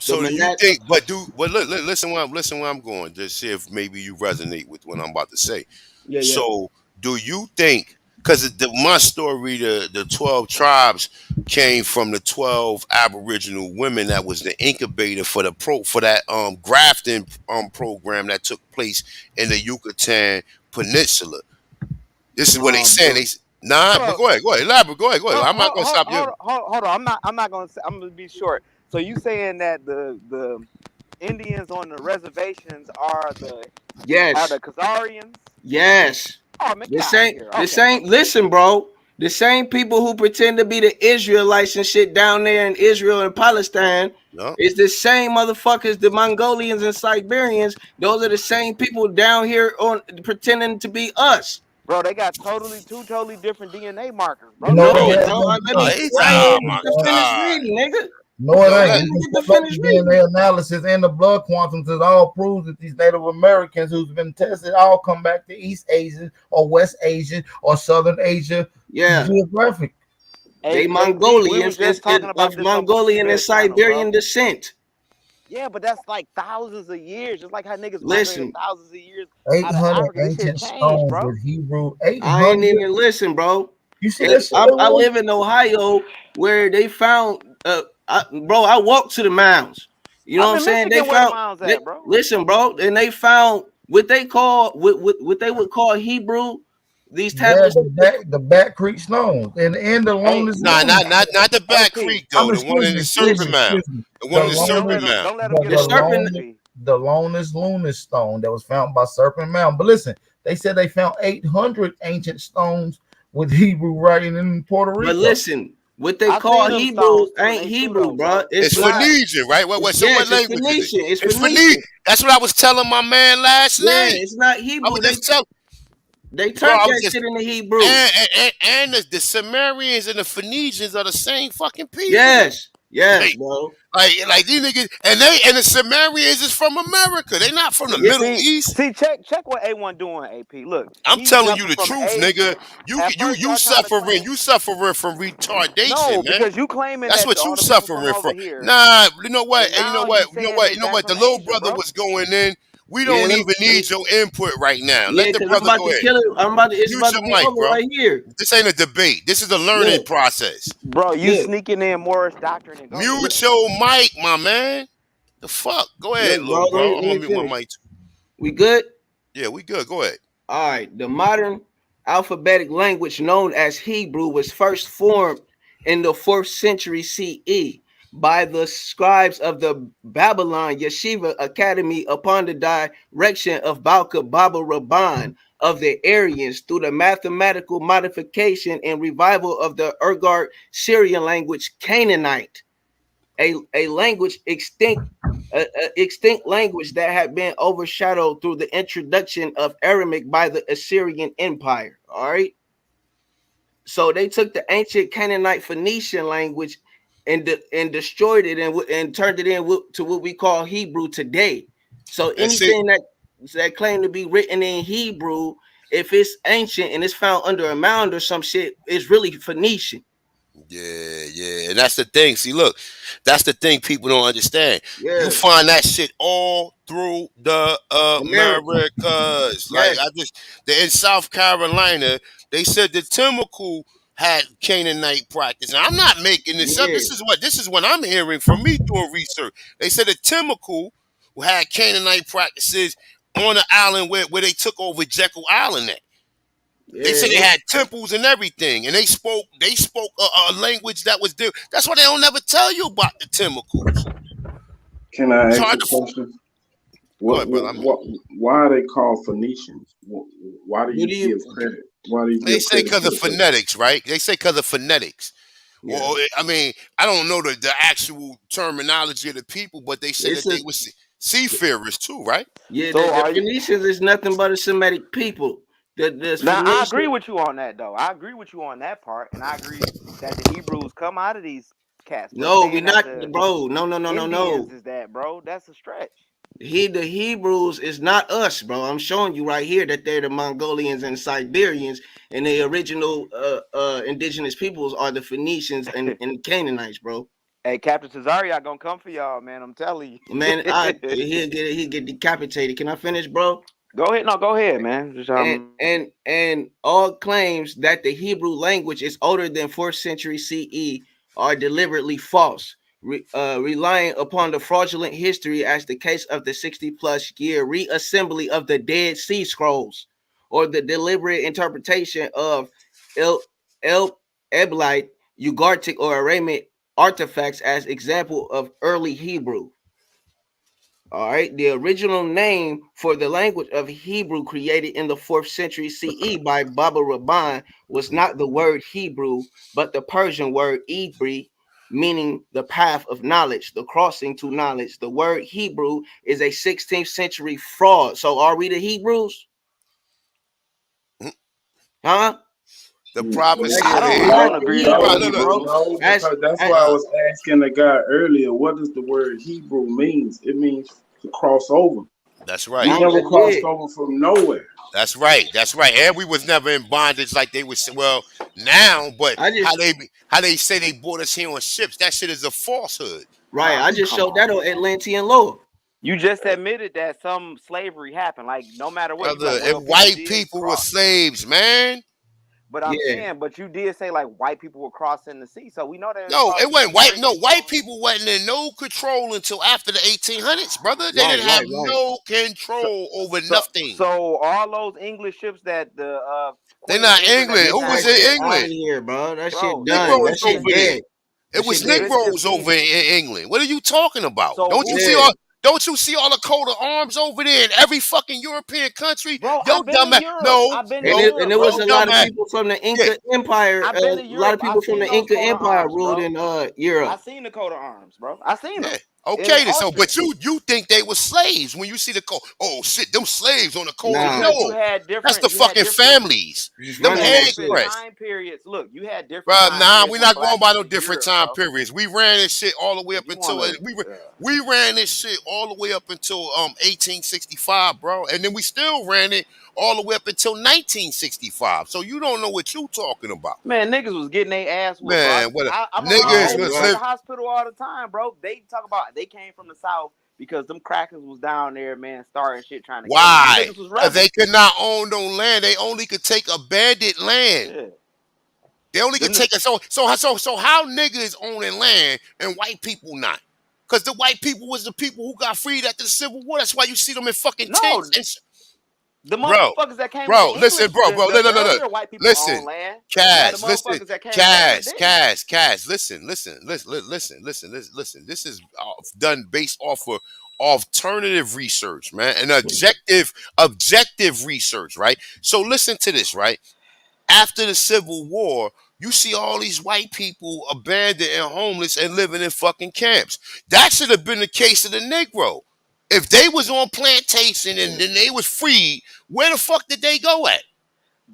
The So do you Manasseh, think listen where I'm going, just see if maybe you resonate with what I'm about to say. yeah. So do you think, because my story, the 12 tribes came from the 12 Aboriginal women that was the incubator for that grafting program that took place in the Yucatan Peninsula. This is what they No, saying. bro. Nah, Hold but on. go ahead, elaborate, go ahead. Hold, I'm not hold, gonna hold, stop you. hold, hold on. I'm not gonna say, I'm gonna be short. So you saying that the Indians on the reservations are Yes. the Khazarians? Yes. Oh man, The get out of same, here. the Okay. same, listen, bro. The same people who pretend to be the Israelites and shit down there in Israel and Palestine No. is the same motherfuckers, the Mongolians and Siberians. Those are the same people down here on pretending to be us. Bro, they got two totally different DNA markers, You bro. know They No, what? ain't it Yeah, don't. no, Let Oh, me no, he's, wait. oh Let my me finish God. reading, nigga. no, it Yo, ain't. Let let me We get to conducted finish reading. DNA analysis and the blood quantums. It all proves that these Native Americans who's been tested all come back to East Asian or West Asian or Southern Asia Yeah, geographic. they AP, we was Mongolians just talking of about this on Boochie Mongolian and Man channel, bro. Siberian descent. Yeah, but that's like thousands of years, just like how niggas migrated Listen, thousands of years out of 800 Africa. This shit ancient changed, stones bro. with Hebrew. I ain't 800. even listen, bro. You see that shit? I live in Ohio where they found bro, I walked to the mounds. You know what I'm I'm in saying? They Michigan where the found miles at, bro. listen, bro, and they found what they call what they would call Hebrew, these Yeah, tablets. the back creek stones and the Hey, longest Nah, lunar stone. not the back AP. creek though. The one Excuse in me, the excuse me, Serpent Listen, Mound. excuse me. The one The in the Yeah, Serpent longest, Mound. don't let them the, get the the away with serpent it, longest, AP. the longest lunar stone that was found by Serpent Mound. But listen, they said they found 800 ancient stones with Hebrew writing in Puerto but Rico. listen, what they I call seen them Hebrew stones too, and ain't they true Hebrew, though, bro. bro. It's It's not. Phoenician, right? So what Yes, it's language is it? Phoenician. It's It's Phoenician. Phoenician. That's what I was telling my man last Yeah, night. it's not I Hebrew. was just telling, They bro. turned I was that just shit into Hebrew. and the Sumerians and the Phoenicians are the same fucking people. Yes, Like, bro. like these niggas, and the Sumerians is from America. They not from the Yeah, Middle See, East. check what A1 doing, AP. Look, I'm he's telling you jumping the from truth, nigga. Asia. You At you first, you y'all trying to suffering claim you suffering from retardation, no, man. because you claiming That's that what all you the people from suffering over from. here, Nah, you know what? and And you know now what? you You know saying what? they You know back what? The from little Asia, brother bro. was going in. We Yeah, don't even let me, need your input right now. yeah, Let the because I'm brother about go to ahead. kill it. It's Mute about to your be mic, over bro. right here. This ain't a debate. This is a learning Look, process. Bro, you look, sneaking in Moorish doctrine and go ahead. look, Mute your mic, my man. The fuck? Go ahead, look, bro. little bro. I'm Let gonna me mute my finish. mic. We good? Yeah, we good. Go ahead. All right. The modern alphabetic language known as Hebrew was first formed in the 4th century CE by the scribes of the Babylon Yeshiva Academy upon the direction of Balka Baba Rabban of the Aryans through the mathematical modification and revival of the Urgar Syrian language Canaanite, a language extinct language that had been overshadowed through the introduction of Aramaic by the Assyrian Empire. All right. So they took the ancient Canaanite Phoenician language and destroyed it and turned it into what we call Hebrew today. So And see, anything that claim to be written in Hebrew, if it's ancient and it's found under a mound or some shit, it's really Phoenician. yeah. And that's the thing. See, look, that's the thing people don't understand. You Yeah. find that shit all through the America. Americas. Like Yes. in South Carolina, they said the Timbuktu had Canaanite practice. And I'm not making this up. Yeah. This is what I'm hearing from me doing research. They said the Timbuktu had Canaanite practices on the island where they took over Jekyll Island at. They Yeah. said they had temples and everything, and they spoke a language that was there. That's why they don't never tell you about the Timocles. Can I It's ask hard a to question? go ahead, brother. Why are they called Phoenicians? Why do What you do give you? credit? Why do you They give say credit because to of the Phoenicians? phonetics, right? They say because of phonetics. Yeah. Or I mean, I don't know the actual terminology of the people, but they said It's that they a were seafarers too, right? yeah. So The are you Phoenicians is nothing but a Semitic people. The now? I agree Phoenician. with you on that, though. I agree with you on that part, and I agree that the Hebrews come out of these cats. But No, we saying that not, the bro. No. Indians is that, bro, that's a stretch. The Hebrews is not us, bro. I'm showing you right here that they're the Mongolians and Siberians, and the original indigenous peoples are the Phoenicians and Canaanites, bro. Hey, Captain Cesario gonna come for y'all, man. I'm telling Man, you. he'll get decapitated. Can I finish, bro? Go ahead, no, go ahead, man. Just, And all claims that the Hebrew language is older than 4th century CE are deliberately false, relying upon the fraudulent history as the case of the 60 plus year reassembly of the Dead Sea Scrolls, or the deliberate interpretation of El El Eblite, Ugartic, or Aramaic artifacts as example of early Hebrew. All right, the original name for the language of Hebrew created in the 4th century CE by Baba Rabban was not the word Hebrew, but the Persian word Ibri, meaning the path of knowledge, the crossing to knowledge. The word Hebrew is a 16th century fraud. So are we the Hebrews? Huh? The Mm, prophecy I of the don't We I Hebrew. are don't the agree that we're Right, No, look, Hebrews, bro. Hebrews. no, because that's As why I was asking the guy earlier, what does the word Hebrew means? It means to cross over. that's We right. I never just crossed did. over from nowhere. That's right. That's right. And we was never in bondage like they was. Well, now, but I just how they say they brought us here on ships? That shit is a falsehood, right. Oh, I just come showed that on, on man. Atlantean lore. You just admitted that some slavery happened. Like no matter what, you brother. like, If well, people white did people were cross. slaves, man. But I'm Yeah. saying, but you did say like white people were crossing the sea, so we know they was No, it crossing wasn't from white. No, Oregon. white people wasn't in no control until after the 1800s, brother. They Right. didn't have Right. no So, control over so, nothing. so all those English ships that the They're Queen of not England that England. they Get Who that was signed with, in shit out of England? here, bro. That shit bro. done. Listen, That Negroes shit over listen, there. dead. That It was shit listen, dead. listen. Negroes over in England. What are you talking about? So Don't you who, see Yeah. all? Don't you see all the coat of arms over there in every fucking European country? bro? Yo, I've been to dumbass. Europe. No, I've been to no, And Europe, there was yo, a bro. lot of dumbass. people from the Yeah, Inca Empire. I've been to A lot Europe. of I've people from seen the those Inca coat of Empire arms, ruled bro. in I Europe. seen the coat of arms, bro. I seen yeah. them in Okay, then. So, Austria. but you think they were slaves when you see the coat? Oh shit, them slaves on the coat of Nah, Because no. That's the you had fucking different families. just Them you running had that different shit. Express. time periods. Look, you had different Bro, time nah, periods we're when not going black by people no in different Europe, time bro. periods. We ran this shit all the way up If you until wanna, we ran this shit all the way up until 1865, bro, and then we still ran it all the way up until 1965. So you don't know what you talking about, man, niggas was getting their ass whooped, bro. man. What a I'm around niggas Right, old was people at right. the live. hospital all the time, bro. They talk about they came from the south because them crackers was down there, man, starting shit, trying to kill them. Them Why? niggas was Because they rebels. could not own no land. They only could take abandoned land. Yeah. They only could Them, take it. So how niggas owning land and white people not? Because the white people was the people who got freed after the Civil War. That's why you see them in fucking tents no, and the bro, motherfuckers that came with bro, the listen, English, bro, bro, the no, no, no, no. earlier white people owned Listen, land. Now the Cash, listen, motherfuckers that came later Cash, didn't. Cash, Cash, listen. This is done based off of alternative research, man, and objective research, right? So listen to this, right? After the Civil War, you see all these white people abandoned and homeless and living in fucking camps. That should have been the case of the Negro. If they was on plantation and then they was freed, where the fuck did they go at?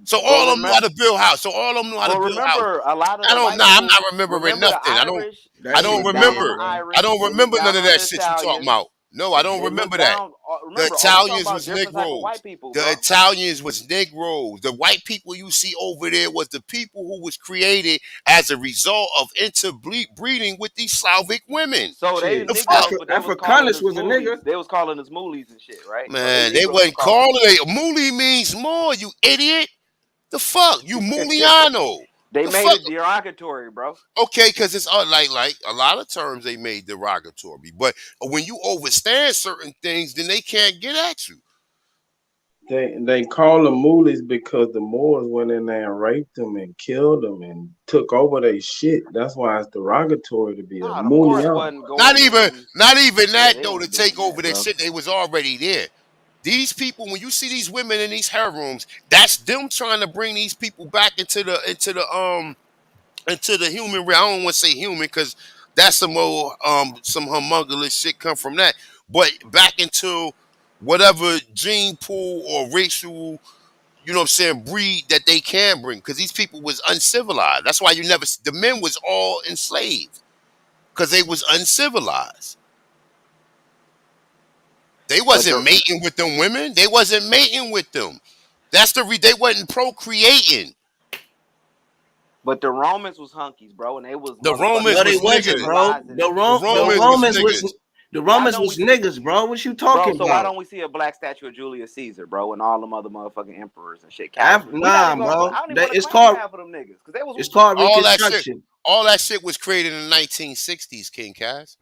So But all of them knew how remember, to build houses. So all of them knew how to build houses. a lot of I the don't. white Nah, I'm people. not remembering Remember the nothing. Irish? I That They don't shit was down on dead, the remember. bro. I Irish. don't They was remember none down of on that the shit you talking Italians. about. No, I don't They was remember that. down. The Remember, we talking Italians about was different type of Negroes. white people, The bro. Italians was Negroes. The white people you see over there was the people who was created as a result of interbreeding with these Slavic women. So they Shit. The fuck? Negroes, but they was calling Africanus us was a nigga. moolies. They was calling us moolies and shit, right? Or they Man, they Negroes was wasn't calling calling it. Mooly means more, you idiot. The fuck? You us. Muliano. They The made fuck? it derogatory, bro. Okay, because it's like a lot of terms they made derogatory. But when you overstand certain things, then they can't get at you. They call them moolies because the Moors went in there and raped them and killed them and took over their shit. That's why it's derogatory to be a Nah, the Moors mulian. wasn't Not going even in. not even Yeah, that they though to wasn't take doing over that, their bro. shit. They was already there. These people, when you see these women in these harems, that's them trying to bring these people back into the human realm. I don't want to say human because that's some homunculus shit come from that. But back into whatever gene pool or racial, you know what I'm saying, breed that they can bring. Because these people was uncivilized. That's why you never the men was all enslaved. Because they was uncivilized. They But wasn't mating with them women. They wasn't mating with them. That's they wasn't procreating. the Romans was hunkies, bro, and they was The motherfucking Romans No, they was wasn't, niggas. bro. civilized and The The Romans was Romans was niggas. why don't we see niggas, bro. What you bro? talking So why about? don't we see a black statue of Julius Caesar, bro, and all them other motherfucking emperors and shit? We not Nah, even gonna. bro. I don't even want to It's claim called half of them niggas because they was All that shit. Reconstruction. All that shit was created in the 1960s, King Cass.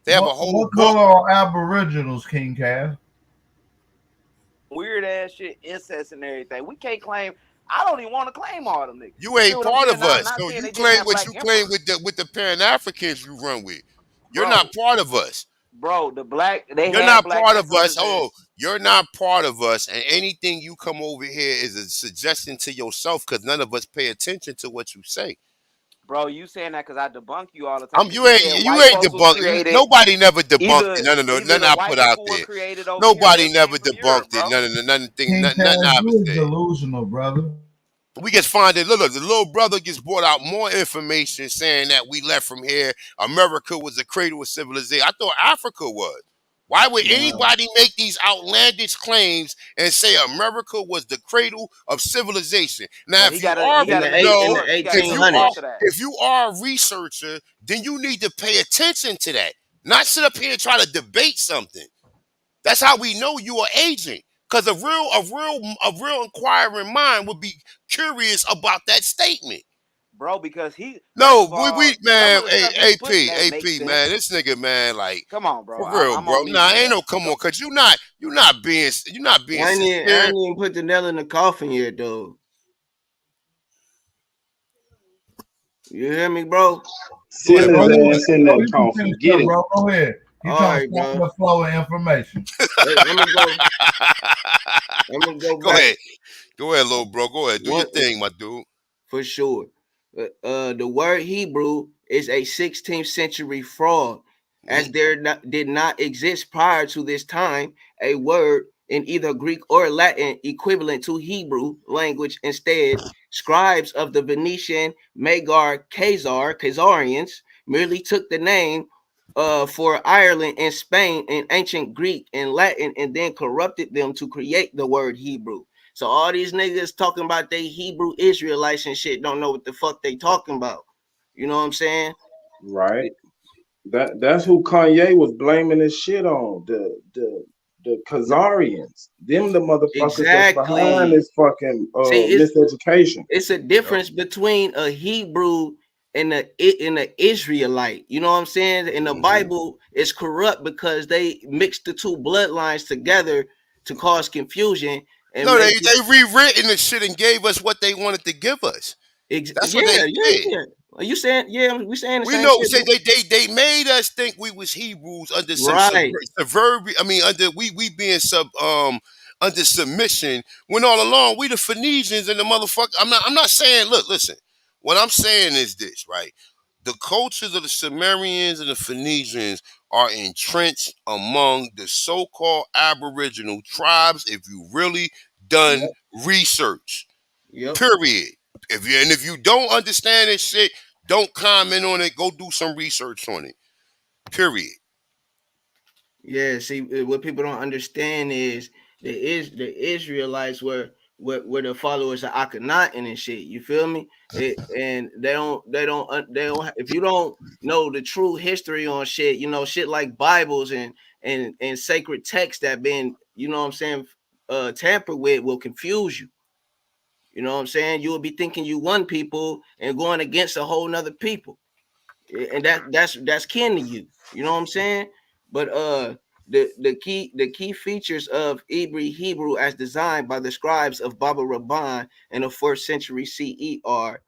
They have a whole What book. color are Aboriginals, King Cass? weird ass shit, incest and everything. We can't claim. I don't even want to claim all them niggas. You You feel ain't what I'm part saying? of us. Not So saying you they didn't claim have what black you claim emperors, with the Pan Africans you run with. You're not bro. part of us. Bro, they You're had not black part of us. emperors and Oh, you're not part of us. And anything you come over here is a suggestion to yourself because none of us pay attention to what you say. bro, you saying that because I debunk you all the time because You you ain't said you white ain't folks was debunked. created Nobody never debunked it. either None of the either nothing the I white put out people were there. created over here or they Nobody came never from Europe, debunked it. bro. Nothing King Cass, I you was is saying. delusional, brother. We just find it. Look, the little brother gets brought out more information saying that we left from here. America was the cradle of civilization. I thought Africa was. Why would Nah. anybody make these outlandish claims and say America was the cradle of civilization? Now, But if you he are In gotta the make a in no, the source. He gotta give a source 1800s. of that. if you are a researcher, then you need to pay attention to that. Not sit up here and try to debate something. That's how we know you are agent. Because a real inquiring mind would be curious about that statement. Bro, because first No, of we all, some man, of the hey, stuff he's putting AP, that makes AP, man, sense. this nigga, man, like Come on, bro. for real, I'm bro. on mute, Nah, ain't man. no come on, cause you're not being I sincere. ain't even put the nail in the coffin yet, though. You hear me, bro? Go Send ahead, his Go brother. ahead. ass in Oh, that you can finish coffin. Get up, him. bro. Go ahead. You All trying to right, stop bro. the flow of information. I'm gonna go. I'm gonna go Go back ahead. Go ahead, little bro. Go ahead. Do your one thing, my dude. for sure. The word Hebrew is a 16th century fraud, as did not exist prior to this time a word in either Greek or Latin equivalent to Hebrew language. Instead, scribes of the Venetian Magar Khazarians merely took the name for Ireland and Spain in ancient Greek and Latin and then corrupted them to create the word Hebrew. So all these niggas talking about they Hebrew Israelites and shit don't know what the fuck they talking about. You know what I'm saying? Right. That's who Kanye was blaming his shit on. The Khazarians. Them the motherfuckers that's behind Exactly. this fucking See, miseducation. it's a Yep. difference between a Hebrew and a Israelite. You know what I'm saying? In the Hmm. Bible, it's corrupt because they mixed the two bloodlines together to cause confusion and No, make it. they rewritten the shit and gave us what they wanted to give us. That's what they did. Yeah. Are you saying? Yeah, we saying the We same know. shit, Say bro. they made us think we was Hebrews under some Right. I mean, under we being under submission. When all along we the Phoenicians and the motherfucker. I'm not saying. Look, listen. What I'm saying is this, right? The cultures of the Sumerians and the Phoenicians are entrenched among the so-called Aboriginal tribes. If you really done Yep. research. Yep. Period. If you don't understand this shit, don't comment on it. Go do some research on it. Period. Yeah, see, what people don't understand is the Israelites were the followers of Akhenaten and shit. You feel me? And they don't. If you don't know the true history on shit, you know shit like Bibles and sacred texts that been, you know what I'm saying, tampered with will confuse you. You know what I'm saying? You will be thinking you one people and going against a whole nother people, and that's kin to you. You know what I'm saying? But the key features of Hebrew as designed by the scribes of Baba Rabban in the 4th century CE are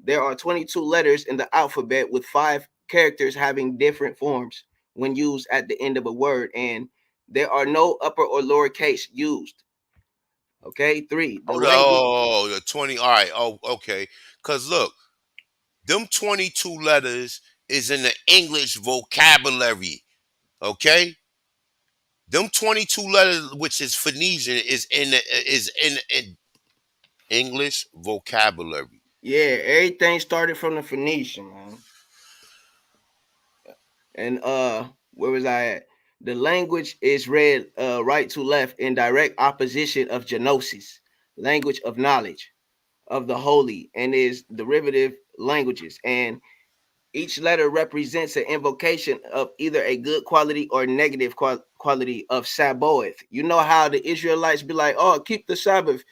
there are 22 letters in the alphabet with 5 characters having different forms when used at the end of a word, and there are no upper or lower case used. Okay, three, the language. The 20. All right. Oh, okay. Cause look, them 22 letters is in the English vocabulary. Okay? Them 22 letters, which is Phoenician, is in English vocabulary. Yeah, everything started from the Phoenician, man. And where was I at? The language is read right to left in direct opposition of genosis, language of knowledge of the holy, and is derivative languages. And each letter represents an invocation of either a good quality or negative quality of Sabaoth. You know how the Israelites be like, "Oh, keep the Sabbath."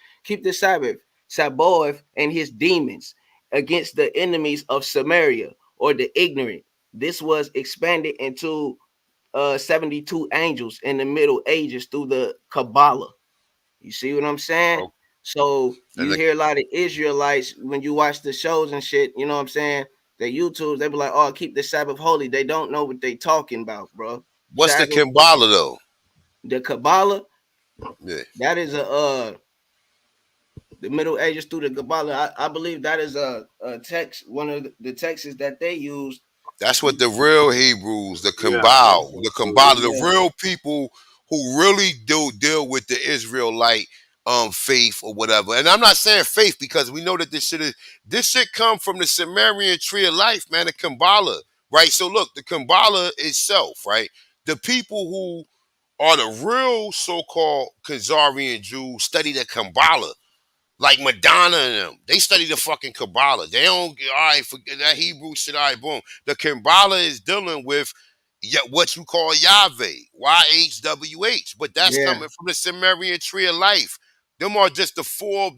Sabaoth and his demons against the enemies of Samaria or the ignorant. This was expanded into 72 angels in the Middle Ages through the Kabbalah. You see what I'm saying? Oh, So and you hear a lot of Israelites when you watch the shows and shit, you know what I'm saying? The YouTubes, they be like, "Oh, keep the Sabbath holy." They don't know what they talking about, bro. what's the Sabbath, Kimbala though? the Kabbalah, Yeah. that is a the Middle Ages through the Kabbalah. I believe that is a text, one of the texts that they use. That's what the real Hebrews, Yeah, that's The absolutely Kambal, right. the Yeah, real people who really do deal with the Israelite faith or whatever. And I'm not saying faith because we know that this shit come from the Sumerian tree of life, man, the Kambala, right? So look, the Kambala itself, right? The people who are the real so-called Khazarian Jews study the Kambala. Like Madonna and them. They study the fucking Kabbalah. They don't, all right, forget that Hebrew shit, all right, boom. The Kabbalah is dealing with what you call Yahweh, YHWH. But that's yeah. coming from the Sumerian tree of life. Them are just the four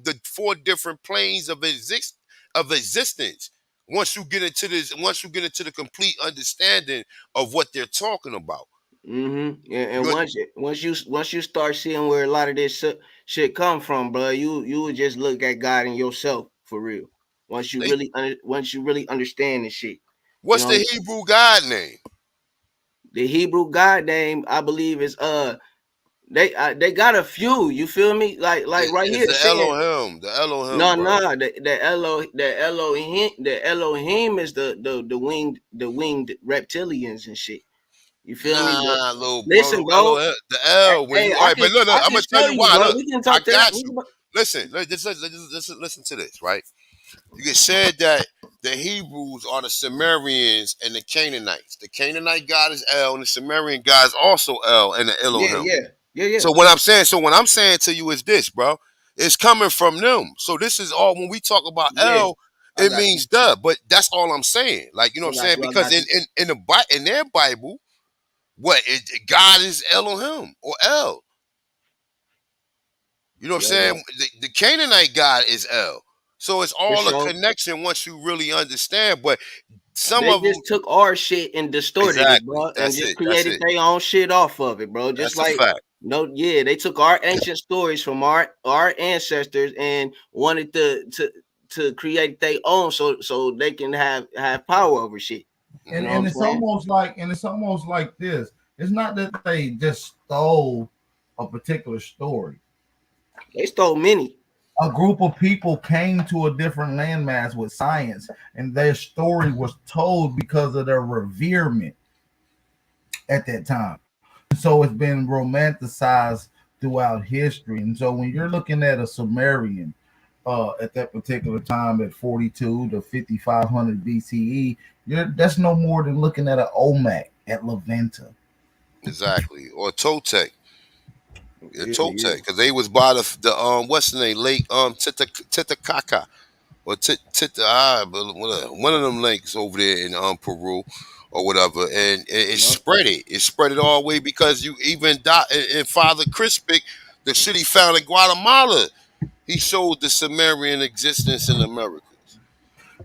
different planes of existence. Once you get into the complete understanding of what they're talking about. Yeah, and You once you start seeing where a lot of this shit come from, bro, you would just look at God and yourself for real. Once you really understand this shit, you what's know, the Hebrew God name? the Hebrew God name, I believe is they got a few. You feel me? Like right It's here the saying Elohim. The Elohim, no, bro. no, the Elohim is the winged reptilians and shit. You feel me? But Nah, little bro, listen, bro. The L. When Hey, you all right, but look, I I'm can gonna tell show you you, why. bro. Look, We can I talk to that. got you. Listen, listen to this, right? You get said that the Hebrews are the Sumerians and the Canaanites. The Canaanite god is El, and the Sumerian god is also El and the Yeah, Elohim. yeah, yeah, yeah, So what I'm saying to you is this, bro. It's coming from them. So this is all when we talk about yeah. El. I It got you. means duh, but that's all I'm saying. Like, you know I what I'm got saying? you. I Because got you. in their Bible, God is Elohim or El. You know what I'm Yeah, saying? The Canaanite God is El. So it's for all a sure. connection once you really understand. But some They of them, just took our shit and distorted it, exactly. bro, and That's just it. That's created it. their own shit off of it, bro. Just That's a like fact. no, yeah, they took our ancient stories from our ancestors and wanted to create their own, so they can have power over shit. You and know what and I'm it's saying? almost like this. It's not that they just stole a particular story. They stole many. A group of people came to a different landmass with science, and their story was told because of their reverement at that time. So it's been romanticized throughout history. And so when you're looking at a Sumerian at that particular time at 42 to 5500 BCE, that's no more than looking at an Olmec at Levanta. Exactly. Or Toltec. Yeah, Yeah, Toltec. yeah. Because they was by the what's the name? Lake Titicaca. Or one of them lakes over there in Peru or whatever, and it Yup. spread it. It spread it all the way because you even in Father Crispic, the shit he found in Guatemala, he showed the Sumerian existence in Americas.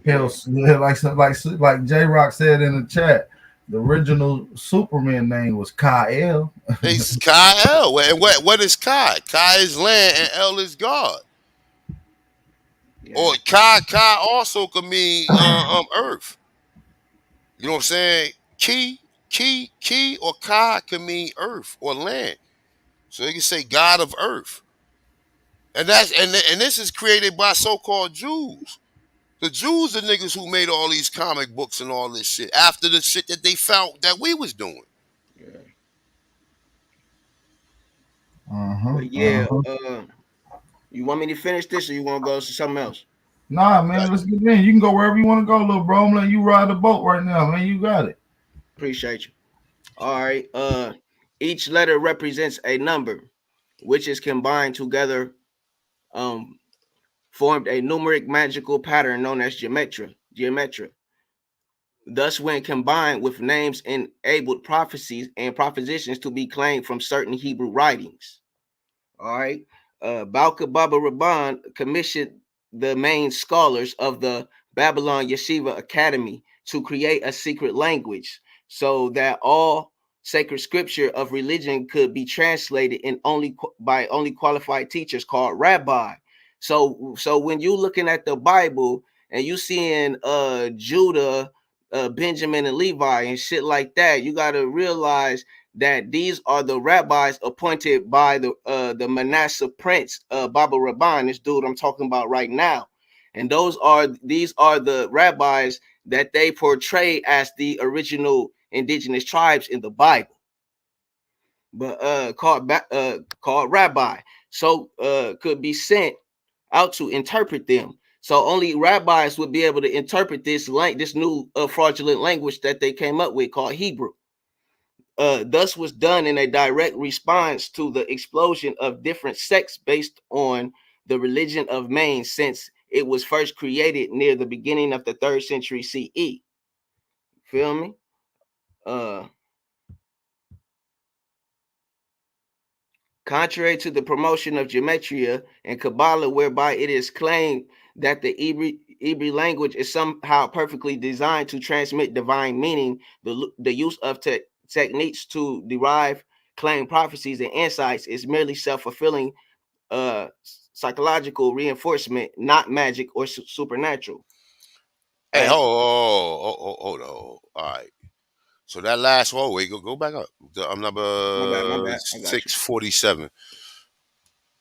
Hell, Yeah. like J Rock said in the chat, the original Superman name was Kyle. It's Kai El. And what is Kai? Kai is land and El is God. Yeah. Or Kai also could mean earth. You know what I'm saying? Key, or Ka can mean earth or land. So you can say God of earth. And this is created by so-called Jews. The Jews are niggas who made all these comic books and all this shit after the shit that they found that we was doing. Yeah. Uh-huh. But yeah, Uh-huh. you want me to finish this or you want to go to something else? Nah, Got man, let's get in. You can go wherever you want to go, little bro. I'm letting you ride the boat right now, man. You got it. Appreciate you. All right. Each letter represents a number, which is combined together, um, formed a numeric magical pattern known as gematria. Gematria. Thus, when combined with names enabled prophecies and propositions to be claimed from certain Hebrew writings. All right. Balka Baba Raban commissioned the main scholars of the Babylon Yeshiva Academy to create a secret language so that all sacred scripture of religion could be translated in only by only qualified teachers called rabbi. So when you looking at the Bible and you seeing Judah, Benjamin and Levi and shit like that, you got to realize that these are the rabbis appointed by the Manasseh Prince, Baba Rabban, this dude I'm talking about right now. And these are the rabbis that they portray as the original indigenous tribes in the Bible, but called rabbi. So could be sent out to interpret them. So only rabbis would be able to interpret this new fraudulent language that they came up with called Hebrew. Thus was done in a direct response to the explosion of different sects based on the religion of Maine, since it was first created near the beginning of the 3rd century CE. Feel me? Uh, Contrary to the promotion of gematria and Kabbalah, whereby it is claimed that the Hebrew language is somehow perfectly designed to transmit divine meaning, the use of techniques to derive claimed prophecies and insights is merely self-fulfilling psychological reinforcement, not magic or supernatural. Hey, As hold on. All right. So that last one, wait, go back up. I'm my number bad, I got you. 647.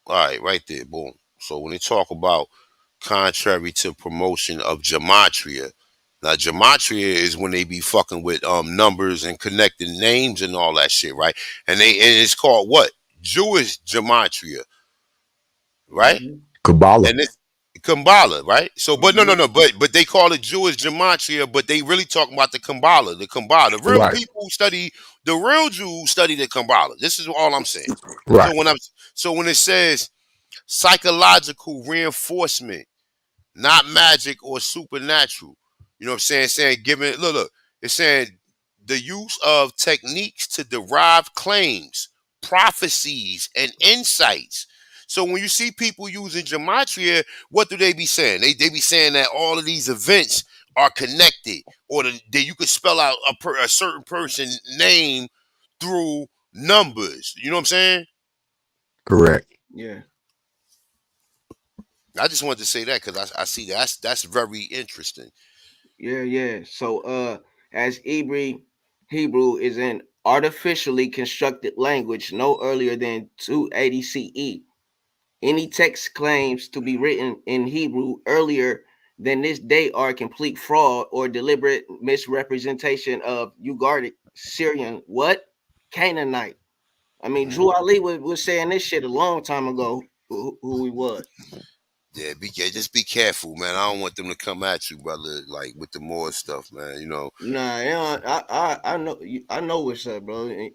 All right, right there, boom. So when they talk about contrary to promotion of gematria, now gematria is when they be fucking with numbers and connecting names and all that shit, right? And it's called what? Jewish gematria, right? Mm-hmm. Kabbalah. And it's Kabbalah, right? So, but no, Mm-hmm. but they call it Jewish gematria, but they really talking about the Kabbalah, the real Right, people who study, the real Jews study the Kabbalah. This is all I'm saying. So right. when it says psychological reinforcement not magic or supernatural. You know what I'm saying? Saying giving look, it's saying the use of techniques to derive claims, prophecies, and insights. So when you see people using gematria, what do they be saying? They be saying that all of these events are connected, or that you could spell out a certain person's name through numbers. You know what I'm saying? Correct. Yeah. I just wanted to say that because I see that's very interesting. Yeah. So as Hebrew is an artificially constructed language no earlier than 280 CE. Any text claims to be written in Hebrew earlier than this date are complete fraud or deliberate misrepresentation of Ugaritic, Syrian, what? Canaanite. I mean, Drew Ali was saying this shit a long time ago, who he was. Yeah, just be careful, man. I don't want them to come at you, brother, like with the more stuff, man. You know. Nah, yeah, I know I know what's up, bro.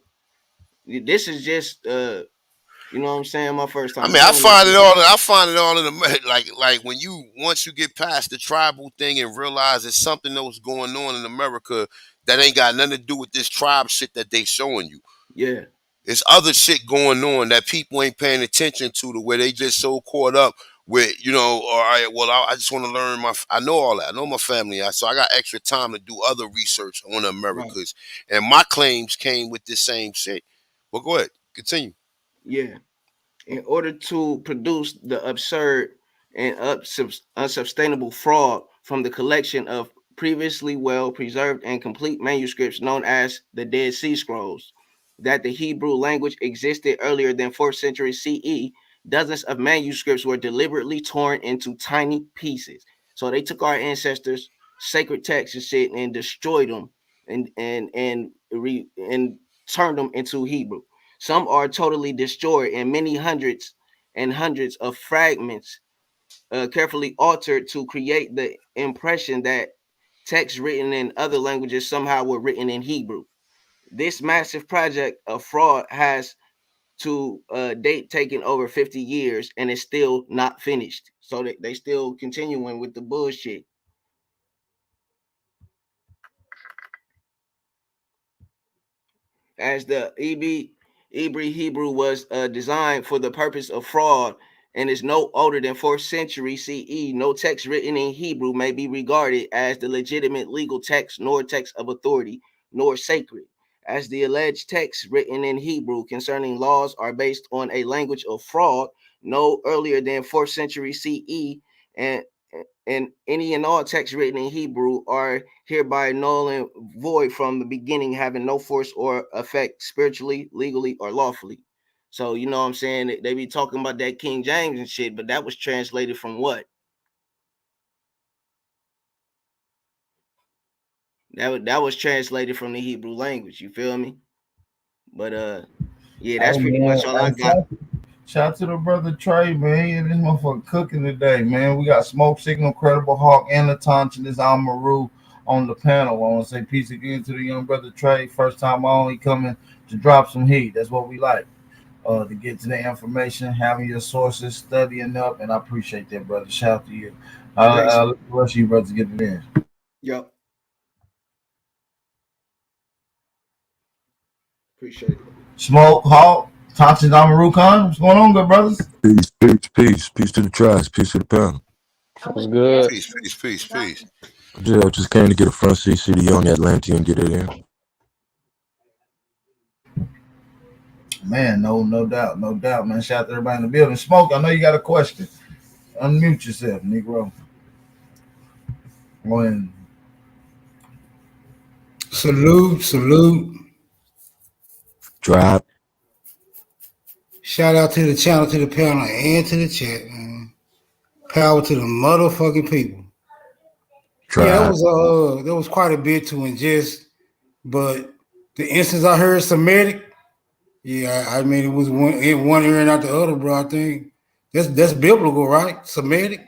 This is just you know what I'm saying, my first I time mean, I doing this find it shit. all. I find it all in the like when you once you get past the tribal thing and realize there's something else going on in America that ain't got nothing to do with this tribe shit that they showing you. Yeah. There's other shit going on that people ain't paying attention to, the way they just so caught up with, all right, well, I just want to learn I know all that. I know my family. So I got extra time to do other research on the Right. Americas. And my claims came with this same shit. Well, go ahead. Continue. Yeah. In order to produce the absurd and unsustainable fraud from the collection of previously well preserved and complete manuscripts known as the Dead Sea Scrolls, that the Hebrew language existed earlier than 4th century CE, dozens of manuscripts were deliberately torn into tiny pieces. So they took our ancestors' sacred texts and shit and destroyed them and turned them into Hebrew. Some are totally destroyed, and many hundreds and hundreds of fragments carefully altered to create the impression that texts written in other languages somehow were written in Hebrew. This massive project of fraud has to date taken over 50 years and is still not finished. So they still continuing with the bullshit. As the Hebrew was designed for the purpose of fraud and is no older than 4th century CE, no text written in Hebrew may be regarded as the legitimate legal text, nor text of authority, nor sacred. As the alleged texts written in Hebrew concerning laws are based on a language of fraud no earlier than 4th century CE, and any and all texts written in Hebrew are hereby null and void from the beginning, having no force or effect spiritually, legally, or lawfully. So you know what I'm saying? They be talking about that King James and shit, but that was translated from what? That was translated from the Hebrew language. You feel me? But yeah, that's Hey pretty man, much all I got. shout out to the brother Trey, man. He and this motherfucker cooking today, man. We got Smoke Signal, Credible Hawk, and Latanch and this Amaru on the panel. I want to say peace again to the young brother Trey. First time on, he coming to drop some heat. That's what we like. To get to the information, having your sources, studying up, and I appreciate that, brother. Shout out to you. Grace. Let the rest of you brothers get it in. Yep. Appreciate it. Smoke, Hawk, Toxic Amaru Khan. What's going on, good brothers? Peace to the tribes, peace to the panel. What's good? Peace. Yeah, I just came to get a front seat CD on the Atlantean and get it in. Man, no doubt, no doubt, man. Shout out to everybody in the building. Smoke, I know you got a question. Unmute yourself, Negro. When Salute. Drive, Shout out to the channel, to the panel, and to the chat, man. Power to the motherfucking people. Yeah, drive. that was quite a bit to ingest, but the instance I heard Semitic, yeah, I mean it was one ear and out the other, bro. I think that's biblical, right? Semitic,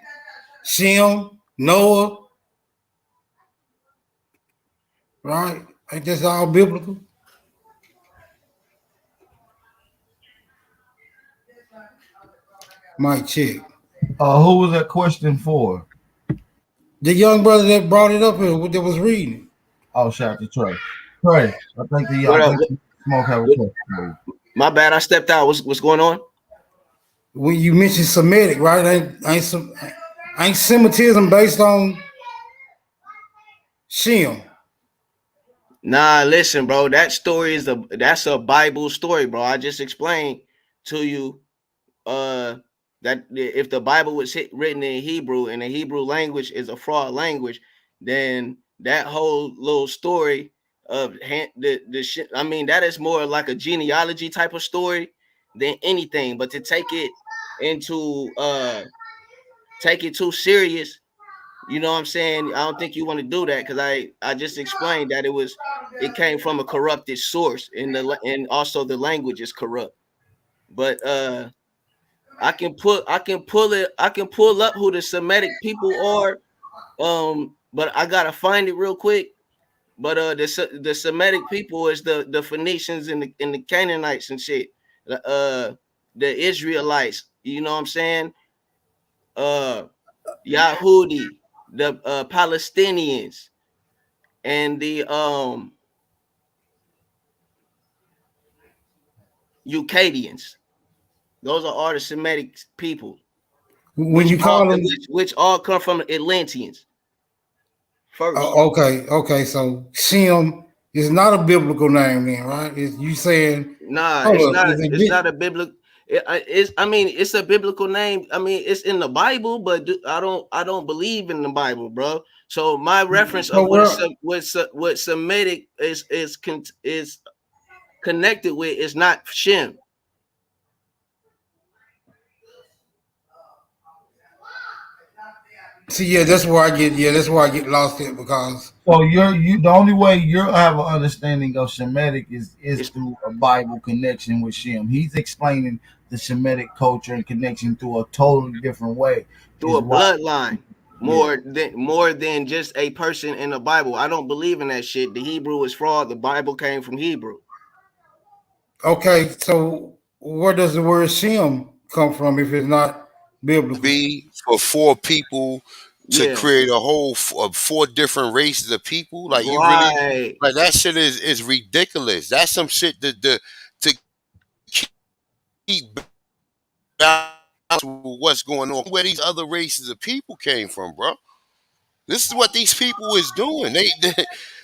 Shem, Noah, right? I think that's all biblical. Mic check. who was that question for? The young brother that brought it up here, that was reading. Oh, shout out to Trey. Trey, What I up? think Smoke have a What, question for you. my bad. I stepped out. What's going on? When you mentioned Semitic, right? Ain't Semitism based on Shem? Nah, listen, bro. That story that's a Bible story, bro. I just explained to you that if the Bible was written in Hebrew and the Hebrew language is a fraud language, then that whole little story of I mean, that is more like a genealogy type of story than anything. But to into take it too serious, you know what I'm saying? I don't think you want to do that because I just explained that it came from a corrupted source and also the language is corrupt. But I can pull up who the Semitic people are. But I gotta find it real quick. But the Semitic people is the Phoenicians and the Canaanites and shit. The Israelites, you know what I'm saying? Yahudi, the Palestinians, and the Eucadians. Those are all the Semitic people, When you call them, which all come from Atlanteans first. okay. So Shem is not a biblical name, then, right? Is you saying? Nah, Hold up, is it's it? not a biblical. I mean, it's a biblical name. I mean, it's in the Bible, but I don't believe in the Bible, bro. So my reference So of where? what Semitic is connected with is not Shem. See, yeah, that's where I get. Yeah, that's where I get lost at because So you the only way you'll have an understanding of Shemitic is It's through a Bible connection with Shem. He's explaining the Shemitic culture and connection through a totally different way. through Is a why, bloodline yeah. more than just a person in the Bible. I don't believe in that shit. The Hebrew is fraud. The Bible came from Hebrew. okay. So where does the word Shem come from if it's not biblical? Be for four people to Yeah, create a whole four different races of people. Like you really right. like that shit is ridiculous. That's some shit to keep balance with what's going on. Where these other races of people came from, bro. This is what these people is doing.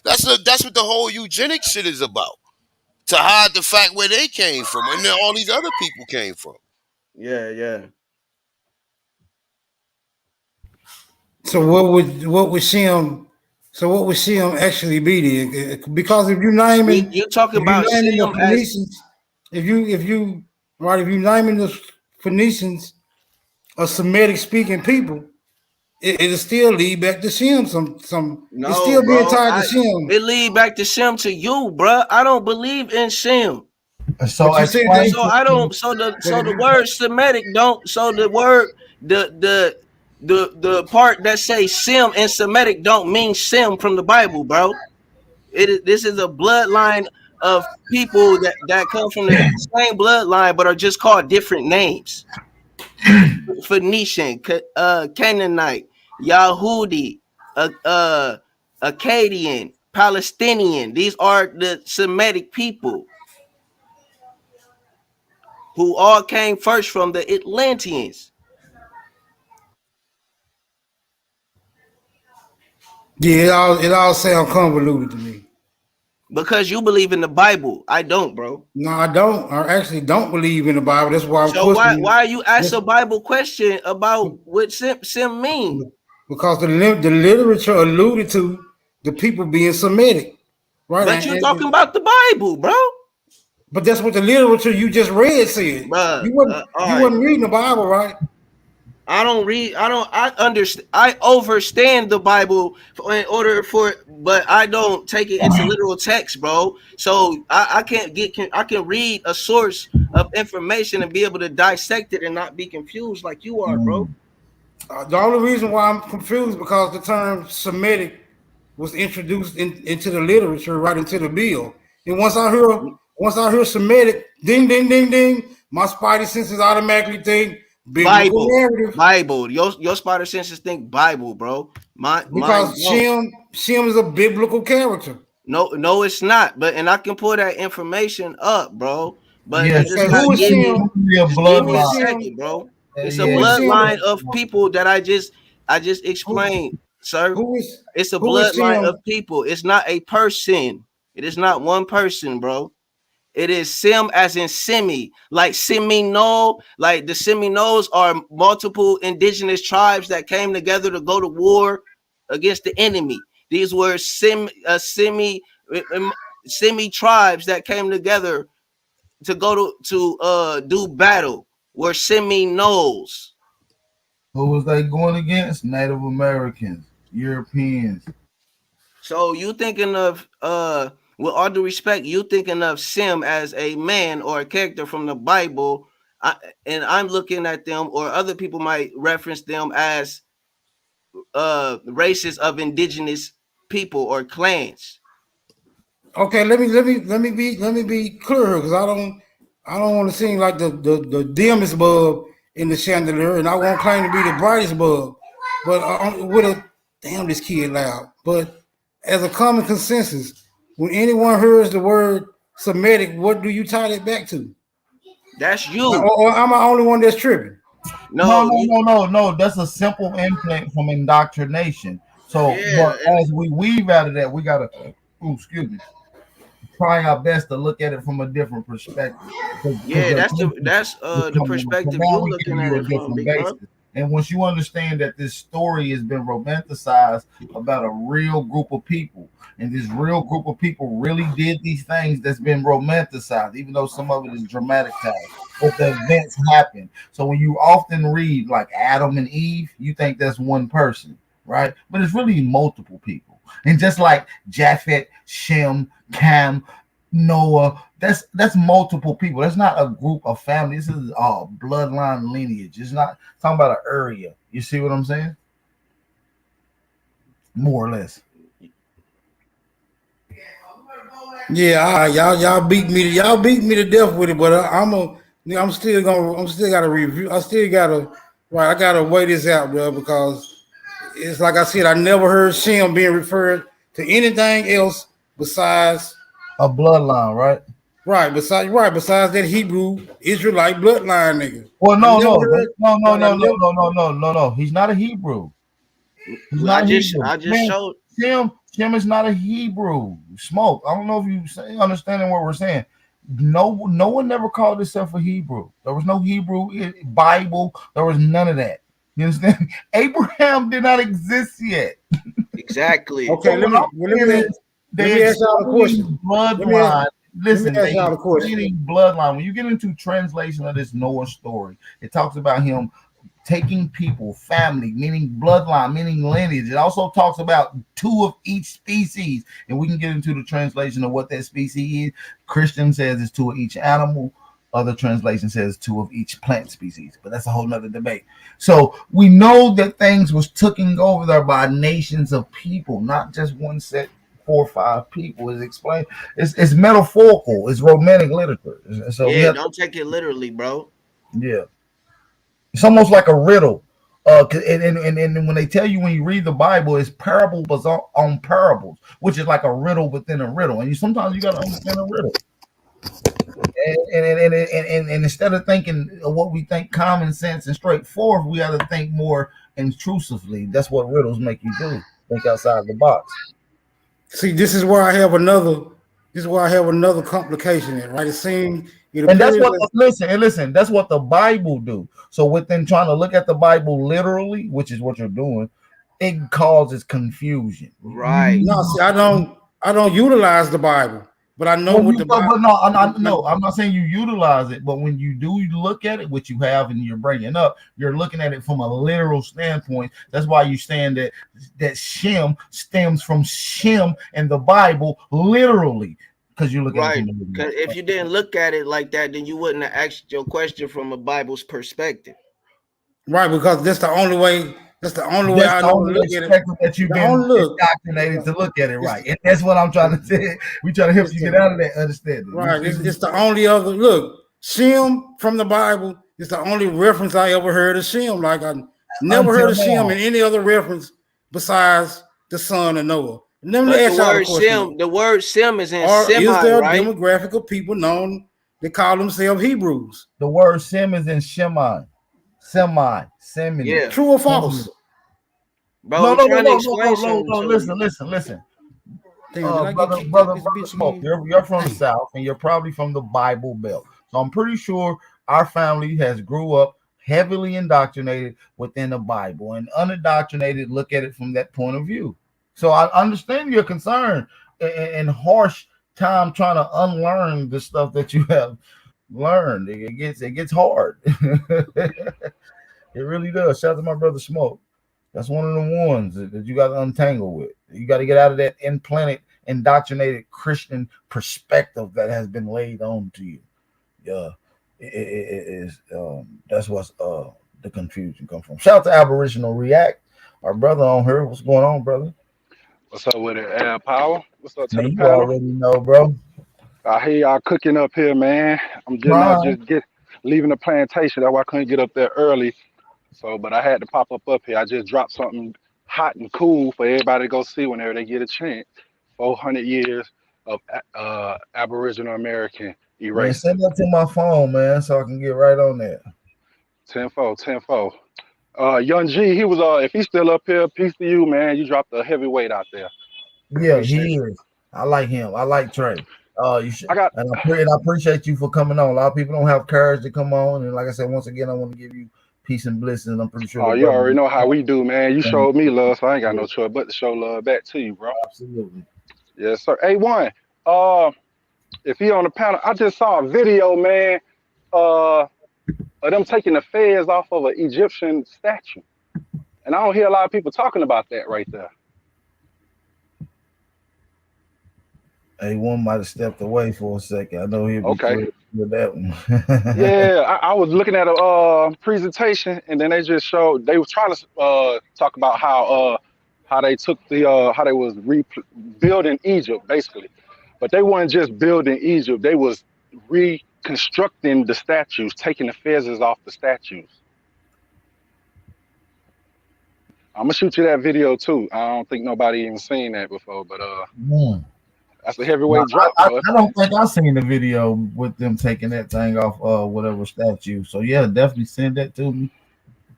That's what the whole eugenics shit is about. To hide the fact where they came from and then all these other people came from. Yeah, yeah. So what would Shem? So what would Shem actually be then? Because You talking if you about naming the Shem as Phoenicians, if you naming the Phoenicians a Semitic speaking people, it'll still lead back to Shem. It's no, still being bro. tied to Shem. It lead back to Shem to you, bro. I don't believe in Shem. So But you said explain they. So to I me. don't. But So if the you, word Semitic don't. So the word the part that says Sim and Semitic don't mean Sim from the Bible, bro. This is a bloodline of people that come from the same bloodline but are just called different names. Phoenician, Canaanite, Yahudi, Akkadian, Palestinian. These are the Semitic people who all came first from the Atlanteans. yeah, it all sounds convoluted to me. Because you believe in the Bible. I don't, bro. No, I don't. I actually don't believe in the Bible. That's why I'm So questioning why you ask this a Bible question about what sim mean? because the literature alluded to the people being Semitic, right? But you talking about the Bible, bro. But that's what the literature you just read said. Bruh, all You right. wasn't reading the Bible, right? I don't read. I don't. I understand. I overstand the Bible in order for, but I don't take it into literal text, bro. So I can't get. I can read a source of information and be able to dissect it and not be confused like you are, bro. The only reason why I'm confused because the term Semitic was introduced into the literature, right into the bill. And once I hear Semitic, ding, ding, ding, ding, my spidey senses automatically think biblical Bible. narrative. Bible. Your spider senses think Bible, bro. Mine Because don't. Shem is a biblical character. No, it's not. But and I can pull that information up, bro. But Yeah, you're just Okay, not who is getting it. Shem? Shem a Just give Who me a is bloodline. Shem? second, bro. It's a Who Yeah, is bloodline Shem? of people that I just Who explained, sir. who is It's a who is bloodline of Shem? people. It's not a person. It is not one person, bro. It is Sim as in Semi, like Seminole, like the Seminoles are multiple indigenous tribes that came together to go to war against the enemy. These were semi tribes that came together to go to do battle. Were Seminoles. who was they going against? Native Americans, Europeans. So you thinking of with all due respect, you thinking of Sim as a man or a character from the Bible, and I'm looking at them, or other people might reference them as races of indigenous people or clans. Okay, let me be clear because I don't want to seem like the dimmest bulb in the chandelier, and I won't claim to be the brightest bulb. But with a damn this kid loud. But as a common consensus, when anyone hears the word Semitic, what do you tie that back to? That's Or, you. or am I only one that's tripping? No, No, no, you. no, no, no. That's a simple implant from indoctrination. So, Yeah, but and as we weave out of that, we gotta, excuse me, try our best to look at it from a different perspective. Because yeah, the that's is the coming up. So perspective now you we're looking giving at you a it from, different big bro. basis. And once you understand that this story has been romanticized about a real group of people, and this real group of people really did these things that's been romanticized, even though some of it is dramatized. But the events happen. So when you often read like Adam and Eve, you think that's one person, right? But it's really multiple people. And just like Japhet, Shem, Cam, Noah, that's multiple people. That's not a group of family. This is bloodline lineage. It's not talking about an area. You see what I'm saying? More or less. Yeah, y'all beat me to death with it, but I'm still gotta review. I gotta weigh this out, bro, because it's like I said, I never heard Shem being referred to anything else besides A bloodline, right? besides that Hebrew Israelite bloodline nigga. Well, I no, never no, heard no, no, right. I no, no, never. no, no, no, no, no. He's not a Hebrew. He's not I a just Hebrew. I just showed. Shem is not a Hebrew. Smoke. I don't know if you understanding what we're saying. No, no one never called himself a Hebrew. There was no Hebrew Bible. There was none of that. You understand? Abraham did not exist yet. Exactly. Okay, So what I'm let saying me is let they me ask y'all a explaining question. Let me ask, bloodline. let me Listen, ask they y'all a question. explaining bloodline. When you get into translation of this Noah story, it talks about him taking people, family, meaning bloodline, meaning lineage. It also talks about two of each species, and we can get into the translation of what that species is. Christian says it's two of each animal. Other translation says two of each plant species, but that's a whole nother debate. So we know that things was taken over there by nations of people, not just one set, 4 or 5 people. Is explained. It's metaphorical. It's romantic literature. So we Yeah, have to, don't take it literally, bro. yeah. It's almost like a riddle. And when they tell you when you read the Bible, it's parables on parables, which is like a riddle within a riddle. And sometimes you got to understand a riddle. And instead of thinking of what we think common sense and straightforward, we got to think more intrusively. That's what riddles make you do. Think outside the box. See, this is where I have another. This is where I have another complication in, right? It And that's appears what that listen. That's what the Bible do. So within trying to look at the Bible literally, which is what you're doing, it causes confusion. Right. no. See, I don't utilize the Bible, but I know Well, what the Bible. but no, no, I'm not saying you utilize it, but when you do look at it, which you have and you're bringing up, you're looking at it from a literal standpoint. That's why you stand that Shem stems from Shem and the Bible literally, because you look at it Right. from a literal Because if you didn't look at it like that, then you wouldn't have asked your question from a Bible's perspective. Right, because that's the only way. That's the only way That's I the know to only look at it. perspective that you've The been only look. indoctrinated to look at it It's, right. And that's what I'm trying to say. We try to help it's you the get out of that understanding. You right. see what I'm It's the saying? only other look. Shem from the Bible It's the only reference I ever heard of Shem. Like I never heard Until of Shem now. in any other reference besides the son of Noah. Let me But ask y'all a question. the word Sem is in Or is Semite, there a right? demographic of people known that call themselves Hebrews? The word Sem is in Shemai. Semini. Yeah, True or Semini. false? bro. No, I'm no, no, trying to no, no, no, explain no, something no. to you. Listen. Damn, did I get Brother, kicked out brother, this brother bitch Smoke. again? You're from the Damn. South, and you're probably from the Bible Belt. So I'm pretty sure our family has grew up heavily indoctrinated within the Bible, and unindoctrinated look at it from that point of view. So I understand your concern and harsh time trying to unlearn the stuff that you have learned. It gets hard. It really does. Shout out to my brother Smoke. That's one of the ones that you got to untangle with. You got to get out of that implanted, indoctrinated Christian perspective that has been laid on to you. Yeah, that's what's the confusion come from. Shout out to Aboriginal React, our brother on here. What's going on, brother? What's up with it? Power? What's up to the Man, you panel? already know, bro. I hear y'all cooking up here, man. I'm just now Prime. just get leaving the plantation. That's why I couldn't get up there early. So, but I had to pop up here. I just dropped something hot and cool for everybody to go see whenever they get a chance. 400 years of Aboriginal American Man, erasing. send that to my phone, man, so I can get right on that. Tenfold, tenfold. Young G, he was if he's still up here, peace to you, man. You dropped a heavy weight out there. Yeah, Appreciate he you. is. I like him. I like Trey. You should, I got and I appreciate you for coming on. A lot of people don't have courage to come on, and like I said, once again, I want to give you peace and blessings. I'm pretty sure the oh, you brother. already know how we do, man. You showed me love, so I ain't got no choice but to show love back to you, bro. Absolutely. Yes, sir. A1. If he on the panel, I just saw a video, man, of them taking the fez off of an Egyptian statue. And I don't hear a lot of people talking about that right there. A1 might have stepped away for a second. I know he'll be Okay. clear with that one. Yeah, I was looking at a presentation, and then they just showed they were trying to talk about how they took the how they was rebuilding Egypt basically, but they weren't just building Egypt; they was reconstructing the statues, taking the fezzes off the statues. I'm gonna shoot you that video too. I don't think nobody even seen that before, but Mm. that's a Now, heavyweight drop, I bro. don't think I seen the video with them taking that thing off whatever statue. So yeah, definitely send that to me.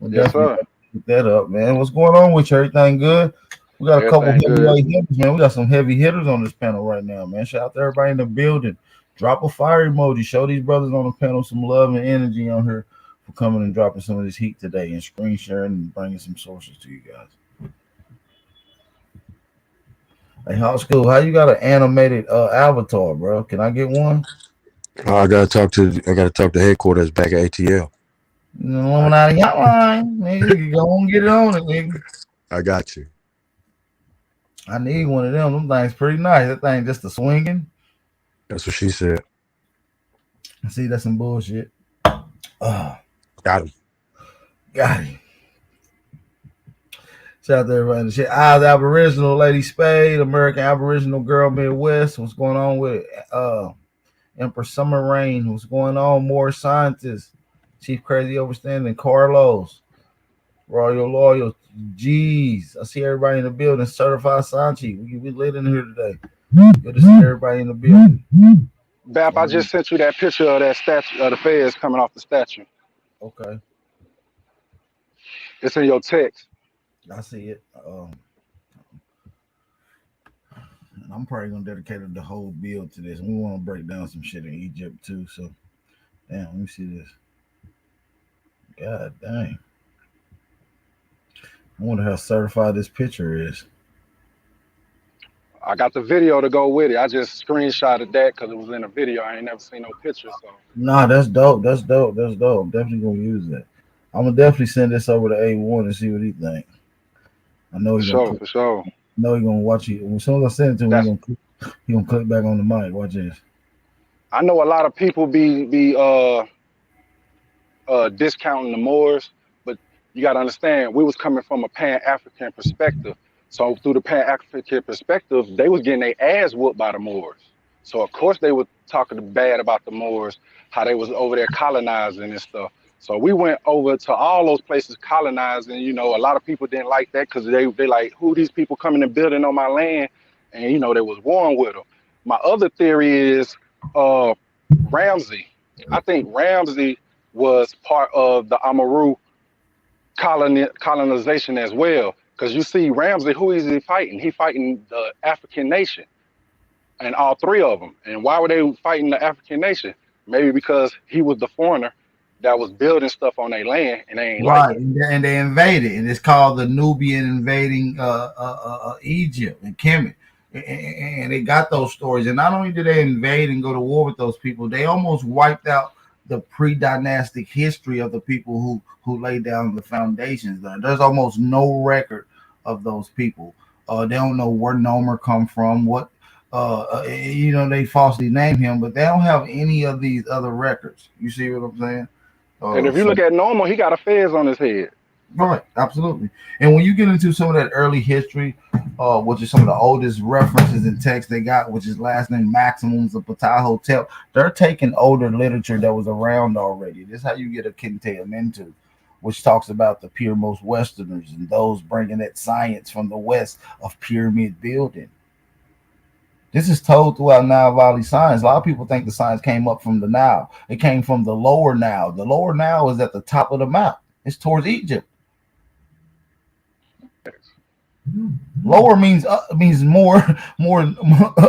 We'll Yes, definitely sir. put that up, man. What's going on with you? Everything good? We got a couple Everything good. heavyweight hitters, man. We got some heavy hitters on this panel right now, man. Shout out to everybody in the building. Drop a fire emoji. Show these brothers on the panel some love and energy on here for coming and dropping some of this heat today and screen sharing and bringing some sources to you guys. Hey, how's school? How you got an animated avatar, bro? Can I get one? I gotta talk to headquarters back at ATL. Illuminati hotline, nigga. You go and get it on it, nigga. I got you. I need one of them. Them things pretty nice. That thing just a swinging. That's what she said. See, that's some bullshit. Got him. Got him. Shout out to everybody in the shit. Eyes Aboriginal, Lady Spade, American Aboriginal Girl Midwest. What's going on with it? Empress Summer Rain. What's going on? More scientists. Chief Crazy Overstanding. Carlos. Royal Loyal. Jeez. I see everybody in the building. Certified Sanchi. We lit in here today. Good to see everybody in the building. Bap, I just sent you that picture of that statue of the fez coming off the statue. Okay. It's in your text. I see it. I'm probably gonna dedicate the whole build to this. We want to break down some shit in Egypt too. So, damn, let me see this. God dang. I wonder how certified this picture is. I got the video to go with it. I just screenshotted that because it was in a video. I ain't never seen no picture. So Nah, that's dope. That's dope. That's dope. Definitely gonna use that. I'm gonna definitely send this over to A1 and see what he think. I know for he's gonna sure, click. for sure. I know he's gonna watch it. As soon as I send it to him, That's he gonna click back on the mic. Watch this. I know a lot of people be discounting the Moors, but you got to understand we was coming from a Pan African perspective. So through the Pan African perspective, they was getting their ass whooped by the Moors. So of course they were talking bad about the Moors, how they was over there colonizing and stuff. So we went over to all those places colonizing. You know, a lot of people didn't like that because they like, who these people coming and building on my land? And you know, they was warring with them. My other theory is uh, Ramsey. I think Ramsey was part of the Amaru colonization as well. Because you see, Ramsey, who is he fighting? He fighting the African nation, and all three of them. And why were they fighting the African nation? Maybe because he was the foreigner that was building stuff on their land, and they ain't like Right, it. and they invaded, and it's called the Nubian invading Egypt and Kemet, and they got those stories. And not only did they invade and go to war with those people, they almost wiped out the pre-dynastic history of the people who laid down the foundations. There's almost no record of those people. They don't know where Nomer come from, what they falsely name him, but they don't have any of these other records. You see what I'm saying? And if you So look at Normal, he got a fez on his head. right, absolutely. And when you get into some of that early history, which is some of the oldest references and texts they got, which is last name Maximums of Patah Hotel, they're taking older literature that was around already. This is how you get a Kintea Mentu, which talks about the pure-most Westerners and those bringing that science from the West of pyramid building. This is told throughout Nile Valley science. A lot of people think the science came up from the Nile. It came from the lower Nile. The lower Nile is at the top of the map. It's towards Egypt. Lower means more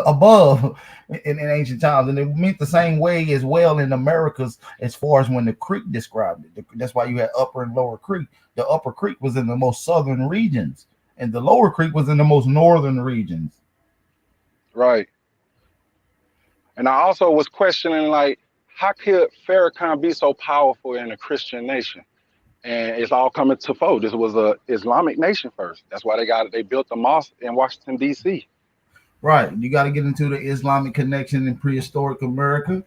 above in ancient times, and it meant the same way as well in Americas as far as when the Creek described it. That's why you had Upper and Lower Creek. The Upper Creek was in the most southern regions, and the Lower Creek was in the most northern regions. Right. And I also was questioning, like, how could Farrakhan be so powerful in a Christian nation? And it's all coming to fold. This was a Islamic nation first. That's why they built the mosque in Washington, D.C. Right. You got to get into the Islamic connection in prehistoric America,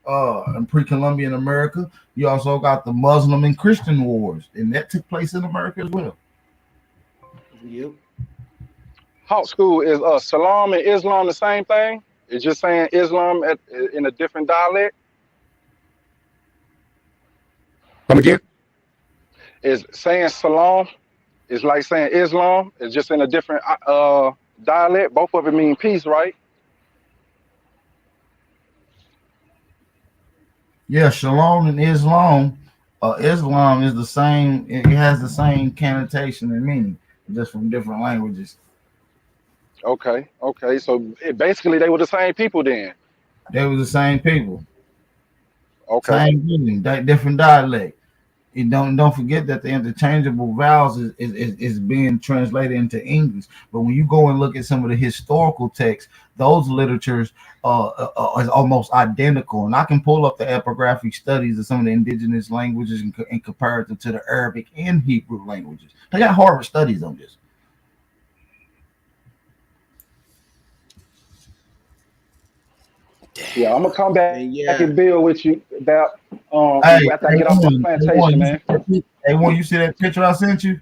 and pre-Columbian America. You also got the Muslim and Christian wars, and that took place in America as well. Yep. Hawk School is Salam and Islam the same thing? It's just saying Islam in a different dialect? Come again? Is saying Salam is like saying Islam. It's just in a different dialect. Both of it mean peace, right? Yeah, Shalom and Islam. Islam is the same. It has the same connotation and meaning, just from different languages. Okay. So basically, they were the same people then. They were the same people, Okay. same meaning, different dialect. You don't forget that the interchangeable vowels is being translated into English. But when you go and look at some of the historical texts, those literatures is almost identical. And I can pull up the epigraphic studies of some of the indigenous languages and compare it to the Arabic and Hebrew languages. They got Harvard studies on this. Yeah, I'm gonna come back And and build with you about Hey, after I get off the plantation, man. You see that picture I sent you?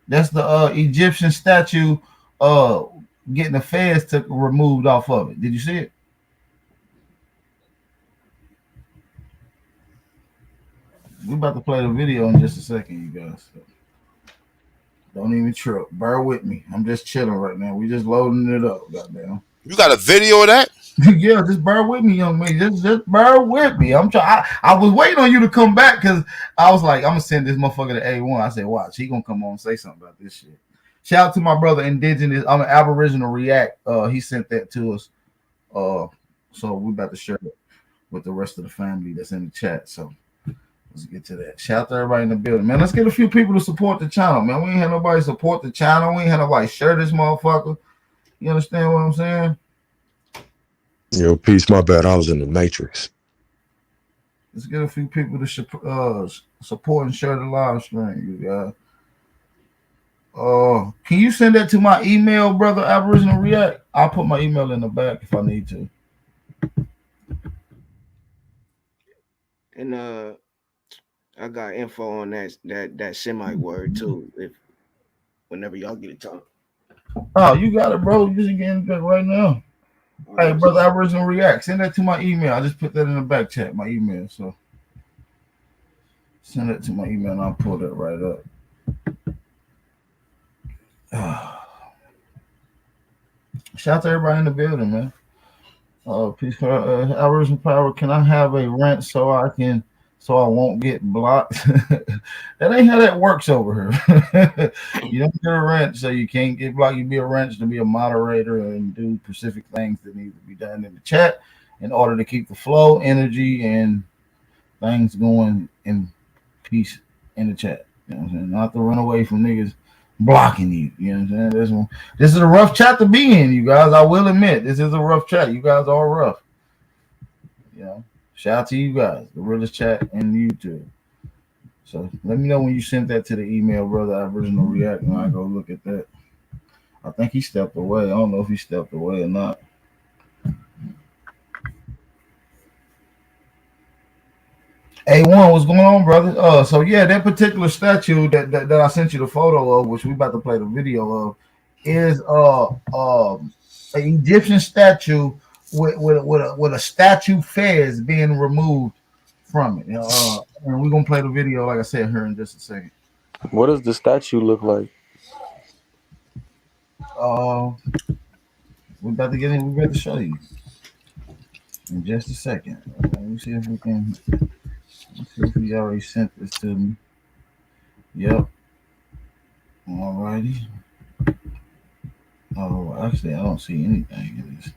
That's the Egyptian statue getting the fez took removed off of it. Did you see it? We're about to play the video in just a second, you guys. So don't even trip. Bear with me. I'm just chilling right now. We just loading it up, goddamn. You got a video of that? Yeah, just bear with me, young man. Just bear with me. I'm trying. I was waiting on you to come back because I was like, I'm gonna send this motherfucker to A1. I said, watch, he gonna come on and say something about this shit. Shout out to my brother Indigenous. I'm an Aboriginal React. He sent that to us. So we're about to share it with the rest of the family that's in the chat. So let's get to that. Shout out to everybody in the building, man. Let's get a few people to support the channel, man. We ain't had nobody support the channel. We ain't had nobody share this motherfucker. You understand what I'm saying? Yo, peace. My bad. I was in the Matrix. Let's get a few people to support and share the live stream, you guys. Can you send that to my email, brother Aboriginal React? I'll put my email in the back if I need to. And I got info on that Semite word too. If whenever y'all get a time. Oh, you got it, bro. You should get into it right now. Hey, brother Aboriginal React. Send that to my email. I just put that in the back chat, my email. So Send it to my email and I'll pull that right up. Shout out to everybody in the building, man. Peace, Aboriginal Power. Can I have a rent so I won't get blocked? That ain't how that works over here. You don't get a rent, so you can't get blocked. You be a rent to be a moderator and do specific things that need to be done in the chat in order to keep the flow, energy, and things going in peace in the chat. You know what I'm saying? Not to run away from niggas blocking you. You know what I'm saying? This is a rough chat to be in, you guys. I will admit, this is a rough chat. You guys are rough. You know, shout out to you guys, the realest chat and YouTube. So let me know when you sent that to the email, brother. Aboriginal React, and I go look at that. I think he stepped away. I don't know if he stepped away or not. A1, what's going on, brother? So yeah, that particular statue that I sent you the photo of, which we about to play the video of, is an Egyptian statue with a statue fez being removed from it. And we're gonna play the video, like I said, here in just a second. What does the statue look like? We're about to get in. We're about to show you in just a second. Let me see if we can. Let's see if he already sent this to me. Yep. Alrighty. Oh, actually, I don't see anything in this.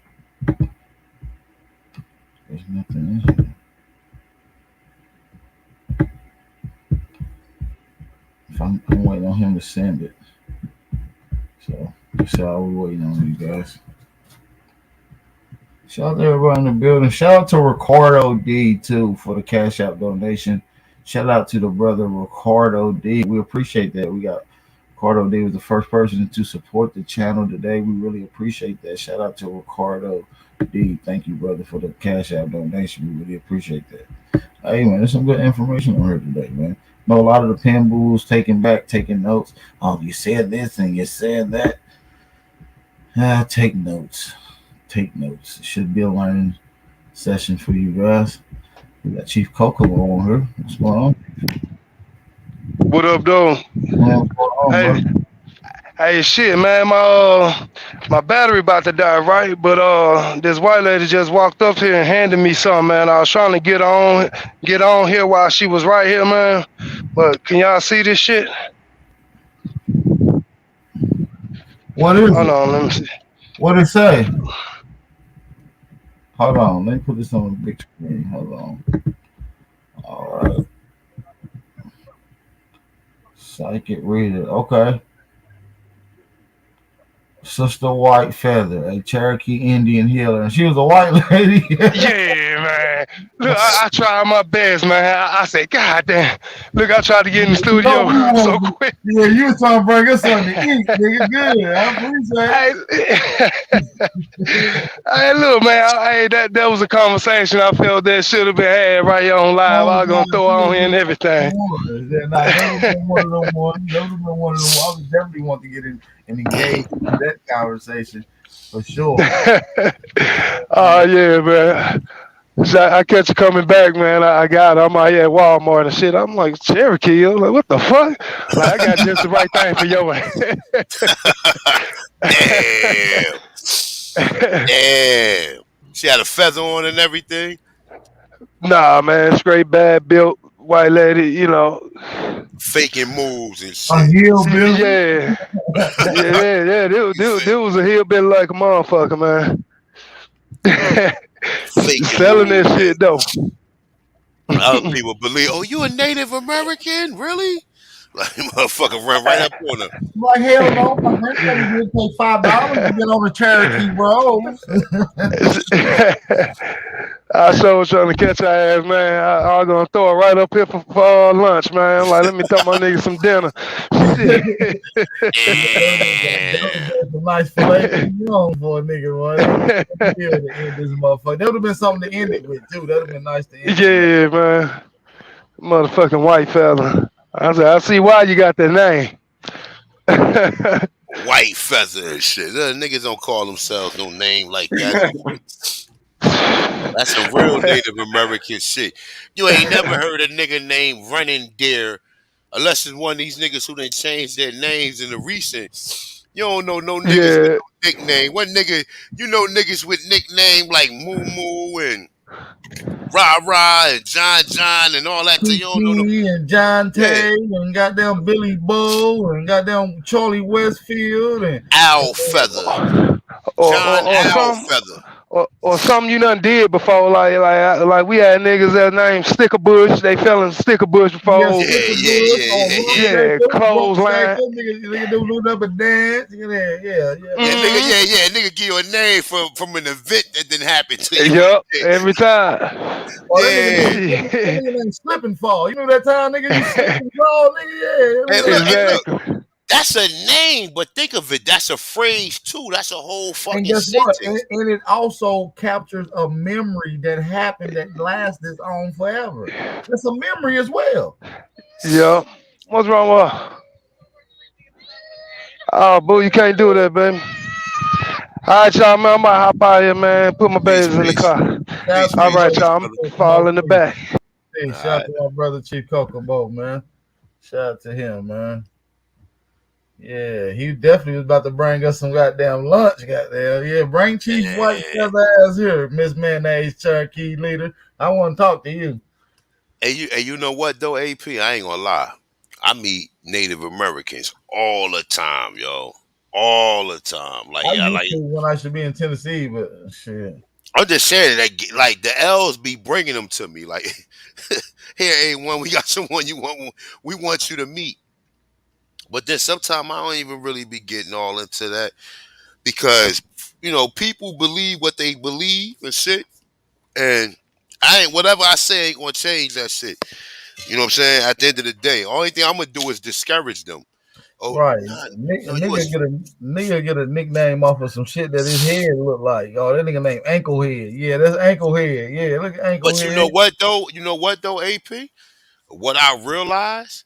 There's nothing in here. If I'm waiting on him to send it. So that's all we're waiting on, you guys. Shout out to everybody in the building. Shout out to Ricardo D too for the Cash App donation. Shout out to the brother Ricardo D. We appreciate that. We got Ricardo D was the first person to support the channel today. We really appreciate that. Shout out to Ricardo D. Thank you, brother, for the Cash App donation. We really appreciate that. Hey man, there's some good information on here today, man. Know a lot of the pen bulls taking notes. Oh, you said this and you said that. Take notes. Take notes. It should be a learning session for you guys. We got Chief Coco on here. What's going on? What up, though? Hey, hey, shit, man. My battery about to die, right? But this white lady just walked up here and handed me something, man. I was trying to get on here while she was right here, man. But can y'all see this shit? What is Hold it? on, let me see. What did it say? Hold on, let me put this on the big screen. Hold on. All right. Psychic reader. Okay. Sister White Feather, a Cherokee Indian healer. And she was a white lady. Yeah, man. Look, I tried my best, man. I said, God damn. Look, I tried to get in the studio so quick. Yeah, you was trying to bring us something to eat, nigga. Good. I appreciate it. Hey, look, man. That was a conversation I felt that should have been had right here on live. I was going to throw on here and everything. That would have been one of them. I would definitely want to get in and engage in that conversation for sure. Oh, yeah, man. So I catch you coming back, man. I got it. I'm out here at Walmart and shit. I'm like, Cherokee? I'm like, what the fuck? Like, I got just the right thing for your Damn. Damn. She had a feather on and everything? Nah, man. Straight bad built white lady, you know. Faking moves and shit. A hillbilly? Yeah. Yeah. There was a hillbilly like a motherfucker, man. Selling that shit, though. Other people believe, oh, you a Native American? Really? Like, motherfucker run right up on her. Like, hell no. My granddaddy would pay $5 to get on the Cherokee Bros. I sure was trying to catch her ass, man. I was going to throw her right up here for lunch, man. I'm like, let me throw my nigga some dinner. A nice filet for a nigga, right? This motherfucker. That would have been something to end it with, too. That would have been nice to end it with. Man. Motherfucking white fella. I said, I see why you got that name. White feather and shit. Niggas don't call themselves no name like that. That's some real Native American shit. You ain't never heard a nigga named Running Deer, unless it's one of these niggas who done changed their names in the recent. You don't know no niggas with Yeah, no nickname. What nigga, you know niggas with nickname like Moo Moo and Rah Rah and John John and all that. You don't know no. Kiki and John Yeah, Tay and goddamn Billy Bull and goddamn Charlie Westfield and Owl Feather, or John or Owl some Feather. or something you done did before, like we had niggas that named Sticker Bush. They fell in Sticker Bush yeah, Yeah, before. Sticker yeah, Bush yeah, or yeah, Rump yeah. Yeah, Shaker, Rump clothesline. Shaker, nigga do loot up and dance. Yeah. Yeah, nigga, Mm-hmm. yeah, nigga give you a name from an event that didn't happen to you. Yup, every time. Or Yeah. that Shit. nigga named Slip and Fall. You know that time, nigga, you slip and fall, nigga, And yeah. look, Exactly. that's a name, but think of it, that's a phrase too. That's a whole And fucking guess what? sentence. And it also captures a memory that happened that lasts on forever. It's a memory as well. Yup. What's wrong with? Oh, boo, you can't do that, baby. All right, y'all, man. I'm about to hop out here, man. Put my Peace, babies in the peace, car. Shout out peace, to my All peace, right, brother peace, y'all. I'm brother. fall Kokomo, in the too. back. Hey, All shout out right. to my brother Chief Kokomo, man. Shout out to him, man. Yeah, he definitely was about to bring us some goddamn lunch, goddamn. Yeah, bring Chief White Yeah. Feather ass here, Miss Mayonnaise Cherokee leader. I want to talk to you. And you know what though, AP? I ain't gonna lie. I meet Native Americans all the time, yo. All the time. Like, I yeah, used like to when I should be in Tennessee, but shit. I'm just saying that like the L's be bringing them to me. Like, here ain't one. We got someone you want. We want you to meet. But then sometimes I don't even really be getting all into that because people believe what they believe and shit, and I ain't whatever I say ain't gonna change that shit. You know what I'm saying? At the end of the day, only thing I'm gonna do is discourage them. Oh, Right. nah, A no, you was. nigga get a nickname off of some shit that his head look like. Oh, that nigga named Ankle Head. Yeah, that's Ankle Head. Yeah, look at Ankle But you Head. know what though? You know what though, AP? What I realized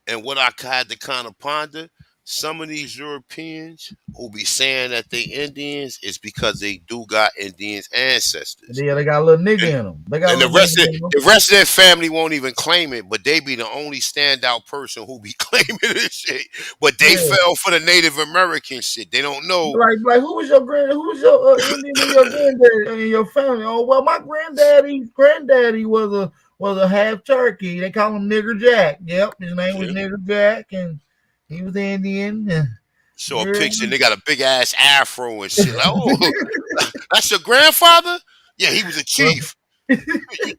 and what I had to kind of ponder, some of these Europeans who be saying that they Indians is because they do got Indians ancestors. Yeah, they got a little nigga in them. They got a And the little rest nigga of in them. the rest of their family won't even claim it, but they be the only standout person who be claiming this shit. But they Yeah. fell for the Native American shit. They don't know. Like who was your Indian in your granddad in your family? Oh well, my granddaddy was a half Cherokee. They call him Nigger Jack. Yep, his name was Yeah. Nigger Jack, and he was Indian. Show a Yeah. picture and they got a big ass afro and shit. Like, oh, that's your grandfather? Yeah, he was a chief.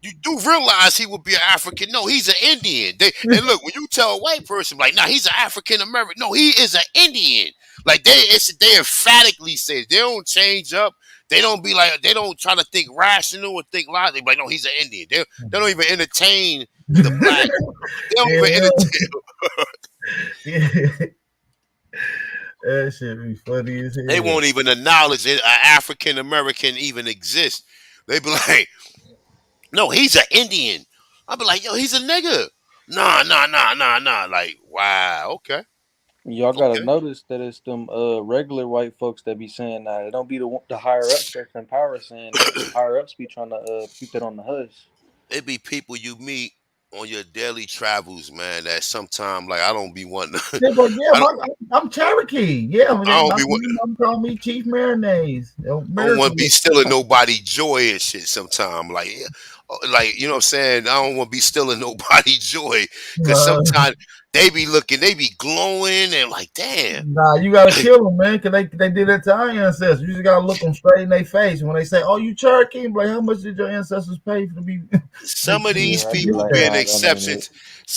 You do realize he would be an African. No, he's an Indian. And look, when you tell a white person, like, nah, he's an African American. No, he is an Indian. Like they emphatically say it. They don't change up. They don't be like they don't try to think rational or think logically. Like, no, he's an Indian. They don't even entertain the black. They don't even Yeah, entertain. yeah. That shit be funny as They hell. won't even acknowledge an African American even exists. They be like, no, he's an Indian. I'll be like, yo, he's a nigga. Nah. Like, wow, okay. Y'all gotta Okay. notice that it's them regular white folks that be saying that. It don't be the higher ups that's in power saying that. The higher ups be trying to keep it on the hush. It be people you meet on your daily travels, man, that sometimes like I don't be wanting to, Yeah, but yeah, I don't I'm Cherokee. Yeah, I I mean, don't my be want mom called me Chief Mayonnaise. I don't want American. to be stealing nobody joy and shit sometimes. Like, yeah, like, you know what I'm saying? I don't want to be stealing nobody joy because Uh, sometimes they be glowing and like, damn. Nah, you gotta kill them, man, because they did that to our ancestors. You just gotta look them straight in their face. When they say, "Oh, you Cherokee," like, how much did your ancestors pay for to be Some of Yeah, these I'd be people like, being nah, that ain't it. exceptions.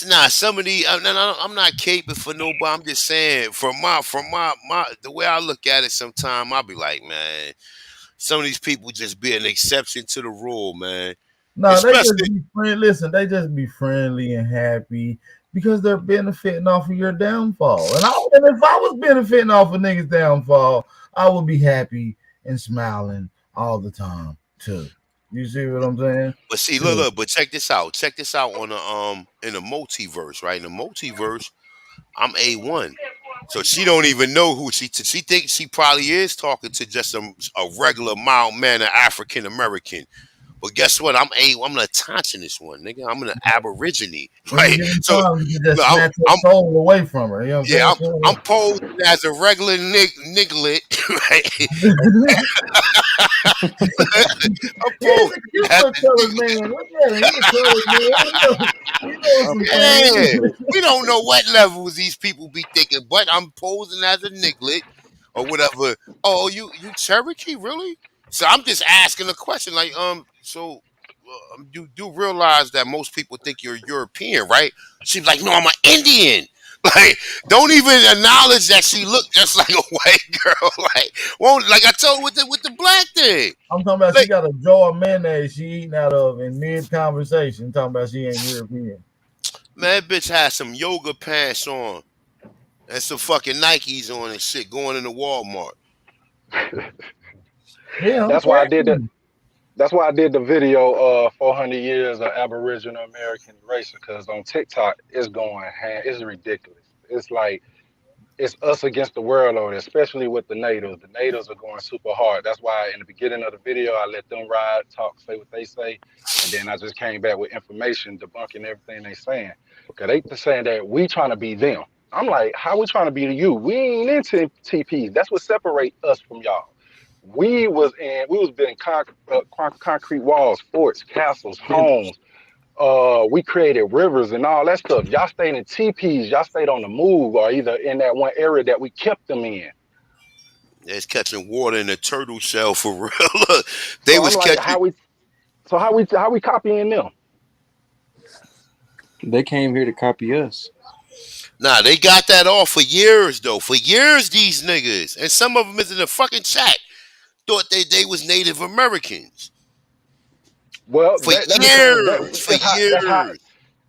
Nah, some of these. I'm not caping for nobody. I'm just saying, from my the way I look at it, sometimes I'll be like, man, some of these people just be an exception to the rule, man. No, they just Especially, be friend. Listen, they just be friendly and happy because they're benefiting off of your downfall. And if I was benefiting off of niggas' downfall, I would be happy and smiling all the time too. You see what I'm saying? but see, Yeah. look, but check this out. Check this out on the in the multiverse, right? In the multiverse, I'm A1. So she don't even know who she thinks she probably is talking to just a regular mild mannered African American. But guess what? I'm the Tonsinist one, nigga. I'm an Aborigine. Any Right? given So time, you can just look, snatch her soul away from her. You know yeah, what I'm posing as a regular niglet, right? I'm posing He's as a a colored niglet. man. Look at him. He's a colored man. He knows some things. Yeah, we don't know what levels these people be thinking, but I'm posing as a niglet or whatever. Oh, you Cherokee, really? So I'm just asking a question, like, so you do realize that most people think you're European, right? She's like, no, I'm an Indian. Like, don't even acknowledge that she looked just like a white girl. Like, won't like I told with the black thing. I'm talking about she Like, got a jar of mayonnaise she eating out of in mid conversation. Talking about she ain't European. man, that bitch has some yoga pants on and some fucking Nikes on and shit going into Walmart. Yeah, That's why I okay. did that. That's why I did the video 400 years of Aboriginal American race because on TikTok it's going hand. It's ridiculous. It's like it's us against the world over there, especially with the natives. The natives are going super hard. That's why in the beginning of the video I let them ride, talk, say what they say, and then I just came back with information debunking everything they saying. Cause they saying that we trying to be them. I'm like, how we trying to be you? We ain't into TPs. That's what separate us from y'all. We was building concrete walls, forts, castles, homes. We created rivers and all that stuff. Y'all stayed in teepees. Y'all stayed on the move, or either in that one area that we kept them in. It's catching water in a turtle shell for real. Look, they So I'm was like, catching. how we copying them? They came here to copy us. Nah, they got that off for years though. For years, these niggas and some of them is in the fucking chat thought they was Native Americans Well, for that because years, for that's how. years.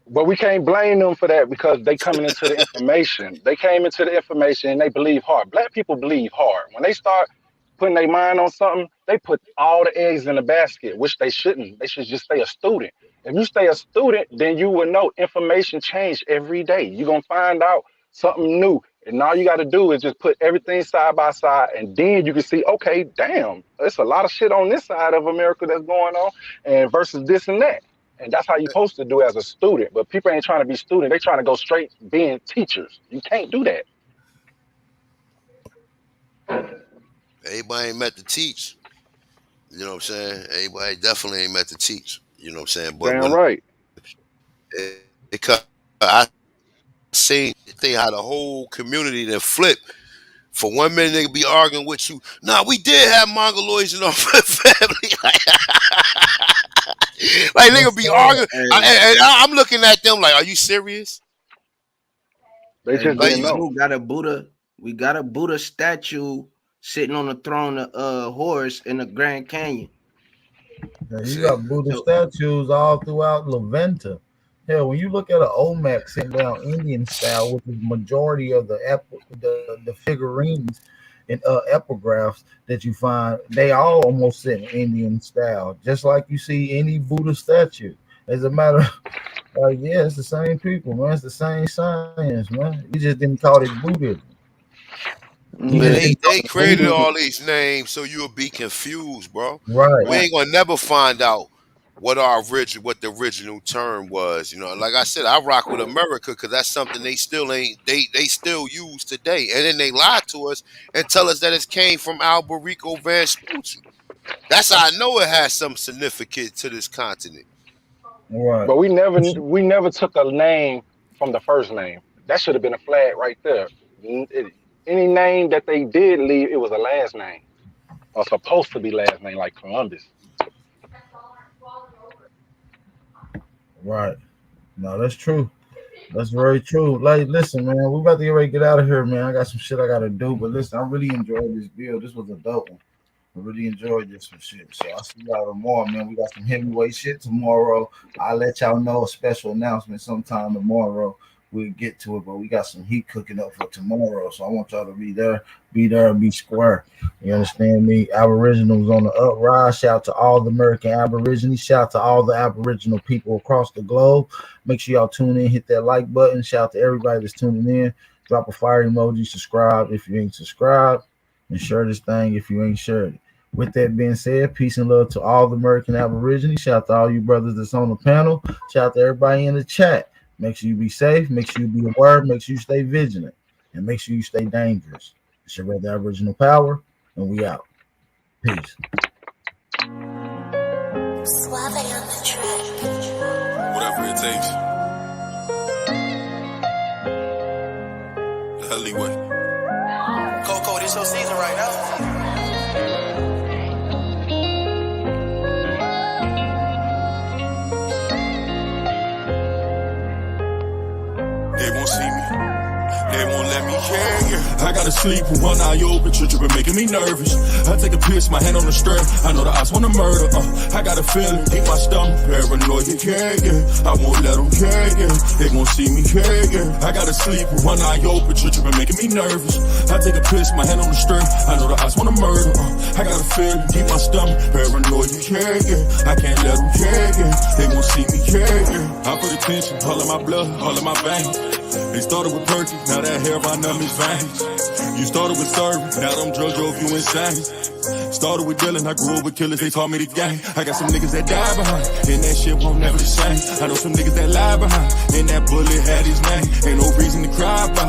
But we can't blame them for that because they coming into the information. They came into the information and they believe hard. Black people believe hard. When they start putting their mind on something, they put all the eggs in the basket, which they shouldn't. They should just stay a student. If you stay a student, then you will know information change every day. You're gonna find out something new. And all you got to do is just put everything side by side, and then you can see, okay, damn, there's a lot of shit on this side of America that's going on, and versus this and that. And that's how you're supposed to do as a student. But people ain't trying to be student. They trying to go straight being teachers. You can't do that. Everybody ain't met to teach. You know what I'm saying? Everybody definitely ain't met to teach. You know what I'm saying? But Damn when right. it cut, I seen the thing how the whole community then flip. For 1 minute, they be arguing with you. Nah, we did have Mongoloids in our family. Like Yes, nigga be sir. arguing. Hey, I'm looking at them like, are you serious? They hey, just Like, didn't Big know. Blue got a Buddha. We got a Buddha statue sitting on the throne of horse in the Grand Canyon. Yeah, you see, got Buddha So statues all throughout Laventa. Hell, when you look at an Olmec sitting down Indian style, which is majority of the figurines and epigraphs that you find, they all almost sit in Indian style, just like you see any Buddha statue. As a matter of like, yeah, it's the same people, man. It's the same science, man. We just didn't call it Buddhism. We man, just yeah, didn't call they it created Buddhism. all these names so you'll be confused, bro. Right. We right. ain't gonna never find out what the original term was. You know, like I said, I rock with America because that's something they still ain't they still use today. And then they lie to us and tell us that it came from Alberico Vespucci. That's how I know it has some significance to this continent. Right. But we never took a name from the first name. That should have been a flag right there. Any name that they did leave, it was a last name. Or supposed to be last name, like Columbus. Right. No, that's true. That's very true. Like, listen, man, we about to get ready to get out of here, man. I got some shit I gotta do. But listen, I really enjoyed this build. This was a dope one. I really enjoyed this some shit. So I'll see y'all tomorrow, man. We got some heavyweight shit tomorrow. I'll let y'all know a special announcement sometime tomorrow. We'll get to it, but we got some heat cooking up for tomorrow. So I want y'all to be there, and be square. You understand me? Aboriginals on the uprise. Shout to all the American Aborigines. Shout to all the Aboriginal people across the globe. Make sure y'all tune in, hit that like button. Shout to everybody that's tuning in. Drop a fire emoji, subscribe if you ain't subscribed, and share this thing if you ain't shared it. With that being said, peace and love to all the American Aborigines. Shout out to all you brothers that's on the panel. Shout out to everybody in the chat. Make sure you be safe. Make sure you be aware. Make sure you stay vigilant. And make sure you stay dangerous. It's your brother Aboriginal Power, and we out. Peace. Whatever it takes. The alleyway. Coco, this your season right now. They won't see me. They won't let me, yeah. I gotta sleep with one eye open, tripping, making me nervous. I take a piss, my hand on the strap. I know the odds wanna murder. I got a feeling, deep my stomach, paranoid, yeah. I won't let them, yeah. They won't see me, yeah. I gotta sleep with one eye open, tripping, making me nervous. I take a piss, my hand on the strap. I know the odds wanna murder. I got a feeling, deep my stomach, paranoid, yeah. I can't let them, yeah. They won't see me, yeah. I put attention, all in my blood, all in my veins. They started with Perky, now that hair by numbers veins. You started with serving, now them drugs drove you insane. Started with Dylan, I grew up with killers, they taught me the game. I got some niggas that die behind, and that shit won't never the same. I know some niggas that lie behind, and that bullet had his name. Ain't no reason to cry about.